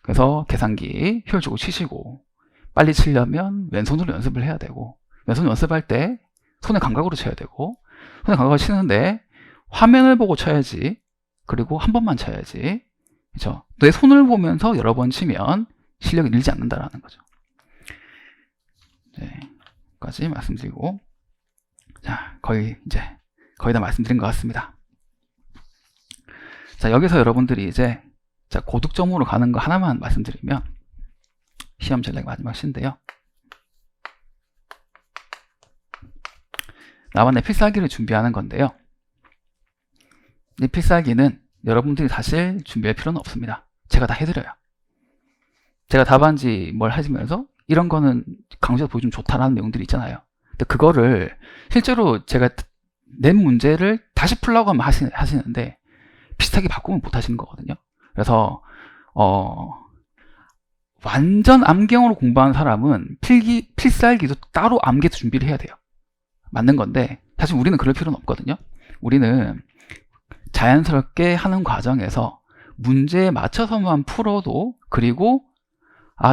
그래서 계산기 효율적으로 치시고, 빨리 치려면 왼손으로 연습을 해야 되고, 왼손 연습할 때 손의 감각으로 쳐야 되고, 손의 감각으로 치는데 화면을 보고 쳐야지, 그리고 한 번만 쳐야지. 그렇죠? 내 손을 보면서 여러 번 치면 실력이 늘지 않는다라는 거죠. 네, 까지 말씀드리고, 자, 거의 다 말씀드린 것 같습니다. 자, 여기서 여러분들이 이제 고득점으로 가는 거 하나만 말씀드리면, 시험 전략 마지막 시인데요. 나만의 필살기를 준비하는 건데요. 이 필살기는 여러분들이 사실 준비할 필요는 없습니다. 제가 다 해드려요. 제가 답안지 뭘 하시면서 이런 거는 강좌에서 보여주면 좋다라는 내용들이 있잖아요. 근데 그거를 실제로 제가 낸 문제를 다시 풀라고 하면 하시는데 비슷하게 바꾸면 못 하시는 거거든요. 그래서 완전 암경으로 공부하는 사람은 필살기도 따로 암기해서 준비를 해야 돼요. 맞는 건데 사실 우리는 그럴 필요는 없거든요. 우리는 자연스럽게 하는 과정에서 문제에 맞춰서만 풀어도, 그리고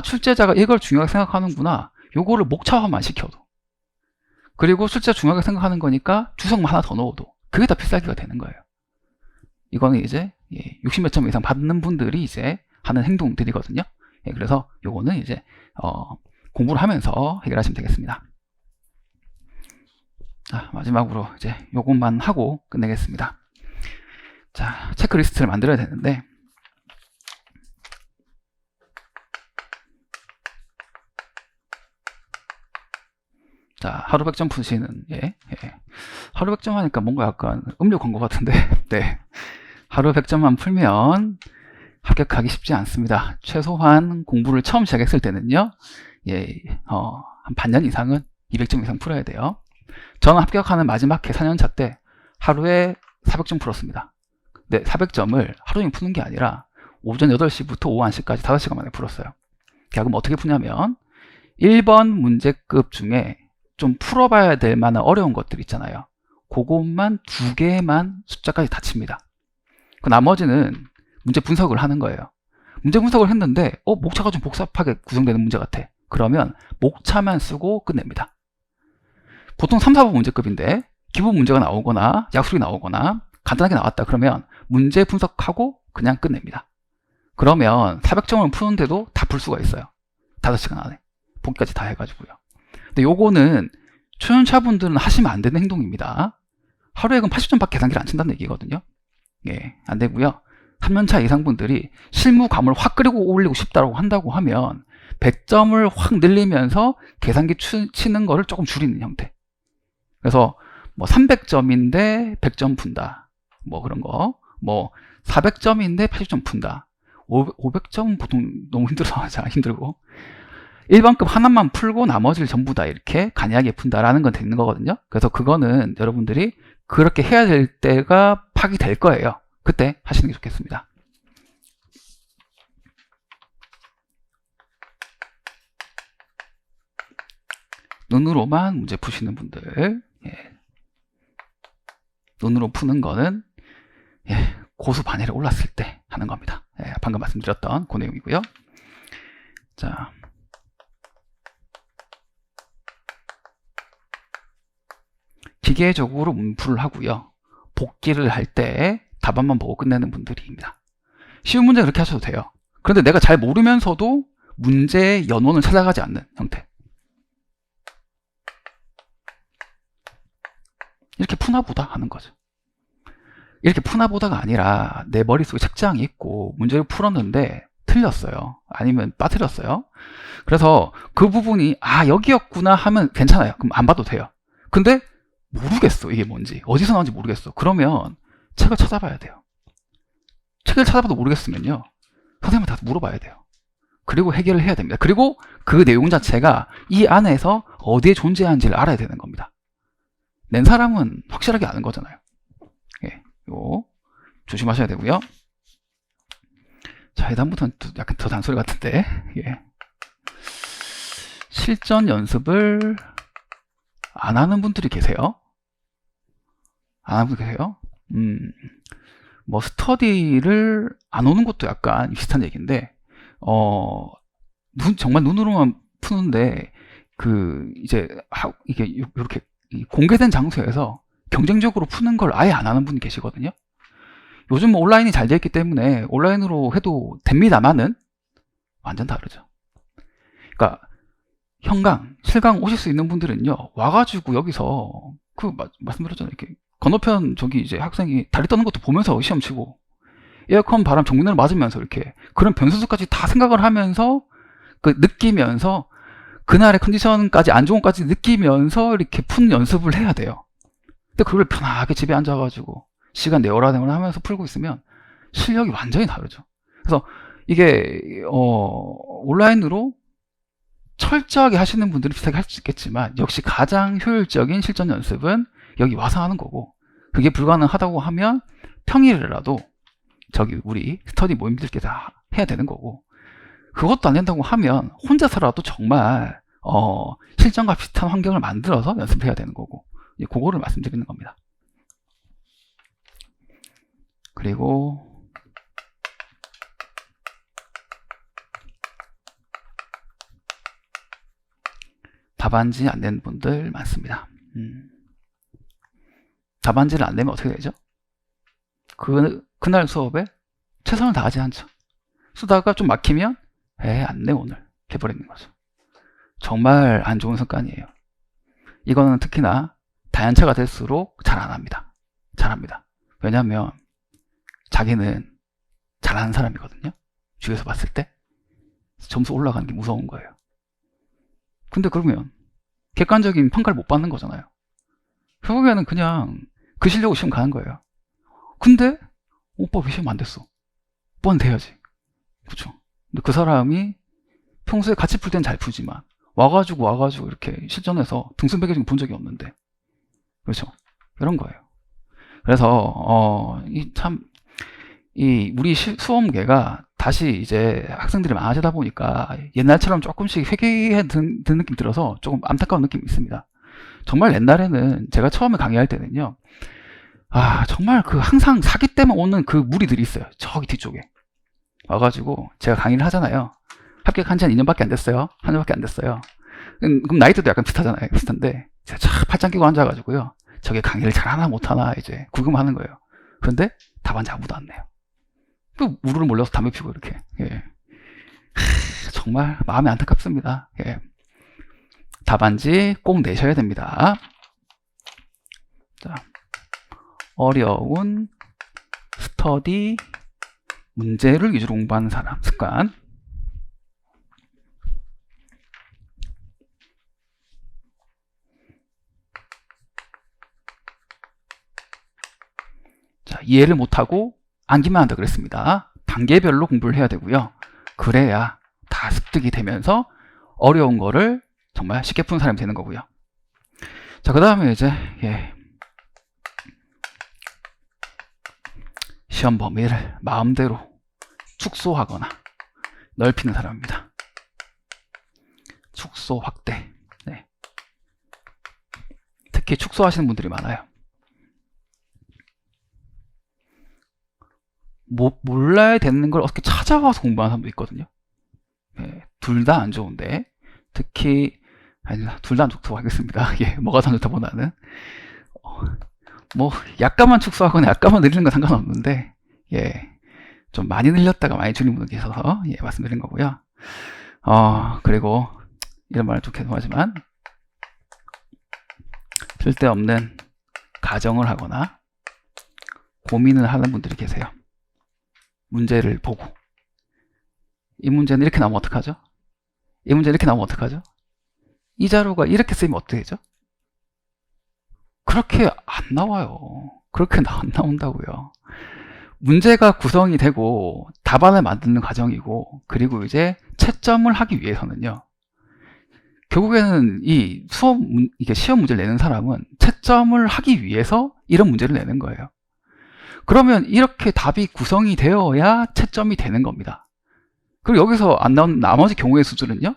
출제자가 이걸 중요하게 생각하는구나, 요거를 목차화만 시켜도, 그리고 실제 중요하게 생각하는 거니까 주석만 하나 더 넣어도 그게 다 필살기가 되는 거예요. 이거는 이제 60몇 점 이상 받는 분들이 이제 하는 행동들이거든요. 그래서 요거는 이제 공부를 하면서 해결하시면 되겠습니다. 자, 마지막으로 이제 요것만 하고 끝내겠습니다. 자, 체크리스트를 만들어야 되는데, 자, 하루 100점 푸시는, 하루 100점 하니까 뭔가 약간 음료 광고 같은데, 네. 하루 100점만 풀면 합격하기 쉽지 않습니다. 최소한 공부를 처음 시작했을 때는요, 한 반년 이상은 200점 이상 풀어야 돼요. 저는 합격하는 마지막 해 4년차 때 하루에 400점 풀었습니다. 네, 400점을 하루 종일 푸는 게 아니라 오전 8시부터 오후 1시까지 5시간 만에 풀었어요. 그럼 어떻게 푸냐면 1번 문제급 중에 좀 풀어봐야 될 만한 어려운 것들 있잖아요. 그것만 2개만 숫자까지 다 칩니다. 그 나머지는 문제 분석을 하는 거예요. 문제 분석을 했는데 목차가 좀 복잡하게 구성되는 문제 같아. 그러면 목차만 쓰고 끝냅니다. 보통 3, 4번 문제급인데 기본 문제가 나오거나 약술이 나오거나 간단하게 나왔다 그러면 문제 분석하고 그냥 끝냅니다. 그러면 400점을 푸는데도 다 풀 수가 있어요. 5시간 안에 보기까지 다 해가지고요. 근데 요거는 초년차분들은 하시면 안 되는 행동입니다. 하루에 그럼 80점밖에 계산기를 안 친다는 얘기거든요. 안 되고요. 3년차 이상 분들이 실무감을 확 끓이고 올리고 싶다고 한다고 하면 100점을 확 늘리면서 계산기 치는 거를 조금 줄이는 형태. 그래서 뭐 300점인데 100점 푼다, 뭐 그런 거, 뭐 400점인데 80점 푼다, 500점은 보통 너무 힘들어서 잘 힘들고 1번급 하나만 풀고 나머지를 전부 다 이렇게 간이하게 푼다라는 건 되는 거거든요. 그래서 그거는 여러분들이 그렇게 해야 될 때가 파악이 될 거예요. 그때 하시는 게 좋겠습니다. 눈으로만 문제 푸시는 분들, 눈으로 푸는 거는 고수 반열에 올랐을 때 하는 겁니다. 방금 말씀드렸던 그 내용이고요. 자, 기계적으로 문풀을 하고요. 복기를 할 때 답안만 보고 끝내는 분들입니다. 쉬운 문제 그렇게 하셔도 돼요. 그런데 내가 잘 모르면서도 문제의 연원을 찾아가지 않는 형태. 이렇게 푸나보다 하는 거죠. 이렇게 푸나보다가 아니라 내 머릿속에 책장이 있고 문제를 풀었는데 틀렸어요. 아니면 빠뜨렸어요. 그래서 그 부분이 여기였구나 하면 괜찮아요. 그럼 안 봐도 돼요. 근데 모르겠어. 이게 뭔지. 어디서 나온지 모르겠어. 그러면 책을 찾아봐야 돼요. 책을 찾아봐도 모르겠으면요. 선생님한테 물어봐야 돼요. 그리고 해결을 해야 됩니다. 그리고 그 내용 자체가 이 안에서 어디에 존재하는지를 알아야 되는 겁니다. 낸 사람은 확실하게 아는 거잖아요. 예, 요 조심하셔야 되고요. 자, 다음부터는 약간 더 단소리 같은데. 예. 실전 연습을 안 하는 분들이 계세요. 안 하는 분들이 계세요. 뭐 스터디를 안 오는 것도 약간 비슷한 얘기인데, 정말 눈으로만 푸는데 이제 이게 이렇게 공개된 장소에서 경쟁적으로 푸는 걸 아예 안 하는 분이 계시거든요. 요즘 온라인이 잘 되어 있기 때문에 온라인으로 해도 됩니다만은 완전 다르죠. 그러니까 현강, 실강 오실 수 있는 분들은요, 와가지고 여기서 말씀드렸잖아요. 이렇게 건너편 이제 학생이 다리 떠는 것도 보면서 시험 치고 에어컨 바람 정면으로 맞으면서 이렇게 그런 변수까지 다 생각을 하면서 느끼면서 그날의 컨디션까지 안 좋은 것까지 느끼면서 이렇게 푸는 연습을 해야 돼요. 근데 그걸 편하게 집에 앉아가지고 시간 내어라 하면서 풀고 있으면 실력이 완전히 다르죠. 그래서 이게 온라인으로 철저하게 하시는 분들은 비슷하게 할 수 있겠지만 역시 가장 효율적인 실전 연습은 여기 와서 하는 거고, 그게 불가능하다고 하면 평일이라도 우리 스터디 모임들께 다 해야 되는 거고, 그것도 안 된다고 하면 혼자서라도 정말 실전과 비슷한 환경을 만들어서 연습해야 되는 거고, 그거를 말씀드리는 겁니다. 그리고 답안지 안 낸 분들 많습니다. 답안지를 안 내면 어떻게 되죠? 그날 수업에 최선을 다하지 않죠. 쓰다가 좀 막히면 안 내 오늘 해버리는 거죠. 정말 안 좋은 습관이에요. 이거는 특히나 다연차가 될수록 잘 안 합니다. 잘합니다. 왜냐하면 자기는 잘하는 사람이거든요. 주위에서 봤을 때 점수 올라가는 게 무서운 거예요. 근데 그러면 객관적인 평가를 못 받는 거잖아요. 결국에는 그냥 그 실력으로 시험 가는 거예요. 근데 오빠 왜 시험 안 됐어? 오빠는 돼야지. 그렇죠? 근데 그 사람이 평소에 같이 풀 때는 잘 풀지만 와가지고 이렇게 실전에서 등수 매겨진 본 적이 없는데, 그렇죠? 이런 거예요. 그래서 우리 수험계가 다시 이제 학생들이 많아지다 보니까 옛날처럼 조금씩 회귀해 든 느낌 들어서 조금 안타까운 느낌이 있습니다. 정말 옛날에는 제가 처음에 강의할 때는요, 정말 항상 사기 때문에 오는 그 무리들이 있어요. 저기 뒤쪽에 와가지고 제가 강의를 하잖아요. 합격한 지 한 2년밖에 안 됐어요. 한 년밖에 안 됐어요. 그럼 나이대도 약간 비슷하잖아요. 비슷한데 제가 쫙 팔짱 끼고 앉아가지고요, 저게 강의를 잘하나 못하나 이제 구경하는 거예요. 그런데 답안지 아무도 안 내요. 또 우르르 몰려서 담배 피고 이렇게. 예. 정말 마음이 안타깝습니다. 예. 답안지 꼭 내셔야 됩니다. 자, 어려운 스터디 문제를 위주로 공부하는 사람 습관. 자, 이해를 못하고 암기만 한다 그랬습니다. 단계별로 공부를 해야 되고요. 그래야 다 습득이 되면서 어려운 거를 정말 쉽게 푸는 사람이 되는 거고요. 자, 그 다음에 이제 시험 범위를 마음대로 축소하거나 넓히는 사람입니다. 축소 확대. 네. 특히 축소하시는 분들이 많아요. 몰라야 되는 걸 어떻게 찾아와서 공부하는 사람도 있거든요. 네, 둘 다 안 좋은데, 특히 둘 다 안 좋다고 하겠습니다. 예, 뭐가 더 좋다보다는 뭐 약간만 축소하거나 약간만 늘리는 건 상관없는데, 예, 좀 많이 늘렸다가 많이 줄인 분들 계셔서 예, 말씀드린 거고요. 그리고 이런 말은 좀 죄송하지만 쓸데없는 가정을 하거나 고민을 하는 분들이 계세요. 문제를 보고 이 문제는 이렇게 나오면 어떡하죠? 이 문제는 이렇게 나오면 어떡하죠? 이 자료가 이렇게 쓰이면 어떻게 되죠? 그렇게 안 나와요. 그렇게 안 나온다고요. 문제가 구성이 되고 답안을 만드는 과정이고, 그리고 이제 채점을 하기 위해서는요, 결국에는 이게 시험 문제를 내는 사람은 채점을 하기 위해서 이런 문제를 내는 거예요. 그러면 이렇게 답이 구성이 되어야 채점이 되는 겁니다. 그리고 여기서 안 나온 나머지 경우의 수준은요,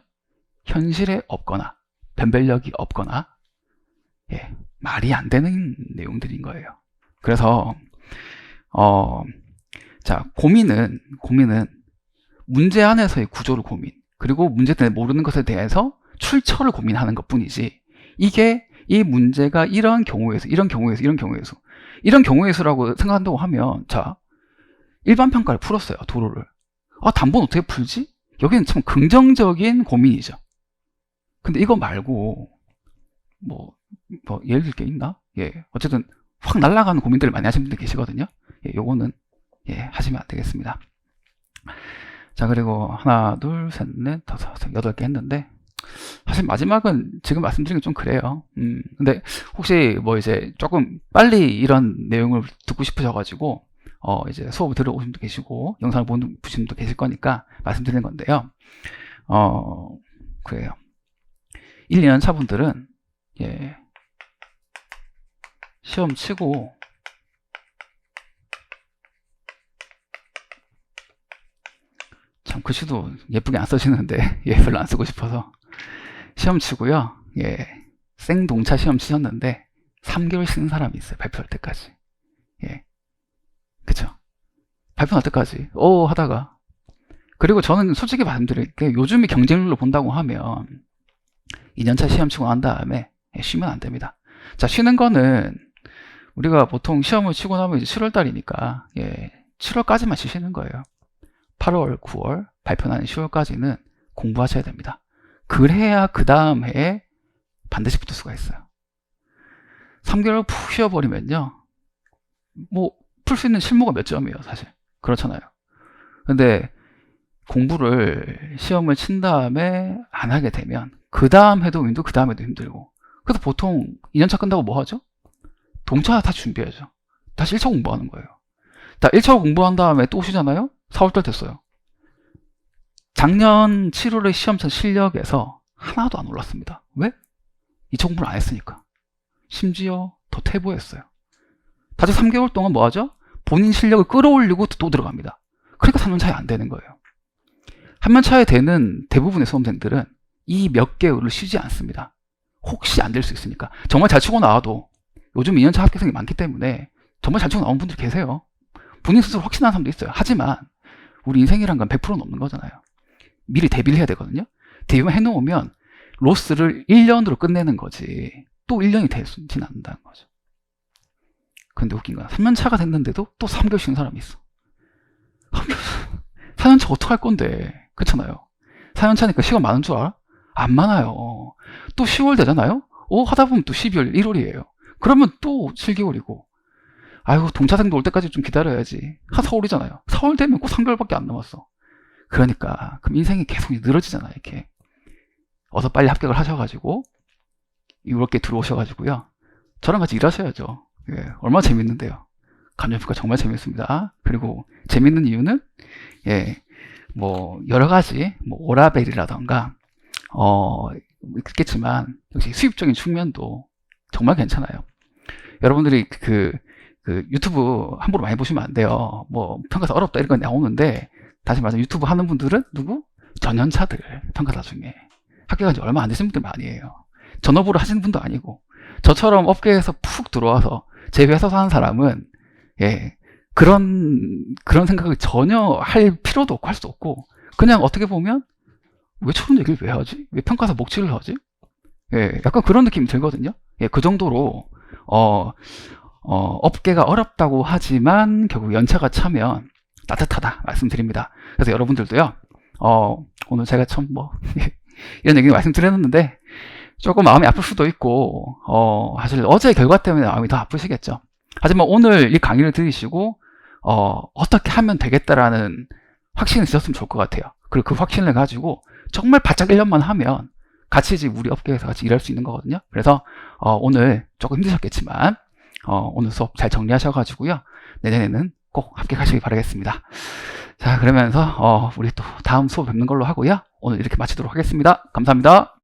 현실에 없거나 변별력이 없거나, 예, 말이 안 되는 내용들인 거예요. 그래서 자, 고민은 문제 안에서의 구조를 고민, 그리고 문제 때문에 모르는 것에 대해서 출처를 고민하는 것 뿐이지, 이게 이 문제가 이런 경우에서 이런 경우의 수라고 생각한다고 하면, 자, 일반 평가를 풀었어요. 도로를. 담보는 어떻게 풀지? 여기는 참 긍정적인 고민이죠. 근데 이거 말고 뭐 예를 들 게 있나? 예, 어쨌든 확 날아가는 고민들을 많이 하시는 분들 계시거든요. 예, 요거는 예, 하시면 안 되겠습니다. 자, 그리고 하나, 둘, 셋, 넷, 다섯, 여섯 개 했는데, 사실 마지막은 지금 말씀드린 게 좀 그래요. 근데 혹시 뭐 이제 조금 빨리 이런 내용을 듣고 싶으셔가지고 이제 수업을 들어오신 분도 계시고 영상을 보신 분도 계실 거니까 말씀드리는 건데요. 그래요. 1, 2년 차분들은 예, 시험 치고 참 글씨도 예쁘게 안 써지는데 예, 별로 안 쓰고 싶어서 시험 치고요. 예, 생동차 시험 치셨는데 3개월 쉬는 사람이 있어요. 발표할 때까지. 예, 그쵸? 발표할 때까지 하다가, 그리고 저는 솔직히 말씀드릴게요. 요즘의 경쟁률로 본다고 하면 2년차 시험 치고 난 다음에 쉬면 안 됩니다. 자, 쉬는 거는 우리가 보통 시험을 치고 나면 이제 7월달이니까 예, 7월까지만 쉬시는 거예요. 8월, 9월, 발표나는 10월까지는 공부하셔야 됩니다. 그래야 그 다음 해에 반드시 붙을 수가 있어요. 3개월 푹 쉬어버리면요, 뭐 풀 수 있는 실무가 몇 점이에요, 사실. 그렇잖아요. 근데 공부를 시험을 친 다음에 안 하게 되면 그 다음 해도 힘들고 그 다음 해도 힘들고, 그래서 보통 2년차 끝나고 뭐 하죠? 동차 다 준비하죠. 다시 1차 공부하는 거예요. 자, 1차 공부한 다음에 또 쉬잖아요? 4월달 됐어요. 작년 7월에 시험 친 실력에서 하나도 안 올랐습니다. 왜? 2차 공부를 안 했으니까. 심지어 더 퇴보했어요. 다시 3개월 동안 뭐 하죠? 본인 실력을 끌어올리고 또 들어갑니다. 그러니까 3년 차에 안 되는 거예요. 3년 차에 되는 대부분의 수험생들은 이 몇 개월을 쉬지 않습니다. 혹시 안 될 수 있으니까. 정말 잘 치고 나와도 요즘 2년차 합격생이 많기 때문에 정말 잘 치고 나온 분들이 계세요. 본인 스스로 확신하는 사람도 있어요. 하지만 우리 인생이란 건 100% 넘는 거잖아요. 미리 대비를 해야 되거든요. 대비만 해놓으면 로스를 1년으로 끝내는 거지 또 1년이 되지는 않는다는 거죠. 근데 웃긴 건 3년 차가 됐는데도 또 3개월 쉬는 사람이 있어. 4년 차 어떡할 건데, 그렇잖아요. 4년 차니까 시간 많은 줄 알아? 안 많아요. 또 10월 되잖아요? 하다 보면 또 12월, 1월이에요. 그러면 또 7개월이고. 아이고, 동차생도 올 때까지 좀 기다려야지. 한 4월이잖아요. 4월 되면 꼭 3개월밖에 안 남았어. 그러니까 그럼 인생이 계속 늘어지잖아요. 이렇게 어서 빨리 합격을 하셔가지고 이렇게 들어오셔가지고요, 저랑 같이 일하셔야죠. 예, 얼마나 재밌는데요. 감정평가 정말 재밌습니다. 그리고 재밌는 이유는 예, 뭐 여러 가지 뭐 오라벨이라던가 있겠지만 역시 수입적인 측면도 정말 괜찮아요. 여러분들이 그 유튜브 함부로 많이 보시면 안 돼요. 뭐 평가서 어렵다 이런 거 나오는데, 다시 말해서 유튜브 하는 분들은 누구? 전연차들 평가사 중에 합격한 지 얼마 안 되신 분들 많이 해요. 전업으로 하시는 분도 아니고, 저처럼 업계에서 푹 들어와서 제 회사에서 하는 사람은 예, 그런 생각을 전혀 할 필요도 없고 할 수도 없고, 그냥 어떻게 보면 왜 저런 얘기를 왜 하지? 왜 평가사 목치를 하지? 예, 약간 그런 느낌이 들거든요. 예, 그 정도로 업계가 어렵다고 하지만 결국 연차가 차면 따뜻하다 말씀드립니다. 그래서 여러분들도요, 오늘 제가 참 이런 얘기 말씀드렸는데 조금 마음이 아플 수도 있고, 사실 어제 결과 때문에 마음이 더 아프시겠죠. 하지만 오늘 이 강의를 들으시고, 어떻게 하면 되겠다라는 확신이 있었으면 좋을 것 같아요. 그리고 그 확신을 가지고 정말 바짝 1년만 하면 같이 이제 우리 업계에서 같이 일할 수 있는 거거든요. 그래서 오늘 조금 힘드셨겠지만 오늘 수업 잘 정리하셔가지고요, 내년에는 꼭 합격하시길 바라겠습니다. 자, 그러면서 우리 또 다음 수업 뵙는 걸로 하고요, 오늘 이렇게 마치도록 하겠습니다. 감사합니다.